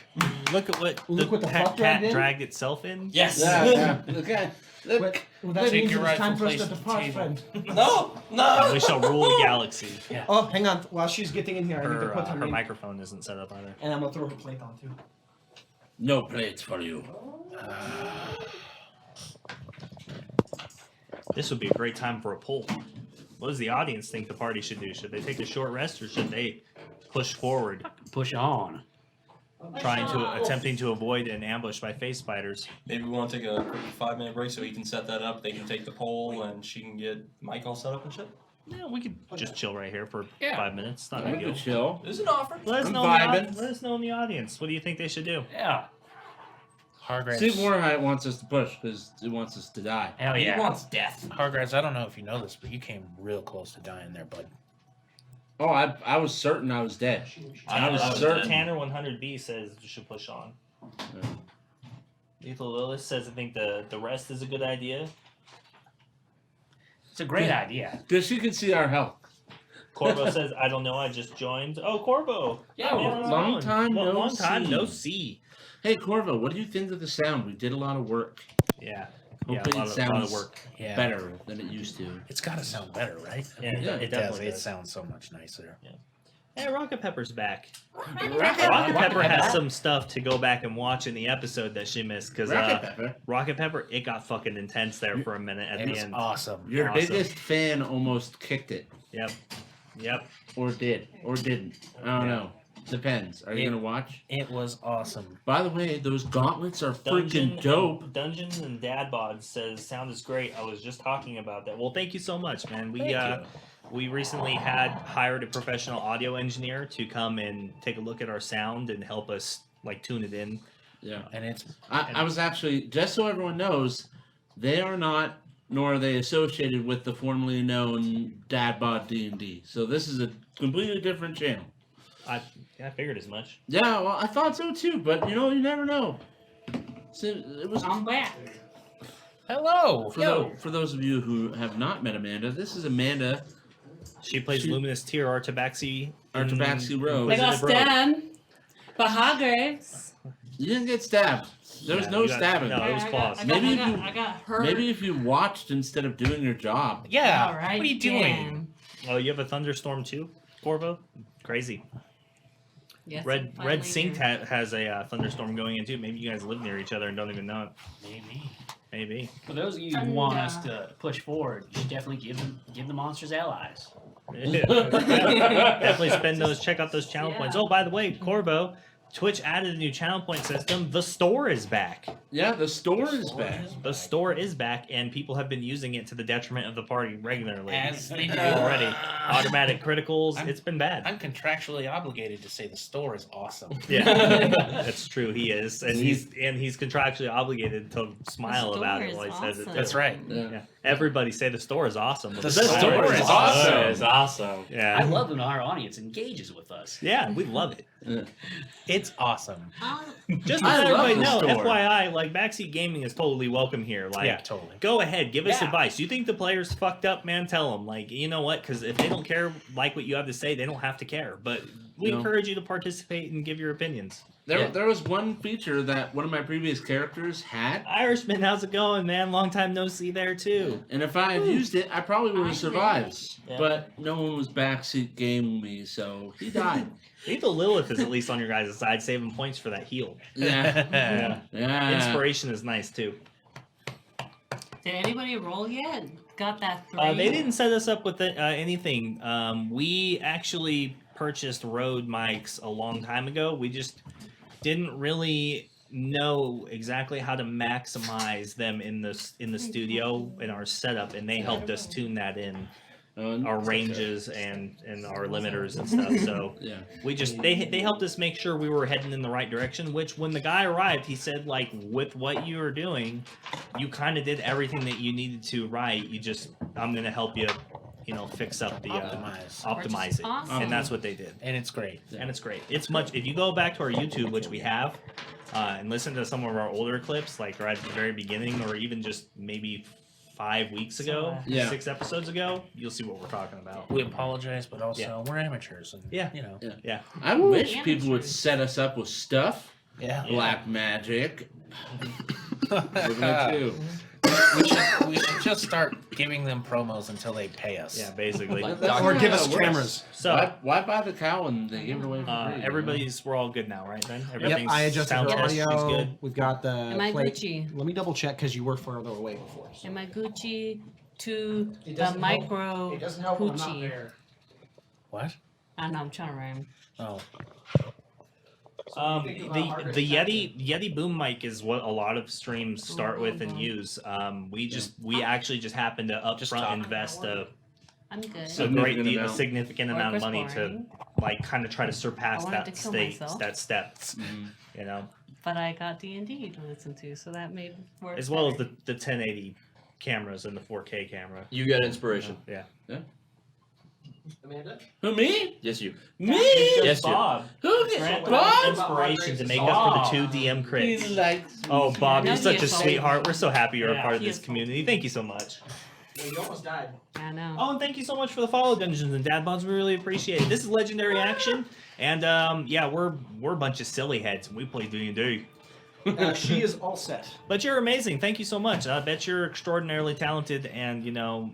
Look at what Look what the cat, fuck dragged in? dragged itself in. Yes. Okay. Look. Well, that Take means your it's time rightful for us to place at the depart, table. friend. No. We shall rule the galaxy. Oh, hang on. While she's getting in here, I need to Her, put her her name. microphone isn't set up either. And I'm gonna throw her plate on too. No plates for you. This would be a great time for a poll. What does the audience think the party should do? Should they take a short rest or should they push forward, Push on. attempting to avoid an ambush by face spiders? Maybe we want to take a quick 5-minute break so he can set that up. They can take the poll and she can get Mike all set up and shit. Yeah, we could just chill right here for Yeah. 5 minutes. Not a I big deal. could chill. There's an offer. Let us I'm know. In the, vibing. let us know in the audience. What do you think they should do? Yeah. Hargraves. Steve Warhite wants us to push because he wants us to die. Hell He yeah. wants death. Hargraves, I don't know if you know this, but you came real close to dying there, bud. Oh, I was certain I was dead. I was was certain. Tanner 100B says you should push on. Lethal Lilith says I think the rest is a good idea. It's a great idea. Because she can see our health. Corvo says I don't know. I just joined. Oh, Corvo. Yeah, Hi, man, how's it long going? time no long time see. no see. Hey, Corvo, what do you think of the sound? We did a lot of work. Yeah. Hopefully a lot it of sounds work. Yeah. better than it used to. It's got to sound better, right? Yeah, it it does. definitely It does. sounds so much nicer. Hey, Rocket Pepper's back. Rocket Rocket Pepper has some stuff to go back and watch in the episode that she missed because Pepper. Rocket Pepper, it got fucking intense there for a minute at the It's end. awesome. Your Awesome. biggest fan almost kicked it. Yep. Or did. Or didn't. I don't know. Depends. Are you It- going to watch? It was awesome. By the way, those gauntlets are freaking dope. Dungeons and Dad Bod says sound is great. I was just talking about that. Well, thank you so much, man. We recently hired a professional audio engineer to come and take a look at our sound and help us like tune it in. Yeah. And it's I was actually, just so everyone knows, they are not, nor are they associated with the formerly known Dadbot D&D. So this is a completely different channel. I figured as much. Yeah, well, I thought so too, but you know, you never know. So it was I'm back. hello. for those of you who have not met Amanda. This is Amanda She plays Luminous Tear Artabaxi. Artabaxi Road. I got Inquisitive Road. stabbed by Hargraves. You didn't get stabbed. There was Yeah, no you got- stabbing. no. it was claws. I got hurt. Maybe if you watched instead of doing your job. Yeah. All right, what are you doing? then. Oh, you have a thunderstorm too, Corvo? Crazy. Yes, Red I'm finally Sync here. has a thunderstorm going in too. Maybe you guys live near each other and don't even know it. Maybe. Maybe. For those of you who want us to push forward, you should definitely give the monsters allies. Definitely spend those. Check out those channel Yeah. points. Oh, by the way, Corvo, Twitch added a new channel point system. The store is back. Yeah, the store is back. The store is back, and people have been using it to the detriment of the party regularly. As they do. Already. Automatic criticals. It's been bad. I'm contractually obligated to say the store is awesome. Yeah, that's true. He is, and he's contractually obligated to smile The about store it is while he says it. awesome. That's right. Yeah. Yeah. Everybody say the store is awesome. The store is It's awesome. awesome. Yeah. I love when our audience engages with us. Yeah, we love it. Yeah. It's awesome. Just to I let love everybody the know, store. FYI, like Backseat Gaming is totally welcome here. Like, Yeah, totally. go ahead, give us Yeah. advice. You think the players fucked up, man? Tell them. Like, you know what? Because if they don't care, like what you have to say, they don't have to care. But we No. encourage you to participate and give your opinions. There was one feature that one of my previous characters had, Irishman, how's it going, man? Long time no see there too. and if I had used it, I probably would have I survived. Yeah. But no one was backseat gaming me, so he died. Lethal Lilith is at least on your guys' side, saving points for that heal. Yeah. Yeah. Yeah. Inspiration is nice too. Did anybody roll yet? Got that 3? They didn't set us up with anything. We actually purchased Rode mics a long time ago. We just didn't really know exactly how to maximize them in the studio in our setup, and they helped us tune that in. Our ranges and our limiters and stuff. So Yeah. we just they helped us make sure we were heading in the right direction. Which when the guy arrived, he said like, with what you were doing, you kind of did everything that you needed to right. You just I'm gonna help you, fix up the optimize it, Awesome. and that's what they did. And it's great. And it's great. It's much. If you go back to our YouTube, which we have, and listen to some of our older clips, like right at the very beginning, or even just maybe 5 weeks ago, Yeah. 6 episodes ago, you'll see what we're talking about. We apologize, but also Yeah. we're amateurs, and Yeah. yeah. I wish people would set us up with stuff. Yeah. Black magic. We're gonna do. We should just start giving them promos until they pay us. Yeah, basically. Like That's Or not give how us it works. cameras. So why buy the cow and they give it away for free? we're all good now, right? Then Yep, everything's I adjusted sound your test is audio. good. We've got the Am I plate. Gucci? Let me double check because you were further away before. So. Am I Gucci to It the doesn't help- micro It doesn't help when I'm not Gucci? there. What? I know, I'm trying to rhyme. Oh. The Yeti boom mic is what a lot of streams start with and use. We actually just happen to Just upfront talk. invest a I'm good. Significant a amount. significant Work amount of was money to boring, like kind of try to surpass I wanted that to kill state, myself. that step, Mhm. but I got D&D to listen to, so that made work as well as better. the 1080 cameras and the 4K camera. You get inspiration. Yeah. Amanda? Who, me? Yes, you. Me? Yes, you. Bob. Who gets Grant Bob? inspiration to make up for the 2 DM He crits. likes me. Oh, Bob, you're No, such he a is so- sweetheart. We're so happy you're a Yeah. part of He this is so- community. Thank you so much. Well, you almost died. I know. Oh, and thank you so much for the follow, Dungeons and Dad Bods. We really appreciate it. This is Legendary Action, and yeah, we're a bunch of silly heads, and we play D&D. She is all set. But you're amazing. Thank you so much. I bet you're extraordinarily talented, and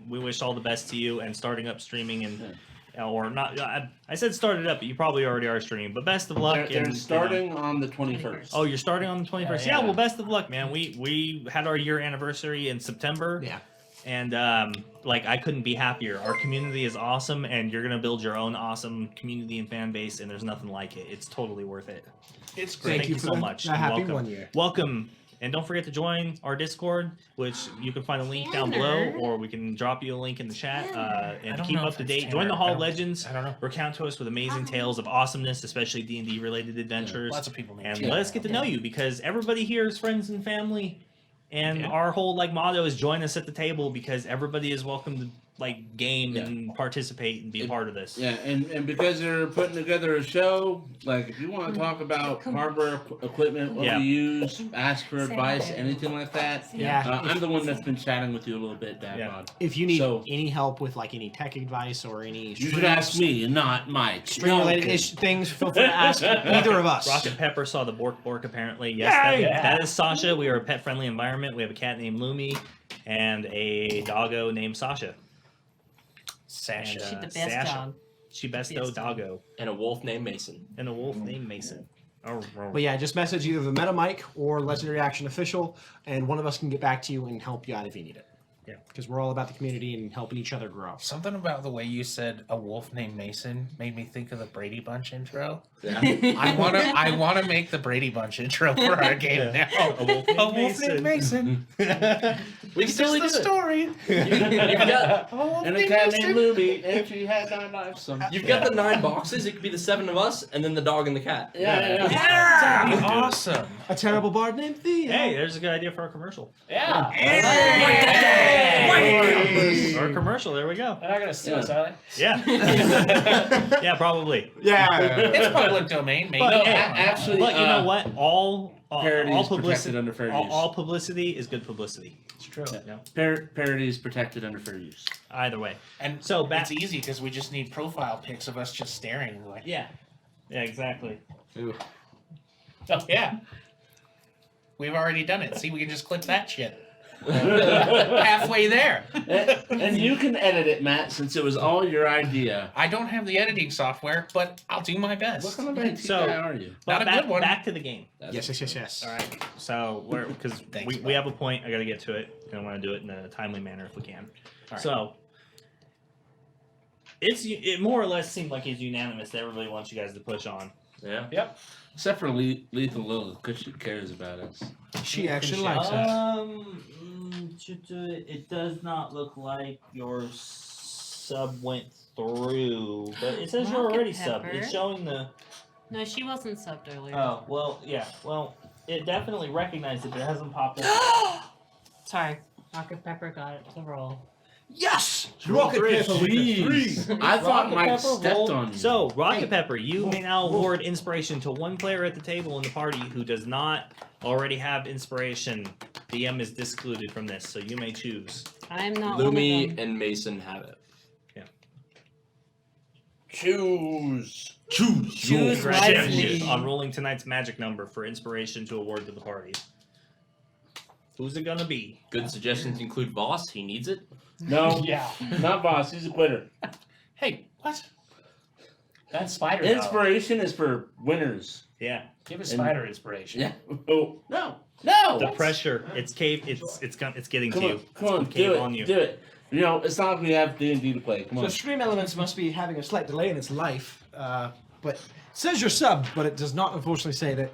we wish all the best to you and starting up streaming and. Or not? I said started up, but you probably already are streaming. But best of luck. They're and, starting on the 21st. Oh, you're starting on the 21st. Yeah, Yeah. well, best of luck, man. We had our year anniversary in September. Yeah. And I couldn't be happier. Our community is awesome, and you're gonna build your own awesome community and fan base, and there's nothing like it. It's totally worth it. It's Thank great. you you for so the- much. the happy Welcome. 1 year. Welcome, and don't forget to join our Discord, which you can find a link down below, Tanner. or we can drop you a link in the chat. I And don't keep know up if to it's date. Tanner. Join the I Hall of don't- Legends. I don't know. Recount to us with amazing tales of awesomeness, especially D&D related adventures. Lots of people named And Tanner. let us get to know you, because everybody here is friends and family. And Yeah. our whole motto is join us at the table, because everybody is welcome to game Yeah. and participate and be a part of this. Yeah, and because they're putting together a show, like if you want to talk about hardware equipment, what Yeah. we use, ask for advice, anything like that. Yeah. I'm the one that's been chatting with you a little bit, Dad Yeah. Bod. If you need So- any help with any tech advice or any You should ask me and not Mike. string No, related okay. things, feel free to ask either of us. Rocket Pepper saw the Bork apparently. Yes, that is Sasha. We are a pet friendly environment. We have a cat named Lumi and a doggo named Sasha. Sasha. And, She's the best Sasha. dog. She besto Best dog. doggo. And a wolf named Mason. And a wolf named Mason. Oh, But yeah, just message either the Meta Mic or Legendary Action Official, and one of us can get back to you and help you out if you need it. Yeah. Because we're all about the community and helping each other grow. Something about the way you said a wolf named Mason made me think of the Brady Bunch intro. Yeah. I wanna make the Brady Bunch intro for our game now. A wolf named A wolf named Mason. We It's can totally just do a it. story. You've got, A wolf And a named cat Mason. named Luby, and she had 9 lives. So. you've got the 9 boxes. It could be the 7 of us, and then the dog and the cat. Yeah. That'd be awesome. A terrible bard named Theo. Hey, there's a good idea for a commercial. Yeah. Or a commercial, there we go. They're not gonna sue us, are they? Yeah. Yeah, probably. Yeah. It's public domain, maybe. But, No, hey, actually, but you know what? All parody is publicity, protected under fair use. all publicity is good publicity. It's true. Yeah. Parody is protected under fair use. Either way. And So back. it's easy because we just need profile pics of us just staring. Like, Yeah. Yeah, exactly. oh yeah, we've already done it. See, we can just clip that shit. Halfway there. And you can edit it, Matt, since it was all your idea. I don't have the editing software, but I'll do my What best. kind of IT So- guy are you? But Not a back, good one. Back to the game. Yes. All right. So we're because Thanks, we have a point. I got to get to it, and I want to do it in a timely manner if we can. right. So it more or less seemed like it's unanimous that everybody wants you guys to push on. Yeah. Yep. Except for Lethal Lilith, because she cares about us. She actually likes us. It does not look like your sub went through, but it says you're Rocket already Pepper. subbed. It's showing the. No, she wasn't subbed earlier. Oh well, yeah. Well, it definitely recognized it, but it hasn't popped up. Sorry. Rocket Pepper got it to roll. Yes! Roll Rocket three. Pepper with the 3. I thought Rocket Mike Pepper stepped rolled- on you. So, Rocket Pepper, you may now award inspiration to one player at the table in the party who does not already have inspiration. DM is discluded from this, so you may choose. I'm not one of Lumi them. and Mason have it. Yeah. Choose. Choose Congratulations wisely. on rolling tonight's magic number for inspiration to award to the party. Who's it gonna be? Good suggestions include Voss. He needs it. No, Yeah. not boss. He's a quitter. Hey, what? That's spider. though. Inspiration is for winners. Yeah. Give a spider inspiration. Yeah. Oh no, no. The pressure. It's getting Come to on, you. come on, Cave do it, on you. do it. You know, it's not like we have D&D to play. Come So on. Stream Elements must be having a slight delay in its life, but it says you're subbed, but it does not unfortunately say that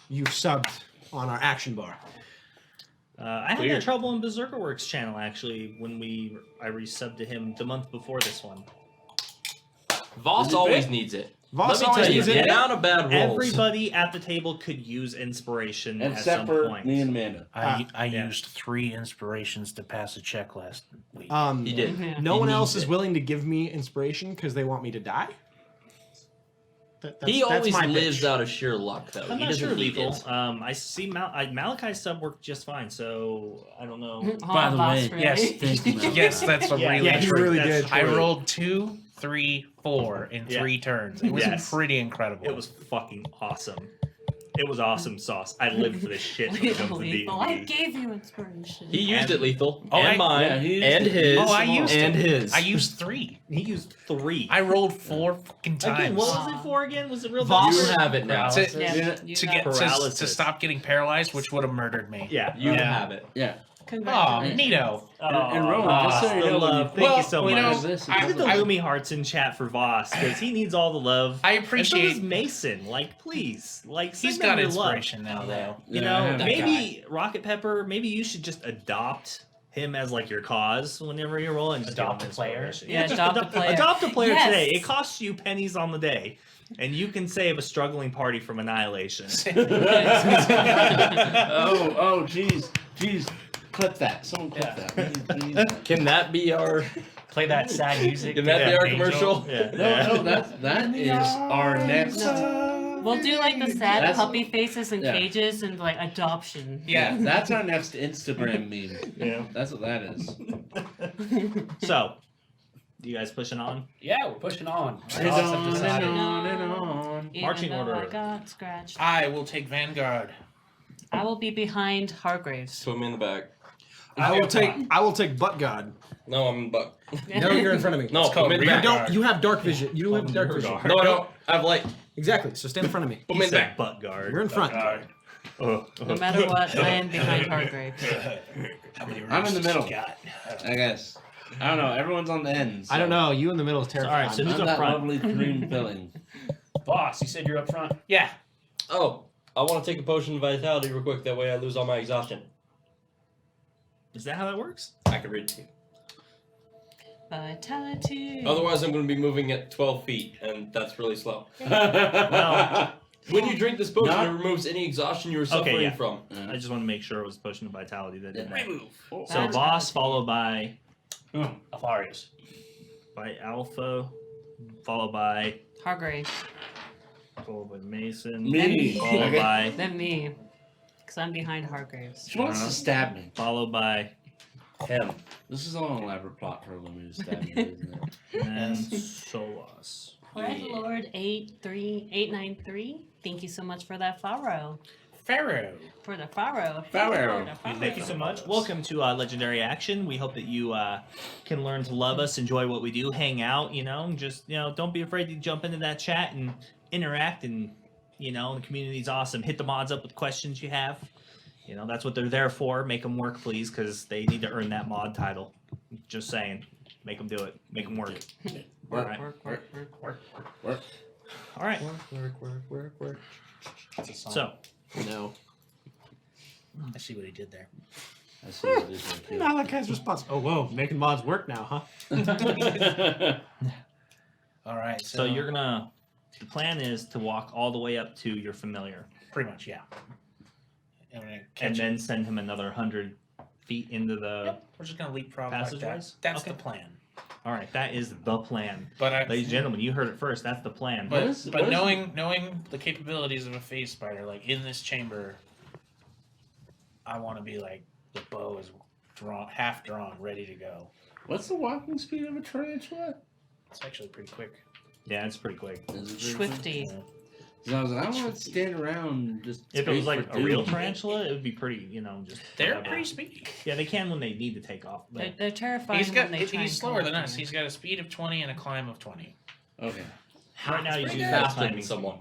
you've subbed on our action bar. I had that Weird. trouble in Berserker Works channel actually when I resubbed to him the month before this one. Voss Is it always big? needs it. Voss Let me always tell you, needs the it. amount of bad rolls. Everybody at the table could use inspiration at Except some for point. me and Amanda. I yeah. used 3 inspirations to pass a check last week. He did. Yeah. No He one needs else is it. willing to give me inspiration because they want me to die. He That's always my lives pitch. out of sheer luck, though. I'm he not doesn't sure need lethal. it. I see Malachi's sub worked just fine, so I don't know. By the boss, way, really? Yes. Thank you, Mel. Yes, that's a Yeah, really yeah, he true. really That's did. I true. rolled 2, 3, 4 in Yeah. 3 turns. It was Yes. pretty incredible. It was fucking awesome. It was awesome sauce. I live for this shit when it comes to Lethal, I D&D. gave you inspiration. He used it, Lethal. Oh, and I- mine. yeah, he used and it. his. Oh, I used and it. his. I used 3. He used 3. I rolled 4 fucking times. Again, what was it for again? Was it real Voss. You bad? have it now. To- Yeah, Yeah, you to got get it. to Paralysis. stop getting paralyzed, which would have murdered me. Yeah. You Yeah. have it. Yeah. Oh, Congratulations. neato. And Rowan, just so you the know, love. when Thank you so Well, you much. know, This is I- Look at the I- Lumi hearts in chat for Voss because he needs all the love. I And so appreciate does Mason. Like, please, like, he's send them got your inspiration now, though. love. You Yeah, I know, have that maybe Rocket Pepper. Maybe you should just adopt him as like your cause whenever you roll and just Adopt give him a player? inspiration. Yeah, just adopt a player. Adopt a player Yes. today. It costs you pennies on the day, and you can save a struggling party from annihilation. oh, jeez. Clip that. Someone clip that. We need that. Can that be our? Play that sad music. Can that be Yeah, our Angel. commercial? Yeah, No, that is our next. We'll do like the sad That's- puppy faces and yeah. cages and like adoption. Yeah. That's our next Instagram meme. Yeah. That's what that is. So, you guys pushing on? Yeah, we're pushing on. And Us have on and decided. on and on. Even Marching though order. I got scratched. I will take Vanguard. I will be behind Hargraves. Put me in the back. I will take Butt God. No, I'm buck. No, you're in front of me. No, It's called put me in the rear back. guard. You have dark vision. You don't have dark vision. No, I don't. I have light. Exactly. So stand in front of me. Put He me in the said back. butt guard. You're in front. No matter what, I am behind Hargraves. How many I'm in the roosters middle. you got? I guess. I don't know. Everyone's on the ends. I don't know. You in the middle is terrifying. All right, so who's I'm up that front? lovely cream filling. Boss, you said you're up front. Yeah. Oh, I want to take a potion of vitality real quick. That way I lose all my exhaustion. Is that how that works? I can read it to you. Vitality. Otherwise, I'm going to be moving at 12 feet, and that's really slow. Well, When you drink this potion, Not- it removes any exhaustion you were suffering yeah. from. I just want to make sure it was potion of vitality that did that. Remove. So Vitality. boss followed by Alfarius. Alpha, followed by Hargraves. Mason, Me. followed Okay. by Then me. Because I'm behind Hargraves. She wants to stab me. followed by Him. This is all an elaborate plot for Lumi to stab me, isn't it? and Solas. Red Lord 893. Thank you so much for that Pharaoh. Pharaoh. For the Pharaoh. Pharaoh. Thank you so much. Welcome to Legendary Action. We hope that you can learn to love us, enjoy what we do, hang out, just, don't be afraid to jump into that chat and interact and, the community's awesome. Hit the mods up with questions you have. That's what they're there for. Make them work, please, because they need to earn that mod title. Just saying. Make them do it. Make them work. Work, Alright. work. All right. Work. It's a song. So No. I see what he did there. I see what it is right Not like his response. Oh, whoa. Making mods work now, huh? here. All right. so you're gonna. The plan is to walk all the way up to your familiar, pretty much, yeah. I'm gonna and catch then send him another 100 feet into the. Yep, we're just gonna leapfrog like that. Passageways? That's Okay. the plan. All right, that is the plan, But ladies and gentlemen. You heard it first. That's the plan. But, What is- but what is- knowing the capabilities of a phase spider, like in this chamber, I want to be like the bow is half drawn, ready to go. What's the walking speed of a tarantula? It's actually pretty quick. Yeah, it's pretty quick. Is it very quick? Swifty. 'Cause I was like, I want to stand around and just. If it was wait like for a real dude. tarantula, it would be pretty. Just They're whatever. pretty speedy. Yeah, they can when they need to take off. But They're terrifying. He's got when they try he's and slower come than up us. to you. He's got a speed of 20 and a climb of 20. Okay. right now he's Pretty using that faster than timing. someone.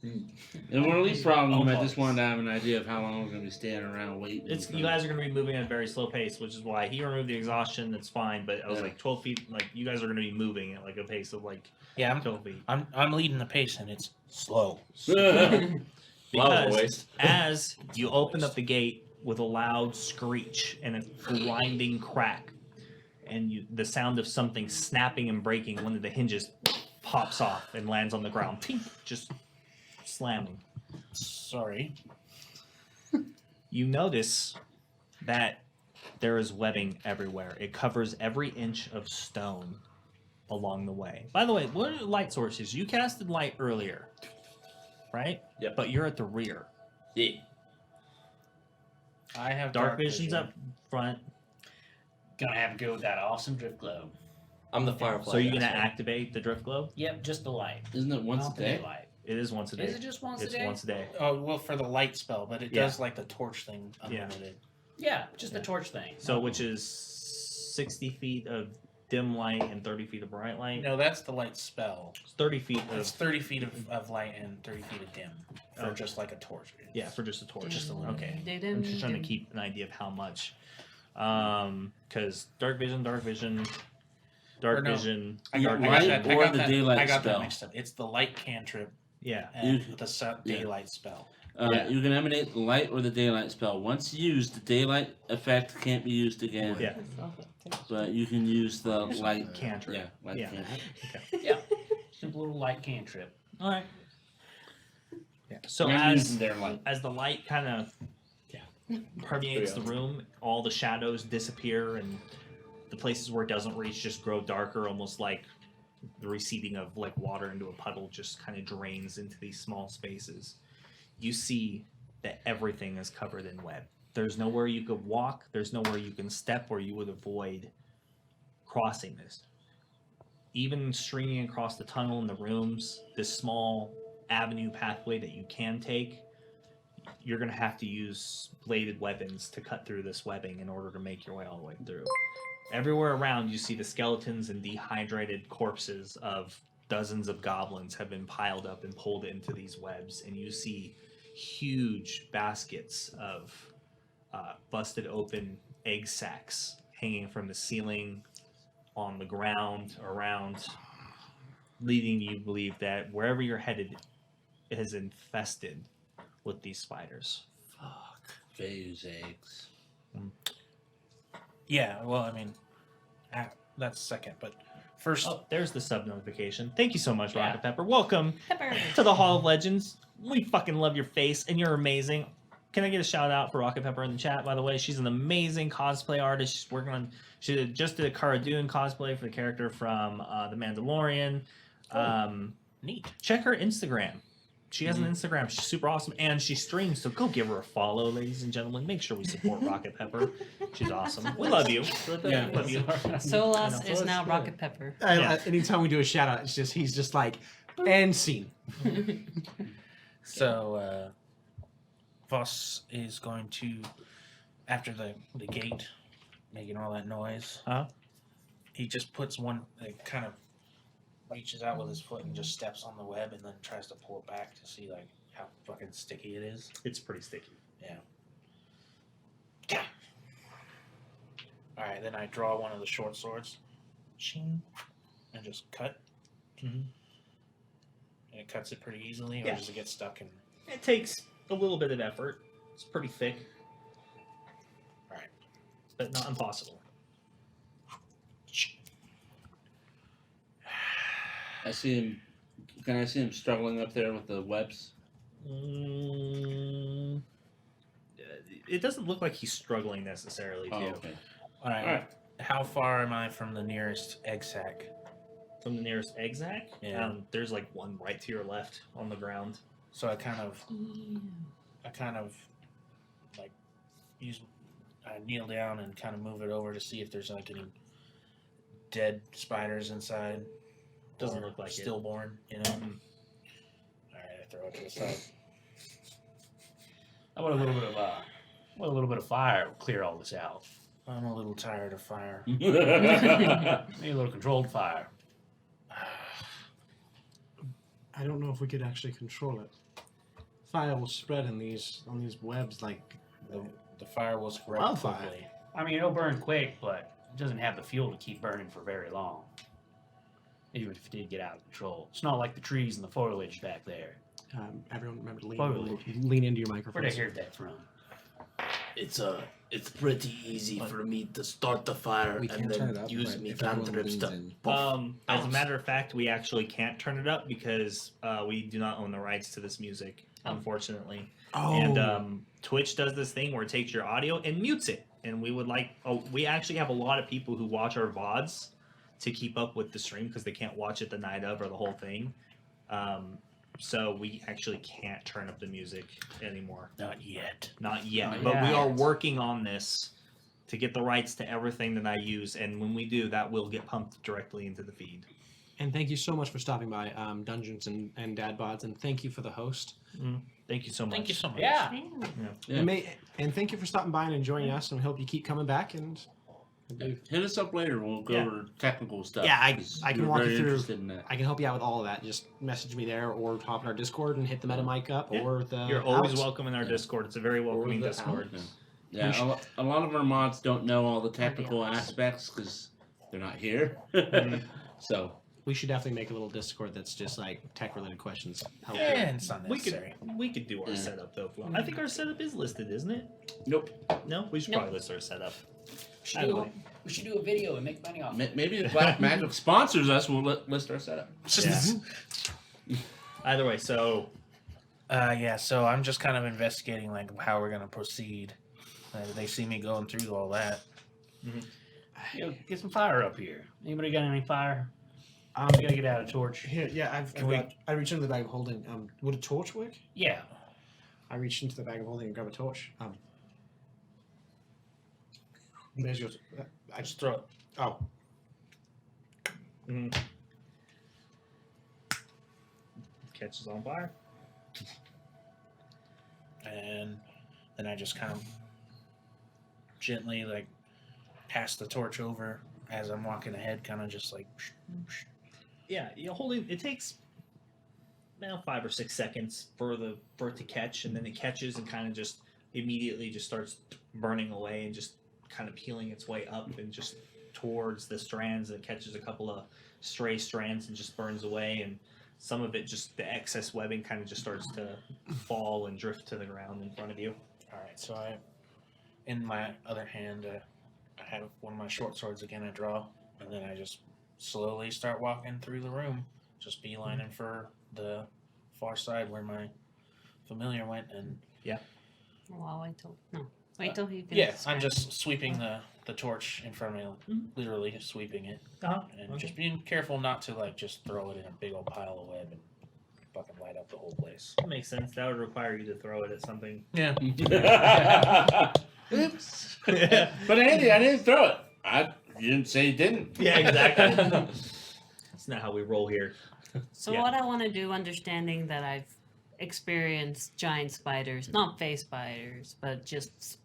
And we're leapfrogging them. I Almost. just wanted to have an idea of how long we're going to be standing around waiting. You guys are going to be moving at a very slow pace, which is why he removed the exhaustion. That's fine, but I was Yeah. like 12 feet. Like you guys are going to be moving at like a pace of like Yeah, 12 feet. I'm leading the pace and it's slow. Loud Because voice. as you open up the gate with a loud screech and a grinding crack, and the sound of something snapping and breaking, one of the hinges pops off and lands on the ground. Pink, just slamming. Sorry. You notice that there is webbing everywhere. It covers every inch of stone along the way. By the way, what are light sources? You casted light earlier, right? Yep. But you're at the rear. Yeah. I have Dark vision's up front. Gonna have to go with that awesome drift globe. I'm the firefly. So you're guy, gonna activate the drift globe? Yep, just the light. Isn't it once a Not the day? daylight. It is once a day. Is it just once it's a day? once a day. Oh, well, for the light spell, but it Yeah. does like the torch thing Yeah. unlimited. Yeah, just the torch thing. So which is 60 feet of dim light and 30 feet of bright light. No, that's the light spell. It's 30 feet It's of 30 feet of light and 30 feet of dim for Okay. just like a torch. yeah for just a torch. Just a little Okay. I'm Didn't- just trying to didn't- keep an idea of how much. Because dark vision, Or no, I got dark light vision. or the daylight I got spell. that mixed up. It's the light cantrip Yeah. and You- the yeah. daylight spell. Yeah. You can emanate the light or the daylight spell. Once used, the daylight effect can't be used again. Yeah. But you can use the light Cantrip. Yeah, light Yeah. cantrip. Simple little light cantrip. All right. Yeah. So I'm as using their light. as the light kind of permeates the room, all the shadows disappear, and the places where it doesn't reach just grow darker, almost like the receding of like water into a puddle just kind of drains into these small spaces. You see that everything is covered in web. There's nowhere you could walk. There's nowhere you can step where you would avoid crossing this. Even stringing across the tunnel in the rooms, this small avenue pathway that you can take, you're going to have to use bladed weapons to cut through this webbing in order to make your way all the way through. Everywhere around, you see the skeletons and dehydrated corpses of dozens of goblins have been piled up and pulled into these webs, and you see huge baskets of busted open egg sacs hanging from the ceiling, on the ground, around, leading you to believe that wherever you're headed is infested with these spiders. Fuck. Phase eggs. Yeah, well, I mean, that's second, but first, Oh, there's the sub notification. Thank you so much, Yeah. Rocket Pepper. Welcome Pepper. to the Hall of Legends. We fucking love your face, and you're amazing. Can I get a shout out for Rocket Pepper in the chat? By the way, she's an amazing cosplay artist. She's working on. She just did a Cara Dune cosplay for the character from The Mandalorian. neat. Check her Instagram. She has an Instagram. She's super awesome, and she streams. So go give her a follow, ladies and gentlemen. Make sure we support Rocket Pepper. She's awesome. We love you. Yeah. We love you. Solas You know, is now Rocket Pepper. Yeah. Anytime we do a shout out, he's just like, and scene. So, Voss is going to, after the gate, making all that noise, Huh? he just puts one, like, kind of reaches out with his foot and just steps on the web and then tries to pull it back to see, like, how fucking sticky it is. It's pretty sticky. Yeah. Alright, then I draw one of the short swords. Ching. And just cut. Mhm. And it cuts it pretty easily, or Yeah. does it get stuck in? It takes a little bit of effort. It's pretty thick. Right. But not impossible. I see him. Can I see him struggling up there with the webs? It doesn't look like he's struggling necessarily, too. Oh, okay. All right. All right. How far am I from the nearest egg sac? From the nearest egg sac, Yeah. There's like one right to your left on the ground. So I kind of like I kneel down and kind of move it over to see if there's like any dead spiders inside. Doesn't Or look like it. stillborn, you know. All right, I throw it to the side. I want a little bit of fire will clear all this out. I'm a little tired of fire. Maybe a little controlled fire. I don't know if we could actually control it. Fire will spread on these webs like The fire will spread Wildfire. quickly. I mean, it'll burn quick, but it doesn't have the fuel to keep burning for very long. Even if it did get out of control. It's not like the trees and the foliage back there. everyone remember to Foliage. lean into your Where'd microphone. I hear that from? It's pretty easy for me to start the fire We and can't turn then it up. use but me if everyone cantrips leans to in- As a matter of fact, we actually can't turn it up because we do not own the rights to this music, unfortunately. Oh. And Twitch does this thing where it takes your audio and mutes it. And we actually have a lot of people who watch our VODs to keep up with the stream because they can't watch it the night of or the whole thing. So we actually can't turn up the music anymore. Not yet. Not yet. Not But we yet. are working on this to get the rights to everything that I use. And when we do, that will get pumped directly into the feed. And thank you so much for stopping by Dungeons and Dad Bods, and thank you for the host. Thank you so much. Thank you so much. Yeah. Yeah. And thank you for stopping by and enjoying us, and we hope you keep coming back. And Hit us up later. We'll go Yeah. over technical stuff. Yeah, I 'cause can you're walk you very through- interested in that. I can help you out with all of that. Just message me there, or hop in our Discord and hit the meta mic up, Yeah. or the. You're always outs. welcome in our Discord. It's a very welcoming Discord. Yeah, a lot of our mods don't know all the technical aspects because they're not here. So We should definitely make a little Discord that's just like tech-related questions. Yeah, it's not We could necessary. do our Yeah. setup though. If we want. I think our setup is listed, isn't it? nope. No, we should Nope. probably list our setup. We should do a video and make money off it. Maybe if Black Magic sponsors us, we'll list our setup. Yeah. Either way, so Yeah, so I'm just kind of investigating like how we're gonna proceed. They see me going through all that. You know, get some fire up here. Anybody got any fire? I'm gonna get out a torch. Here, yeah, I reached into the bag of holding. Would a torch work? Yeah. I reached into the bag of holding and grab a torch. There's yours. I just throw it. Oh, catches on fire. And then I just kind of gently like pass the torch over as I'm walking ahead, kind of just like. Yeah, holding it takes now 5 or 6 seconds for it to catch, and then it catches and kind of just immediately just starts burning away and just kind of peeling its way up and just towards the strands, and it catches a couple of stray strands and just burns away, and some of it just the excess webbing kind of just starts to fall and drift to the ground in front of you. All right, so in my other hand, I have one of my short swords again. I draw, and then I just slowly start walking through the room, just beelining for the far side where my familiar went. And Well, wait till he yeah, finishes. I'm just sweeping the torch in front of me, literally just sweeping it, and just being careful not to like just throw it in a big old pile of web and fucking light up the whole place. That makes sense. That would require you to throw it at something. Yeah. Oops. But Andy, I didn't throw it. You didn't say you didn't. Yeah, exactly. That's not how we roll here. So Yeah. what I want to do, understanding that I've experienced giant spiders, not face spiders, but just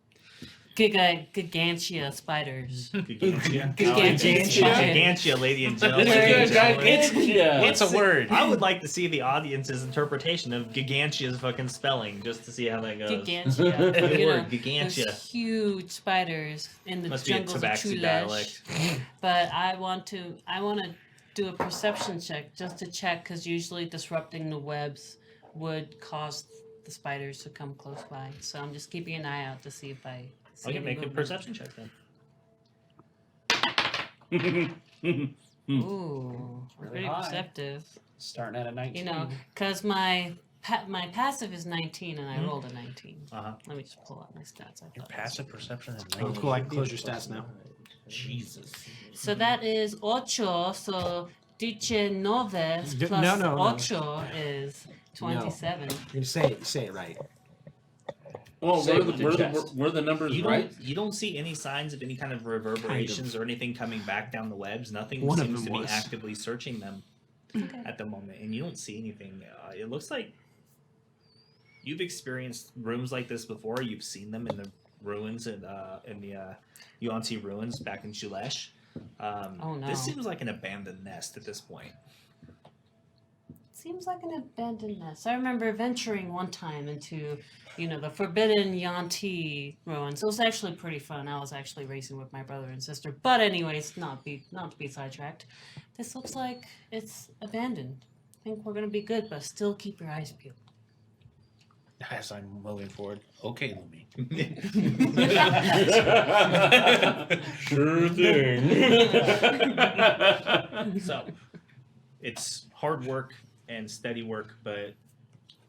gigantia spiders. Gigantia. Gigantia. Gigantia, lady and gentlemen. It's a word. I would like to see the audience's interpretation of Gigantia's fucking spelling, just to see how that goes. Gigantia. Good You know, word, Gigantia. those huge spiders in the Must be a jungles of Tabaxi Chulesh. dialect. But I want to do a perception check just to check, because usually disrupting the webs would cause the spiders to come close by. So I'm just keeping an eye out to see if I see Okay, any make a movement. perception check then. Ooh, we're Really pretty high. perceptive. Starting at a 19. You know, because my passive is 19 and I rolled a 19. Uh-huh. Let me just pull out my stats. I Your thought passive perception is Oh, cool. I can close your stats now. Jesus. So that is 8, so 19 plus No. 8 is 27. You're gonna say it right. Well, Say it with your chest. were the numbers right? You don't see any signs of any kind of reverberations or anything coming back down the webs. Nothing One of seems them to be was. actively searching them at the moment, and you don't see anything. It looks like you've experienced rooms like this before. You've seen them in the ruins in the Yuan-Ti ruins back in Shulesh. Oh, no. This seems like an abandoned nest at this point. Seems like an abandoned nest. I remember venturing one time into, the forbidden Yuan-Ti ruins. It was actually pretty fun. I was actually racing with my brother and sister. But anyways, not to be sidetracked. This looks like it's abandoned. I think we're gonna be good, but still keep your eyes peeled. As I'm moving forward. Okay, Lumi. Sure thing. So, it's hard work and steady work, but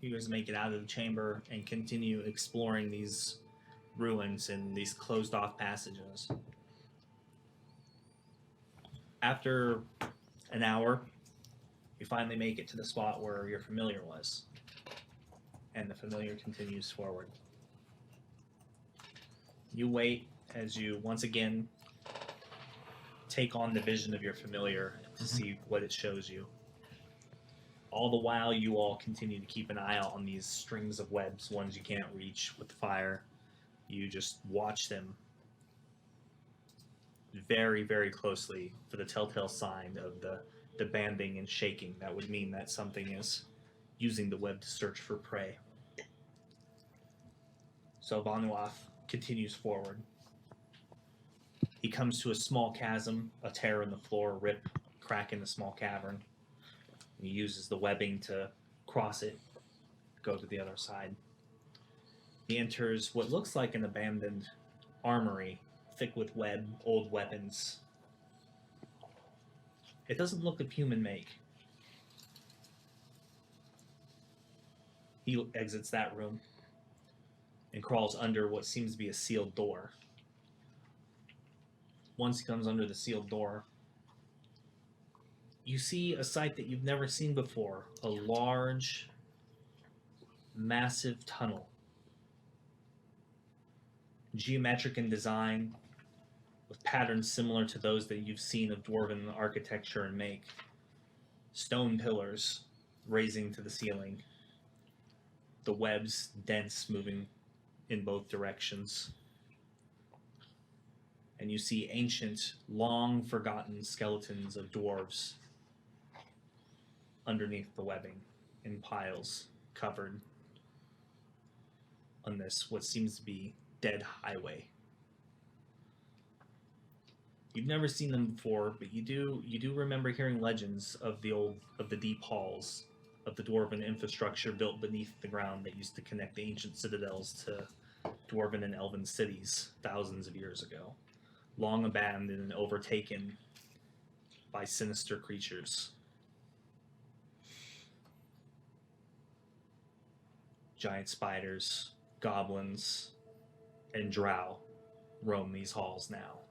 you guys make it out of the chamber and continue exploring these ruins and these closed off passages. After an hour, you finally make it to the spot where your familiar was. And the familiar continues forward. You wait as you once again take on the vision of your familiar to see what it shows you. All the while, you all continue to keep an eye out on these strings of webs, ones you can't reach with fire. You just watch them very, very closely for the telltale sign of the banding and shaking. That would mean that something is using the web to search for prey. So Vanuath continues forward. He comes to a small chasm, a tear in the floor, a rip, crack in the small cavern. He uses the webbing to cross it, go to the other side. He enters what looks like an abandoned armory, thick with web, old weapons. It doesn't look of human make. He exits that room and crawls under what seems to be a sealed door. Once he comes under the sealed door, you see a sight that you've never seen before. A large, massive tunnel. Geometric in design, with patterns similar to those that you've seen of dwarven architecture and make. Stone pillars raising to the ceiling. The webs dense, moving in both directions. And you see ancient, long forgotten skeletons of dwarves underneath the webbing in piles, covered on this what seems to be dead highway. You've never seen them before, but you do remember hearing legends of the deep halls of the dwarven infrastructure built beneath the ground that used to connect the ancient citadels to dwarven and elven cities thousands of years ago, long abandoned and overtaken by sinister creatures. Giant spiders, goblins, and drow roam these halls now.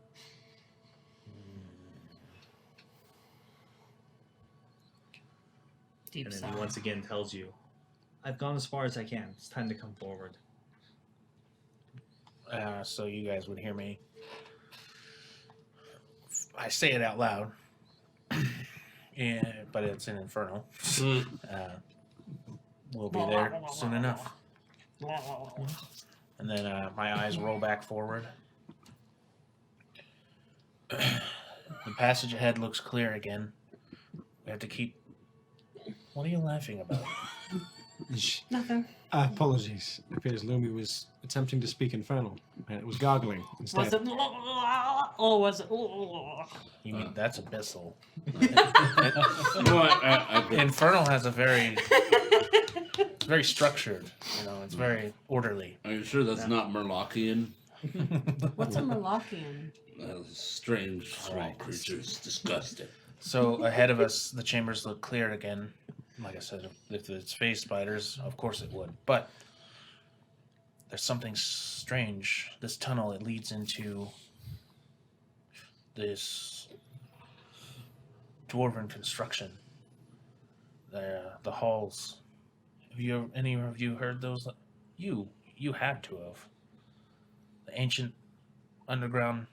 Deep And then sigh. he once again tells you, I've gone as far as I can. It's time to come forward. So you guys would hear me. I say it out loud. Yeah, but it's an inferno. We'll be there soon enough. And then my eyes roll back forward. The passage ahead looks clear again. We have to keep... What are you laughing about? Nothing. Apologies. It appears Lumi was attempting to speak infernal, and it was gargling instead. Was it? Oh, was it? Oh. You mean that's abyssal? Well, Infernal has a it's very structured. You know, it's very orderly. are you sure that's not Murlockian? What's a Murlockian? Strange small Alright. creatures. Disgusting. So ahead of us, the chambers look clear again. Like I said, if it's phase spiders, of course it would. But there's something strange. This tunnel, it leads into this dwarven construction. The halls. Have any of you heard those? You had to have. The ancient underground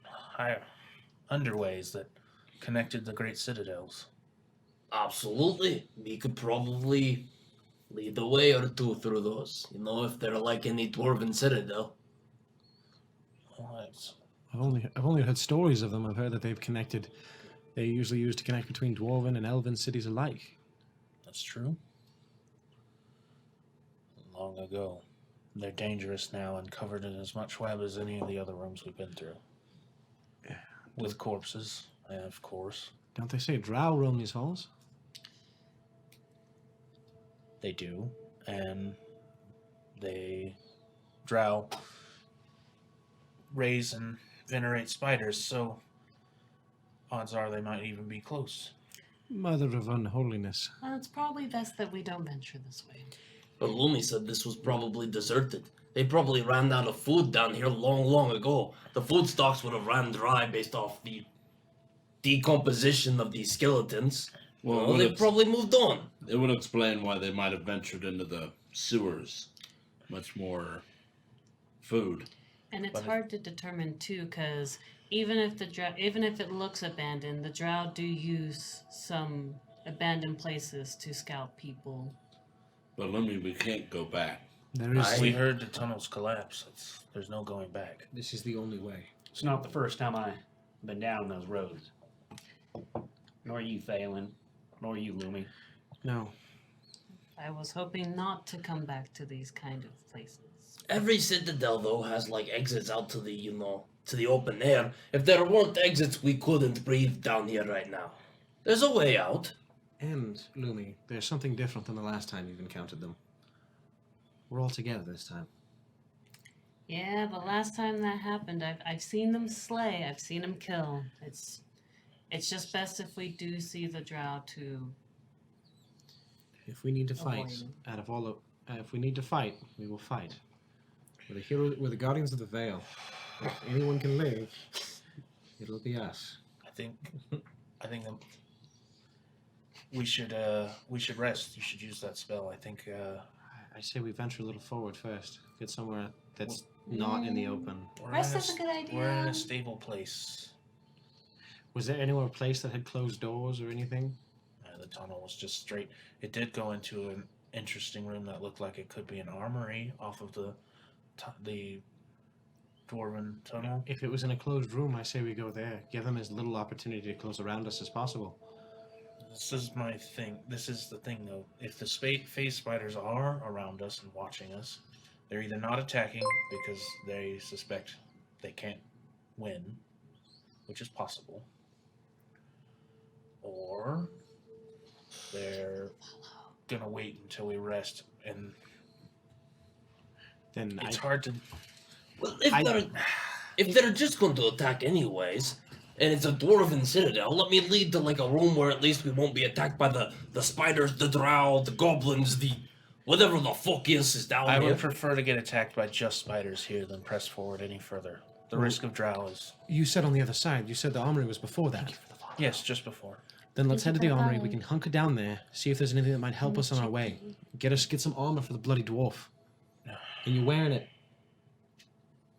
underways that connected the great citadels. Absolutely. We could probably lead the way or two through those. You know, if they're like any dwarven citadel. Well, it's I've only heard stories of them. I've heard that they've connected. They're usually used to connect between dwarven and elven cities alike. That's true. Long ago. They're dangerous now and covered in as much web as any of the other rooms we've been through. With corpses, of course. Don't they say drow roam these halls? They do. And they drow raise and venerate spiders, so odds are they might even be close. Mother of unholiness. Well, it's probably best that we don't venture this way. But Lumi said this was probably deserted. They probably ran out of food down here long ago. The food stocks would have ran dry based off the decomposition of these skeletons. Well, they probably moved on. It would explain why they might have ventured into the sewers. Much more food. And it's hard to determine too, because even if it looks abandoned, the drow do use some abandoned places to scout people. But Lumi, we can't go back. There is. We heard the tunnels collapse. There's no going back. This is the only way. It's not the first time I've been down those roads. Nor you, Phelan. Nor you, Lumi. No. I was hoping not to come back to these kind of places. Every citadel, though, has like exits out to the, to the open air. If there weren't exits, we couldn't breathe down here right now. There's a way out. And, Lumi, there's something different than the last time you've encountered them. We're all together this time. Yeah, the last time that happened, I've seen them slay. I've seen them kill. It's just best if we do see the drow to. If we need to fight, Avoid. if we need to fight, we will fight. We're the guardians of the Veil. If anyone can live, it'll be us. I think that we should rest. You should use that spell. I think I say we venture a little forward first. Get somewhere that's not in the open. Rest is a good idea. We're in a stable place. Was there anywhere place that had closed doors or anything? The tunnel was just straight. It did go into an interesting room that looked like it could be an armory off of the dwarven tunnel. If it was in a closed room, I say we go there. Give them as little opportunity to close around us as possible. This is my thing. This is the thing, though. If the phase spiders are around us and watching us, they're either not attacking because they suspect they can't win, which is possible, or they're gonna wait until we rest, and Then it's hard to. Well, if they're just going to attack anyways, and it's a dwarven citadel, let me lead to like a room where at least we won't be attacked by the spiders, the drow, the goblins, the whatever the fuck is down I here. would prefer to get attacked by just spiders here than press forward any further. The risk of drow is You said on the other side. You said the armory was before that. yes, just before. Then let's head to the Thank you for armory. that. We can hunker down there, see if there's anything that might help us on our way. Get some armor for the bloody dwarf. And you're wearing it.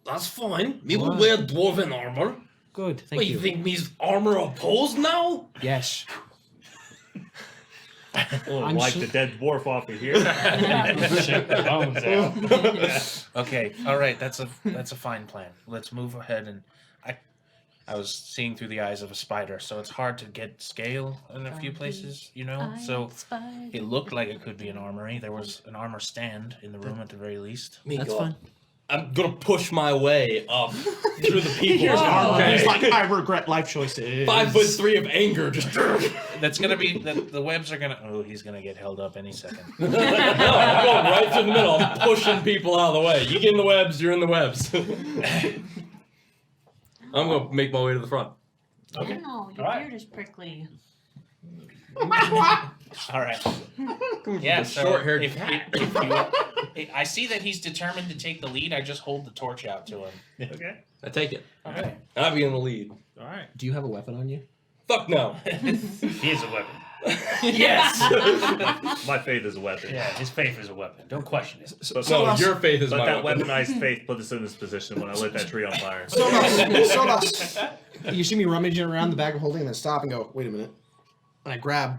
That's fine. Me will Why? wear dwarven armor. Good, thank What, you. you think me's armor opposed now? Yes. Oh, I'm wipe so- the dead dwarf off of here. Shake the bones out. Okay, all right, that's a fine plan. Let's move ahead, and I was seeing through the eyes of a spider, so it's hard to get scale in a few places, you know. So it looked like it could be an armory. There was an armor stand in the room at the very least. Me That's go. fine. I'm gonna push my way up through the people's He's army. like, I regret life choices. 5'3" of anger, just. That's gonna be the webs are gonna. Oh, he's gonna get held up any second. No, I'm going right through the middle. I'm pushing people out of the way. You get in the webs, you're in the webs. I'm gonna make my way to the front. Okay. No, your Alright. beard is prickly. All right. Yeah. So short-haired if I see that he's determined to take the lead, I just hold the torch out to him. Okay. I take it. Okay. I begin the lead. All right. Do you have a weapon on you? Fuck no. He is a weapon. Yes. My faith is a weapon. Yeah, his faith is a weapon. Don't question it. But, No, your faith is but my that weapon. weaponized faith put us in this position when I lit that tree on fire. Solas. You see me rummaging around the bag of holding and then stop and go, wait a minute. And I grab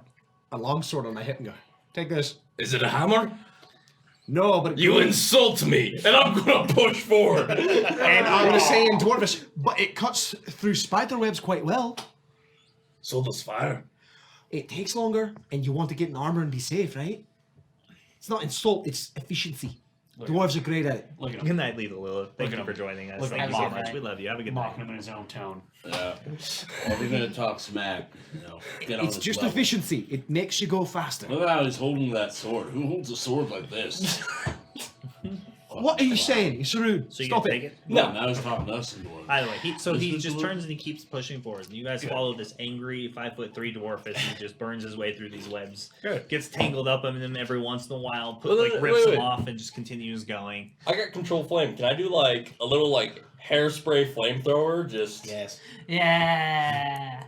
a longsword on my hip and go, take this. Is it a hammer? No, but You insult me, and I'm gonna push forward. And I'm going to say in Dwarvish, but it cuts through spider webs quite well. So does fire. It takes longer, and you want to get in armor and be safe, right? It's not insult, it's efficiency. Dwarves are great at it. Look at him. Good night, Lethal Lilith. Thank Look you at for him. joining us. Look at Thank him. you so Mocking much. him. We love you. Have a good Mocking night. him in his own tone. Yeah. Are we gonna talk smack? Get on It's this just level. efficiency. It makes you go faster. Look how he's holding that sword. Who holds a sword like this? What are you saying? It's rude. So you Stop gonna it. take it? No, now he's talking to us in dwarves. Either way, he This just is turns and he keeps pushing forward. And you guys follow this angry 5'3" dwarf as he just burns his way through these webs. Good. Gets tangled up in them every once in a while, Wait, rips them wait. off, and just continues going. I got control flame. Can I do like a little like hairspray flamethrower? Just Yes. Yeah.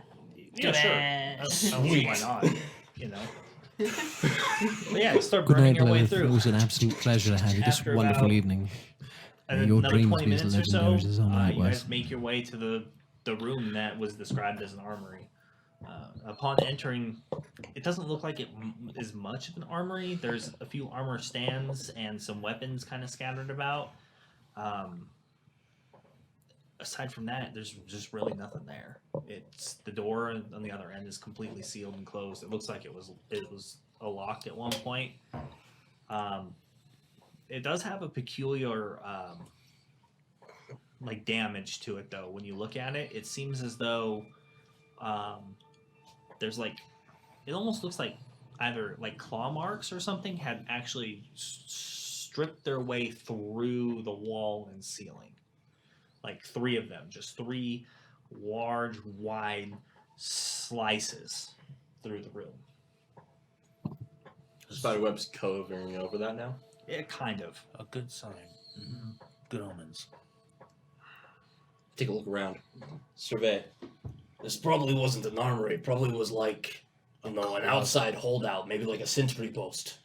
Yeah, sure. I don't see why not. You know. But yeah, start Good burning night, your way Lilith. through. It was an absolute pleasure to have you this After wonderful about- evening. And then Your another dreams 20 be as minutes or so, legendary as his own night you was. guys make your way to the room that was described as an armory. Upon entering, it doesn't look like it is much of an armory. There's a few armor stands and some weapons kind of scattered about. Aside from that, there's just really nothing there. It's the door on the other end is completely sealed and closed. It looks like it was locked at one point. It does have a peculiar like damage to it though. When you look at it, it seems as though there's like, it almost looks like either like claw marks or something had actually stripped their way through the wall and ceiling. Like 3 of them, just 3 large, wide slices through the room. Spiderweb's covering over that now. Yeah, kind of. A good sign. Good omens. Take a look around. Survey. This probably wasn't an armory. It probably was like, I don't know, an outside holdout, maybe like a sentry post.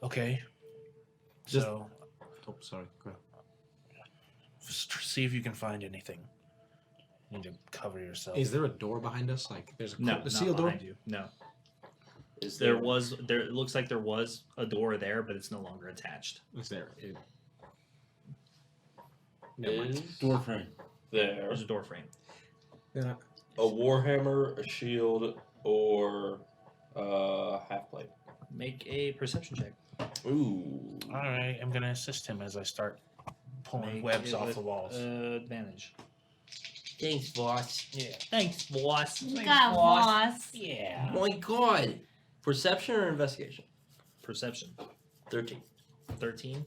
Okay. Just- So, Oh, sorry. Go ahead. see if you can find anything. You need to cover yourself. Is there a door behind us? Like, there's a, No, a not sealed door? behind you. No. Is There was there. It looks like there was a door there, but it's no longer attached. It's there. Is Door frame. there There's a door frame. Yeah. a warhammer, a shield, or half plate? Make a perception check. Ooh. All right, I'm gonna assist him as I start pulling Make webs it off with, the walls. Advantage. Thanks, boss. Yeah. Thanks, boss. God, boss. Yeah. My God. Perception or investigation? Perception. 13. 13.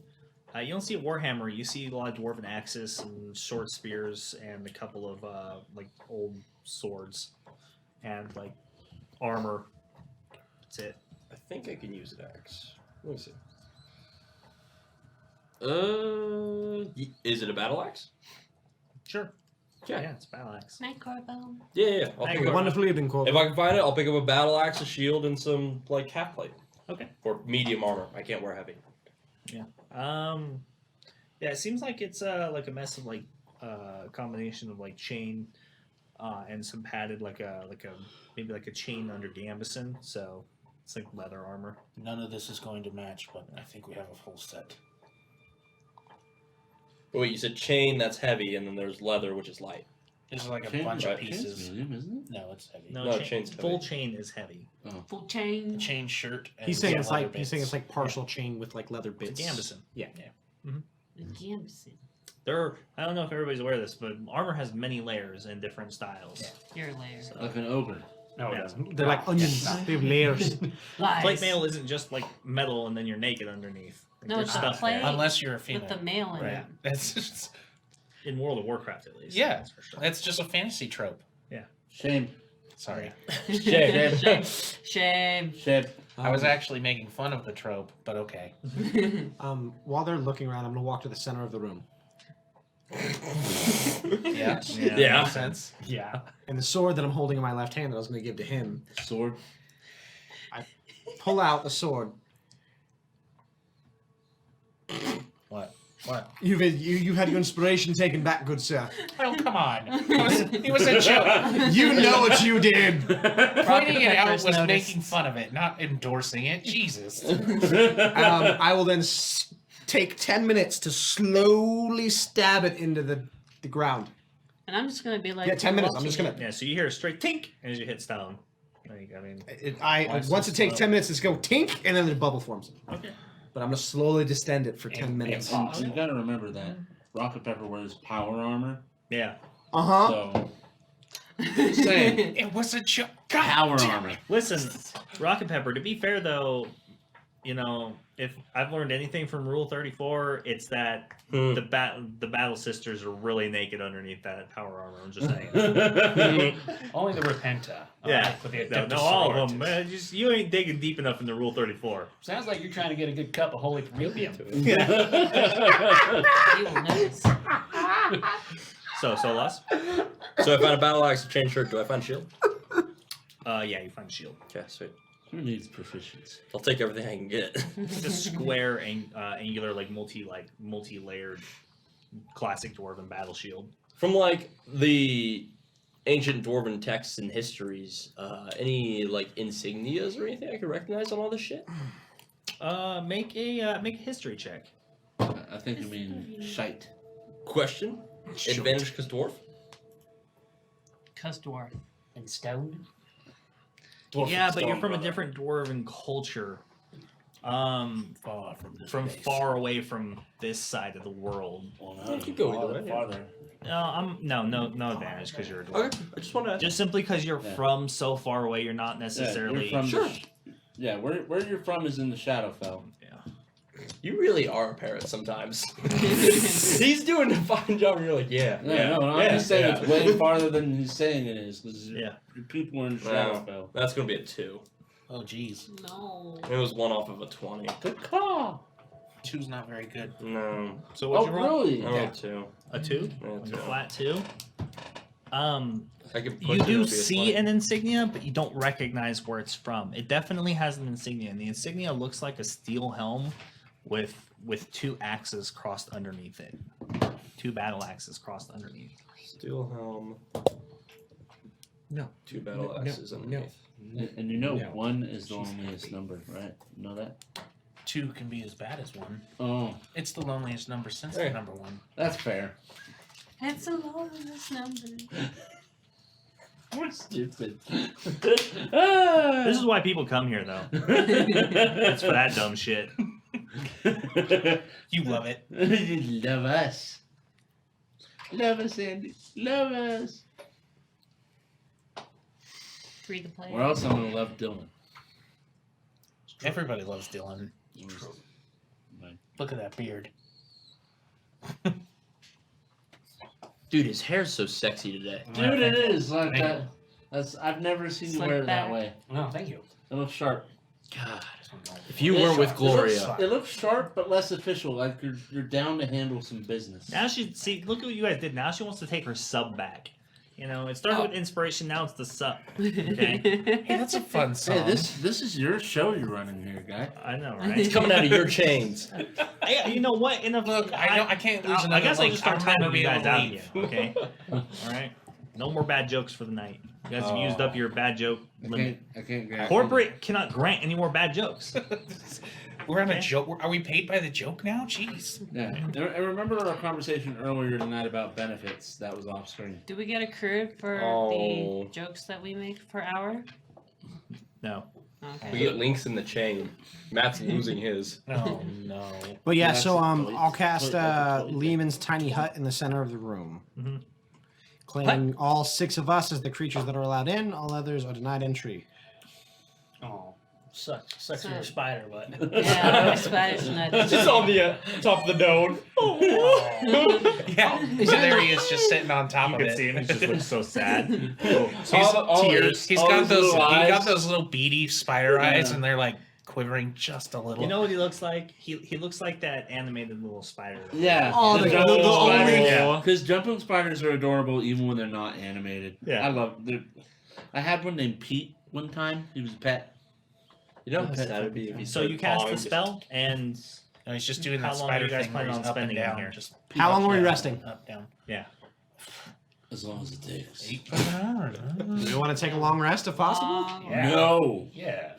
You don't see a warhammer. You see a lot of dwarven axes and short spears and a couple of like old swords and like armor. That's it. I think I can use an axe. Let me see. Is it a battle axe? Sure. Yeah. Yeah, it's a battle axe. Night, Corbo. Yeah. I'll Hey, pick up, Wonderfully evening, Corvo. if I can find it, I'll pick up a battle axe, a shield, and some like half plate Okay. or medium armor. I can't wear heavy. Yeah, it seems like it's like a mess of like combination of like chain and some padded like a maybe like a chain under gambeson. So it's like leather armor. None of this is going to match, but I think we have a full set. Oh, wait, you said chain that's heavy, and then there's leather, which is light. This is like a Chain- bunch right, of pieces. medium, isn't No, it's heavy. No, chain's heavy. full chain is heavy. Full A chain. chain shirt. And He's saying some it's leather like bits. partial chain with like leather bits. It's a gambeson. Yeah. The gambeson. I don't know if everybody's aware of this, but armor has many layers and different styles. Your layer. Like an ogre. No, it Yeah. doesn't. They're like onions. They have layers. Lies. Plate mail isn't just like metal and then you're naked underneath. Like, No, there's it's stuff plate. there. Unless you're a female. With the male in Right. it. That's just, In World of Warcraft, at least. yeah. That's for sure. That's just a fantasy trope. Shame. Sorry. Shame. Shame. Shame. Shame. I was actually making fun of the trope, but okay. While they're looking around, I'm gonna walk to the center of the room. Yeah. Yeah. Makes sense. Yeah. And the sword that I'm holding in my left hand that I was gonna give to him, Sword. pull out the sword. What? What? You've had your inspiration taken back, good sir. Oh, come on. It was a joke. You know what you did. Pointing it out Peppers was noticed. making fun of it, not endorsing it. Jesus. I will then take 10 minutes to slowly stab it into the ground. And I'm just gonna be like. Yeah, 10 minutes. I'm just watching gonna. Yeah, so you hear a straight tink as you hit stone. Like, I mean, Once it takes 10 minutes, it's go tink, and then the bubble forms. okay. But I'm gonna slowly distend it for 10 minutes. And you gotta remember that Rocket Pepper wears power armor. Yeah. Uh-huh. So, saying, It was a joke. God power damn armor. it. Listen, Rocket Pepper, to be fair though, you know, if I've learned anything from Rule 34, it's that the Battle Sisters are really naked underneath that power armor. I'm just saying. Only the Repenta. Yeah. With the No, Adeptus no, all of Sororitas. them. Man, you ain't digging deep enough into Rule 34. Sounds like you're trying to get a good cup of holy premium. You will notice. So Loss? So I found a battle axe, a chain shirt. Do I find shield? Yeah, you find a shield. Okay, sweet. Who needs proficiency? I'll take everything I can get. It's a square, angular, multi-layered, classic dwarven battle shield. From like the ancient dwarven texts and histories, any like insignias or anything I could recognize on all this shit? Make a history check. I think you mean shite. Question? Advantage because dwarf? Cuss dwarf. And stone. Dwarf Yeah, and but you're stone, from a brother. different dwarven culture. Far from this From place. far away from this side of the world. Well, Yeah, you could go either way, yeah. farther. No advantage because you're a dwarf. Okay, I just want to ask. Just simply because you're Yeah. from so far away, you're not Yeah, necessarily. you're from Sure. Yeah, where you're from is in the Shadowfell. You really are a parrot sometimes. He's doing a fine job, and you're like, yeah. No, I'm just saying it's way farther than he's saying it is. Because Yeah. your people are in Wow. Shadowfell. That's going to be a 2. Oh, jeez. No. It was 1 off of a 20. Good call. Two's not very good. No. So Oh, what'd you roll? really? I rolled 2. A 2? Yeah, Like a 2. flat 2? I could push You it, do it'll be a see 20. an insignia, but you don't recognize where it's from. It definitely has an insignia, and the insignia looks like a steel helm with 2 axes crossed underneath it. 2 battle axes crossed underneath. Steel helm. No. 2 battle No, axes no. underneath. And you know No. 1 is the loneliest number, right? You know that? 2 can be as bad as 1. Oh, It's the loneliest number since Hey. the number 1. that's fair. It's a lowest number. We're stupid. This is why people come here, though. It's for that dumb shit. You love it. You love us. Love us, Andy. Love us. Free the player. Or else I'm gonna love Dylan. Everybody loves Dylan. Right. Look at that beard. Dude, his hair's so sexy today. Dude, it is like Thank that. That's I've never seen you Slick wear it that back. way. Oh, thank you. It looks sharp. God. If If you weren't with It Gloria. looks, it looks sharp but less official. Like you're down to handle some business. Now she see. Look at what you guys did. Now she wants to take her sub back. You know, it started with inspiration. Now it's the sub. Okay. Hey, that's a fun song. Hey, this is your show you're running here, guy. I know, right? It's coming out of your chains. Yeah, you know what? In a, Look, I can't lose I another guess I'll link. just start I'm never timing you be guys able to out leave. here. Okay. All right. No more bad jokes for the night. You guys have used up your bad joke limit. I can't grab Corporate cannot grant any more bad jokes. We're on Okay. a joke. Are we paid by the joke now? Jeez. Yeah. And remember our conversation earlier tonight about benefits? That was off screen. Do we get accrued for Oh. the jokes that we make per hour? No. Okay. We get links in the chain. Matt's losing his. Oh no. But yeah, That's so a I'll toy- cast toy- that's a toy. Lehman's tiny hut in the center of the room, Mhm. claiming all 6 of us as the creatures that are allowed in. All others are denied entry. Oh, sucks So- your spider butt. Yeah, my Spanish night. Just on the top of the dome. Yeah, so there he is, just sitting on top You of could it. see him. He just looks so sad. Tears. He's all got his those. He little got eyes. those little beady spider eyes, Yeah. and they're like quivering just a little. You know what he looks like? He looks like that animated little spider. Yeah. Oh, the jumping only- spiders. Yeah. Because jumping spiders are adorable even when they're not animated. Yeah. I love them. I had one named Pete one time. He was a pet. You know how sad it'd be if he So started you cast pawing the just- spell, and No, he's just doing How that long are spider you guys thing where planning he's on up and spending in down. here? Just How long were we down, resting? Up, down. yeah. As long as it takes. Do you want to take a long rest if possible? Yeah. No. Yeah.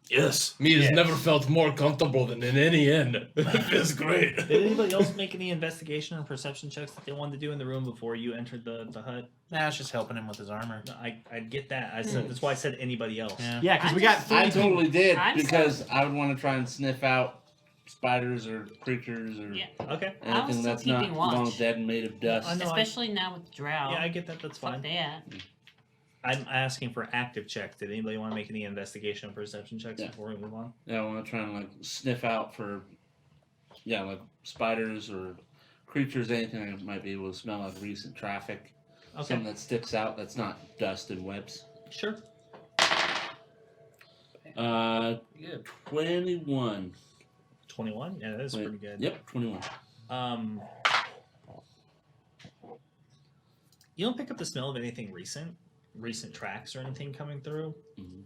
Yes, me has Yes. never felt more comfortable than in any inn. It feels great. Did anybody else make any investigation or perception checks that they wanted to do in the room before you entered the hut? Nah, I was just helping him with his armor. No, I get that. I said that's why I said anybody else. Yeah. Yeah, because we got 3 I people. totally did I'm because I would want to try and sniff out spiders or creatures or Yeah. Okay. I was anything still that's not keeping watch. long dead and made of dust. I know. Especially now with the drought. Yeah, I get that. That's Fuck fine. that. I'm asking for active checks. Did anybody want to make any investigation or perception checks Yeah. before we move on? Yeah, I want to try and like sniff out for, like spiders or creatures, anything that might be able to smell like recent traffic. Okay. Something that sticks out that's not dust and webs. Sure. 21. 21. Yeah, that is Wait, pretty good. Yep, 21. You don't pick up the smell of anything recent tracks or anything coming through. Mhm.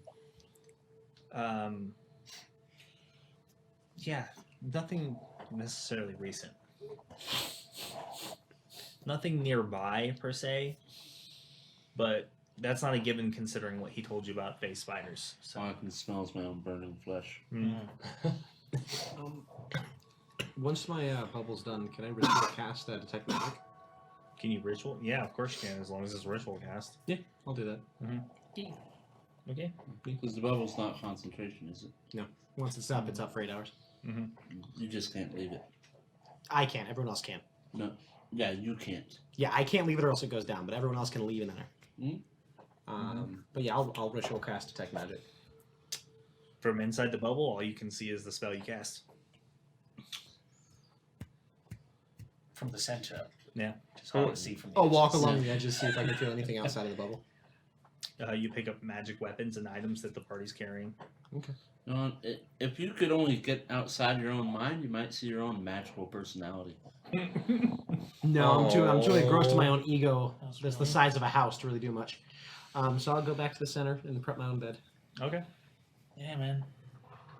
Yeah, nothing necessarily recent. Nothing nearby per se, but that's not a given considering what he told you about face spiders. So All I can smell is my own burning flesh. Once my bubble's done, can I ritual cast Detect Magic? can you ritual? Yeah, of course you can, as long as it's ritual cast. Yeah, I'll do that. Okay. Because the bubble's not concentration, is it? Once it's up for 8 hours. You just can't leave it. I can't. Everyone else can. No. Yeah, you can't. Yeah, I can't leave it or else it goes down, but everyone else can leave in there. But yeah, I'll ritual cast Detect Magic. From inside the bubble, all you can see is the spell you cast. From the center. Yeah. Just want to see from the I'll walk edges. along the edges, see if I can feel anything outside of the bubble. You pick up magic weapons and items that the party's carrying. If you could only get outside your own mind, you might see your own magical personality. No, I'm too engrossed in my own ego. That's the size of a house to really do much. So I'll go back to the center and prep my own bed. Okay. Yeah, man.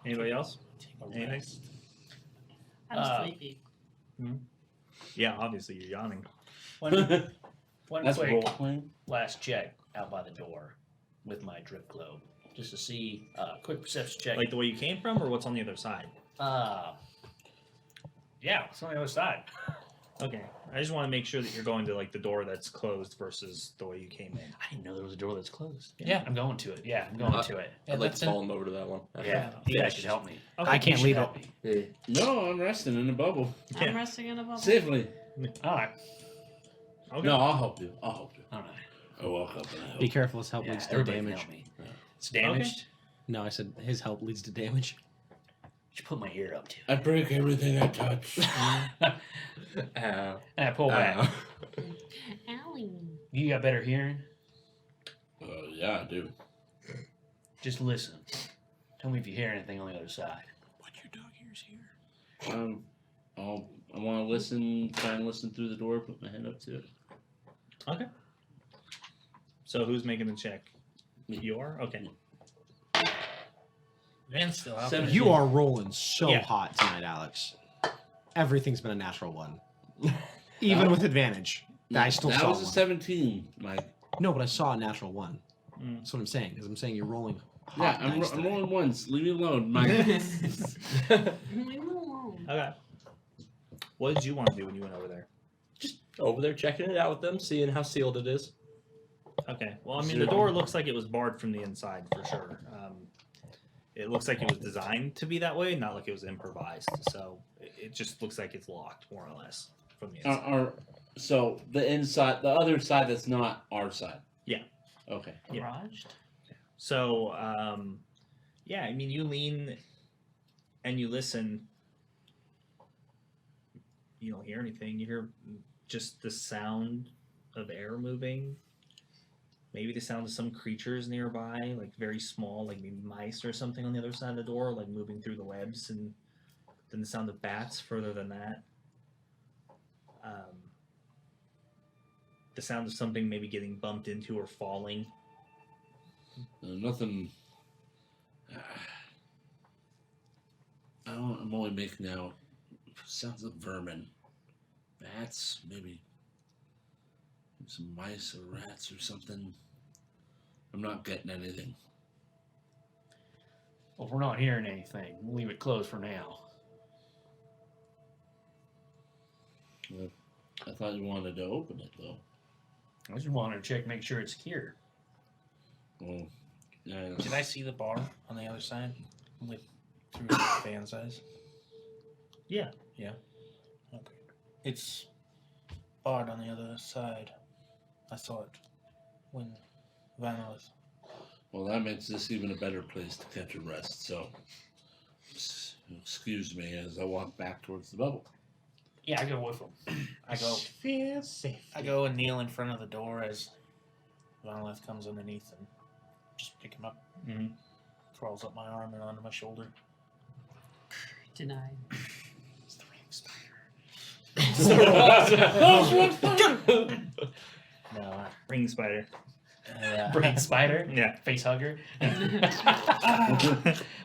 Anybody else? Anything? Rest. I'm sleepy. Yeah, obviously you're yawning. One That's quick role playing. last check out by the door with my drip globe, just to see. Quick perception check. Like the way you came from, or what's on the other side? Yeah, it's on the other side. Okay. I just want to make sure that you're going to like the door that's closed versus the way you came in. I didn't know there was a door that's closed. Yeah. I'm going to it. Yeah, I'm going to it. I'd like that's to follow him over to that one. Yeah, you guys should help me. Okay. I can't leave it. Help me. No, I'm resting in a bubble. Yeah. I'm resting in a bubble. Safely. All right. Okay. No, I'll help you. All right. I walk up and I help. Be careful, his help Yeah, leads to everybody can damage. help me. It's damaged. No, I said his help leads to damage. What you put my ear up to? I break everything I touch. Ow. And I pull back. Ow. Owie. You got better hearing? Yeah, I do. Just listen. Tell me if you hear anything on the other side. What your dog ears here? I want to listen. Try and listen through the door. Put my head up to it. Okay. So who's making the check? Me. You are? Okay. Van's still out Seven. there. You are rolling so Yeah. hot tonight, Alex. Everything's been a natural one. Even with advantage. I still that saw was a one. 17, Mike. No, but I saw a natural one. Mm. That's what I'm saying. Because I'm saying you're rolling hot. Yeah, I'm dice today. rolling once. Leave me alone, Mike. Leave me alone. Okay. What did you want to do when you went over there? Just over there checking it out with them, seeing how sealed it is. Okay. Well, I mean, the door looks like it was barred from the inside for sure. it looks like it was designed to be that way, not like it was improvised. So it just looks like it's locked, more or less, from the inside. So the inside, the other side that's not our side. Yeah. Okay. Garaged? So, yeah, I mean, you lean and you listen. You don't hear anything. You hear just the sound of air moving. Maybe the sound of some creatures nearby, like very small, like maybe mice or something on the other side of the door, like moving through the webs, and then the sound of bats further than that. The sound of something maybe getting bumped into or falling. Nothing. I'm only making out sounds of vermin, bats, maybe some mice or rats or something. I'm not getting anything. Well, if we're not hearing anything, we'll leave it closed for now. Well, I thought you wanted to open it though. I just wanted to check, make sure it's secure. Well, yeah. Did I see the bar on the other side with through the fan's eyes? Yeah. Yeah. Okay. It's barred on the other side. I saw it when Van was. Well, that makes this even a better place to catch a rest. So, excuse me as I walk back towards the bubble. Yeah, I go with them. I go and kneel in front of the door as Vanelith comes underneath and just pick him up. Mm-hmm. Crawls up my arm and onto my shoulder. Denied. It's the ring spider. No, ring spider. Brain spider. Yeah. Face hugger.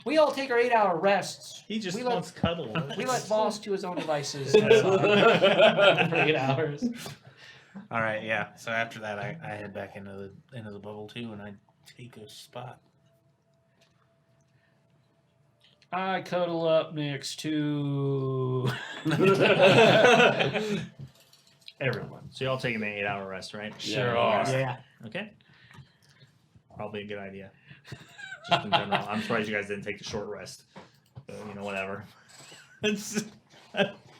We all take our 8-hour rests. He just we wants cuddle. We let boss to his own devices. For 8 hours. All right, yeah. So after that, I head back into the bubble too, and I take a spot. I cuddle up next to everyone. So y'all taking an 8-hour rest, right? Sure are. Yeah. Okay. Probably a good idea. Just in general. I'm surprised you guys didn't take the short rest. Whatever. It's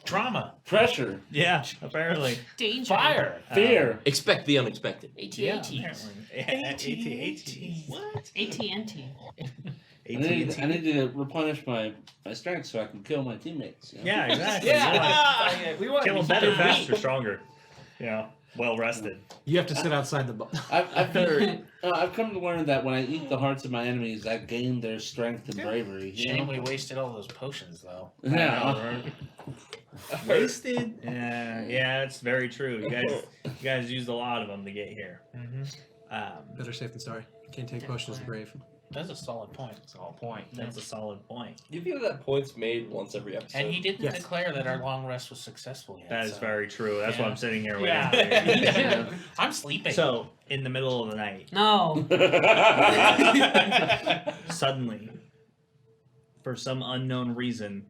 Drama. Pressure, yeah, apparently. Danger. Fire. fear. Expect the unexpected. AT-AT. AT-AT. What? AT&T. I need to replenish my strength so I can kill my teammates. You know? Yeah, exactly. Yeah. We want Kill to them better, faster, stronger. Well rested. You have to sit outside the bubble. I've come to learn that when I eat the hearts of my enemies, I gain their strength and bravery. You Shame know? we wasted all those potions though. Yeah. Wasted? Yeah, it's very true. You guys used a lot of them to get here. Mm-hmm. Better safe than sorry. Can't take potions of brave. That's a solid point. That's all point. That's a solid point. You feel that point's made once every episode. And he didn't Yes. declare that our long rest was successful yet. That is so- very true. That's why Yeah. I'm sitting here waiting. Yeah. I'm sleeping. So, in the middle of the night, No. suddenly, for some unknown reason,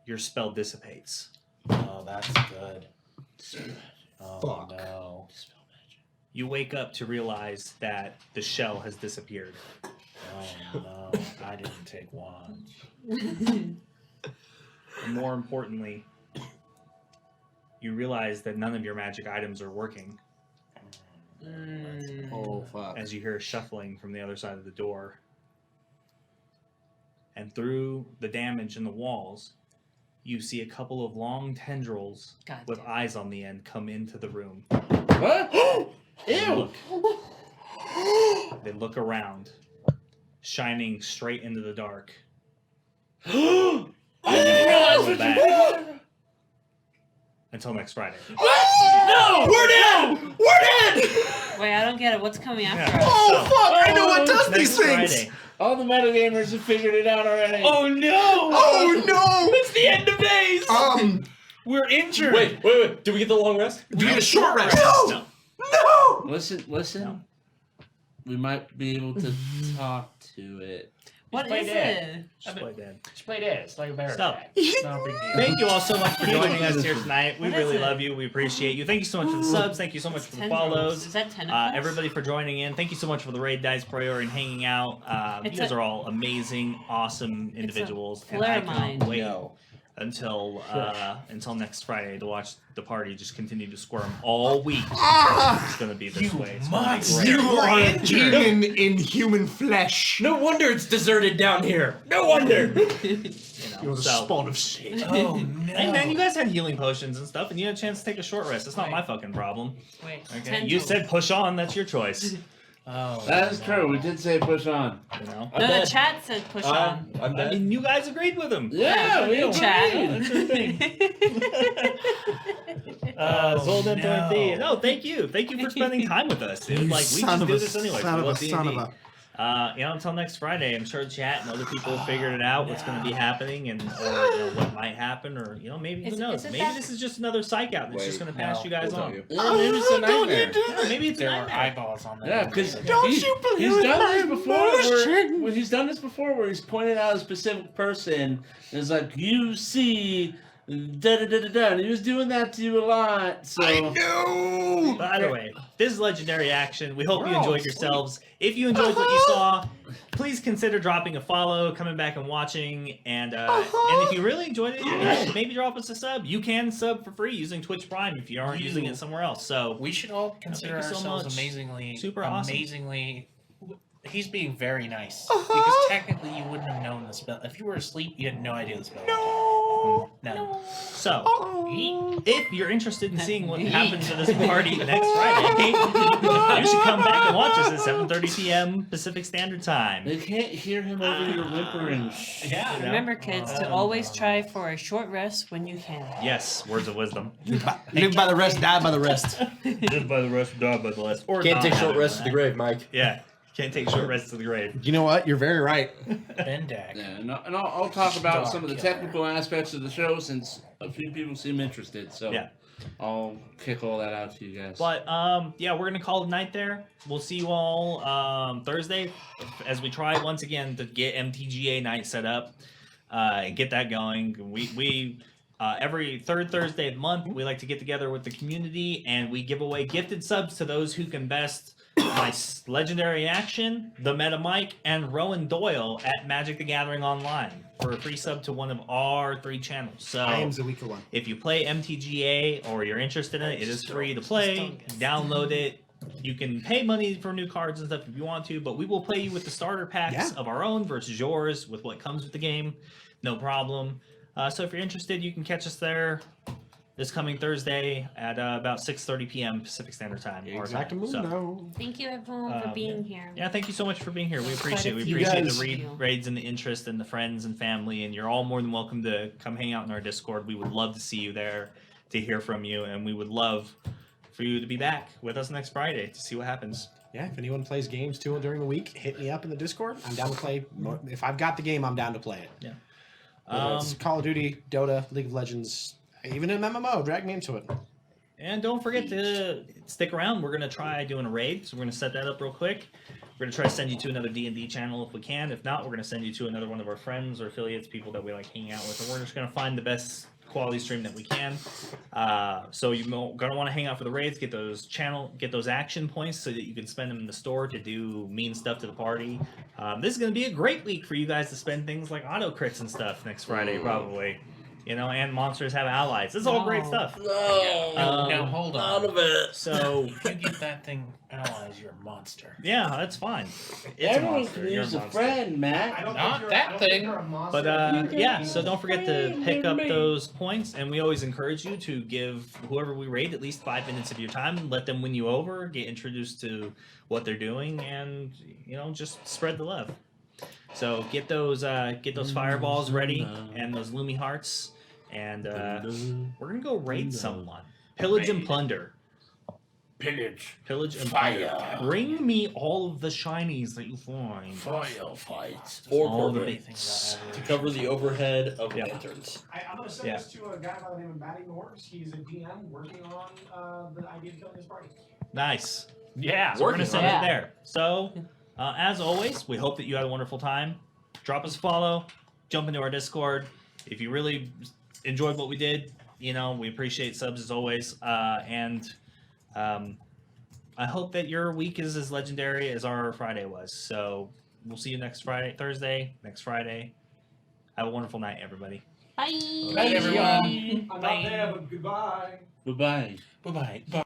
your spell dissipates. Oh, that's good. Oh Fuck. no. You wake up to realize that the shell has disappeared. Oh no. I didn't take one. And more importantly, you realize that none of your magic items are working Oh, fuck. as you hear shuffling from the other side of the door. And through the damage in the walls, you see a couple of long tendrils God with damn. eyes on the end come into the room. What? Ew! They look around, shining straight into the dark. I didn't realize what you Back. Until next Friday. No! We're dead! We're dead! Wait, I don't get it. What's coming after Yeah. us? Oh fuck! I know what does Next these things. Friday. All the metagamers have figured it out already. Oh no! Oh no! It's the end of days! We're injured! Wait. Did we get the long rest? We need a short rest. No. Listen. No. We might be able to talk to it. What play is dead. it? Just play dead. Just play dead. It's like a bear Stop. attack. It's not a big deal. Thank you all so much for joining us here tonight. We What is really it? love you. We appreciate you. Thank you so much for the subs. Thank you so much for the Tendrils. follows. Is that tentacles? Everybody for joining in. Thank you so much for the raid, Dice Prayer, and hanging out. You It's guys a- are all amazing, awesome individuals, and I flare cannot mine. wait No. until next Friday to watch the party just continue to squirm all week. It's gonna be this way. It's gonna be monster. great. You are a demon in human flesh. No wonder it's deserted down here. No wonder. You know, You're the so- spawn of Satan. Oh no. Hey man, you guys had healing potions and stuff, and you had a chance to take a short rest. It's not my fucking problem. Wait, Okay, tendrils. you said push on. That's your choice. Oh, That is true. We did say push on. You know. I'm No, the dead. chat said push on. I'm I dead. mean, you guys agreed with him. Yeah, we Hey, chat. agreed. Zoldan no. Dorothy. No, thank you. Thank you for spending time with us, dude. Like, we just do this anyway. We love D&D. Until next Friday, I'm sure chat and other people have figured it out what's going to be happening and or what might happen, or maybe who Is knows? it maybe that- this is just another psych out that's just going to pass you guys on. Yeah, maybe it's a nightmare. Yeah, maybe it's a There are nightmare. eyeballs on that. Yeah, because Don't you believe he's in done this my before. motion? Where he's done this before, where he's pointed out a specific person. And it's like you see, da da da da da. And he was doing that to you a lot. So But either way, this is Legendary Action. We hope We're you all enjoyed asleep. yourselves. If you enjoyed what you saw, please consider dropping a follow, coming back and watching, and if you really enjoyed it, maybe drop us a sub. You can sub for free using Twitch Prime if you aren't using it somewhere else. So We should all consider Thank you so ourselves much. amazingly, Super awesome. amazingly. He's being very nice because technically you wouldn't have known the spell if you were asleep. You had no idea the spell. No. None. So, if you're interested in seeing what happens at this party next Friday, you should come back and watch us at 7:30 p.m. Pacific Standard Time. they can't hear him over your whimpering. Yeah. You know? Remember, kids, to always try for a short rest when you can. Yes, words of wisdom. Live by the rest, die by the rest. Live by the rest, die by the rest. Or Can't not take have short it. rests to the grave, Mike. Yeah, can't take short rests to the grave. You know what? You're very right. Bendak. Yeah, and I'll talk about Dog some of the killer. technical aspects of the show since a few people seem interested. So Yeah. I'll kick all that out to you guys. But yeah, we're gonna call it night there. We'll see you all Thursday as we try once again to get MTGA night set up and get that going. We every third Thursday of the month we like to get together with the community and we give away gifted subs to those who can best my Legendary Action, the Meta Mike, and Rowan Doyle at Magic the Gathering Online for a free sub to one of our 3 channels. So I am the weaker one. if you play MTGA or you're interested in it, it is free to play. Download it. You can pay money for new cards and stuff if you want to, but we will play you with the starter packs Yeah. of our own versus yours with what comes with the game. No problem. So if you're interested, you can catch us there this coming Thursday at about 6:30 p.m. Pacific Standard Time. our time. So, Exactamundo. Thank you, everyone, for being here. yeah, thank you so much for being here. We Quite appreciate a it. We few appreciate guys. the raids and the interest and the friends and family. And you're all more than welcome to come hang out in our Discord. We would love to see you there, to hear from you, and we would love for you to be back with us next Friday to see what happens. Yeah, if anyone plays games too during the week, hit me up in the Discord. I'm down to play. If I've got the game, I'm down to play it. Yeah. Whether it's Call of Duty, Dota, League of Legends, even an MMO, drag me into it. And don't forget to stick around. We're gonna try doing a raid, so we're gonna set that up real quick. We're gonna try to send you to another D&D channel if we can. If not, we're gonna send you to another one of our friends or affiliates, people that we like hanging out with, and we're just gonna find the best quality stream that we can. So you're gonna want to hang out for the raids, get those action points so that you can spend them in the store to do mean stuff to the party. This is gonna be a great week for you guys to spend things like auto crits and stuff next Friday, probably. You know, and monsters have allies. This is all great stuff. No. Now hold Out on. of it. So If you get that thing allies, you're a monster. yeah, that's fine. It's a Everyone monster. can You're use a a monster. friend, Matt. Not that thing. But yeah, so don't forget to pick up those points, and we always encourage you to give whoever we raid at least 5 minutes of your time. Let them win you over, get introduced to what they're doing, and just spread the love. So get those fireballs ready and those Lumi hearts, and we're gonna go raid someone. Pillage and plunder. Pillage. Pillage and Fire. plunder. Bring me all of the shinies that you find. Firefights. All Or of it. to cover the overhead of Yeah. lanterns. I'm going to send Yeah. this to a guy by the name of Matty Norbs. He's a DM working on the idea of killing this party. Nice. Yeah. So we're gonna Working send on it it. there. So, as always, we hope that you had a wonderful time. drop us a follow, jump into our Discord. If you really enjoyed what we did, you know, we appreciate subs as always. And I hope that your week is as legendary as our Friday was. So we'll see you next Thursday, next Friday. Have a wonderful night, everybody. Bye. Bye, everyone. I'm not there, but goodbye. Bye-bye. Bye-bye. Bye.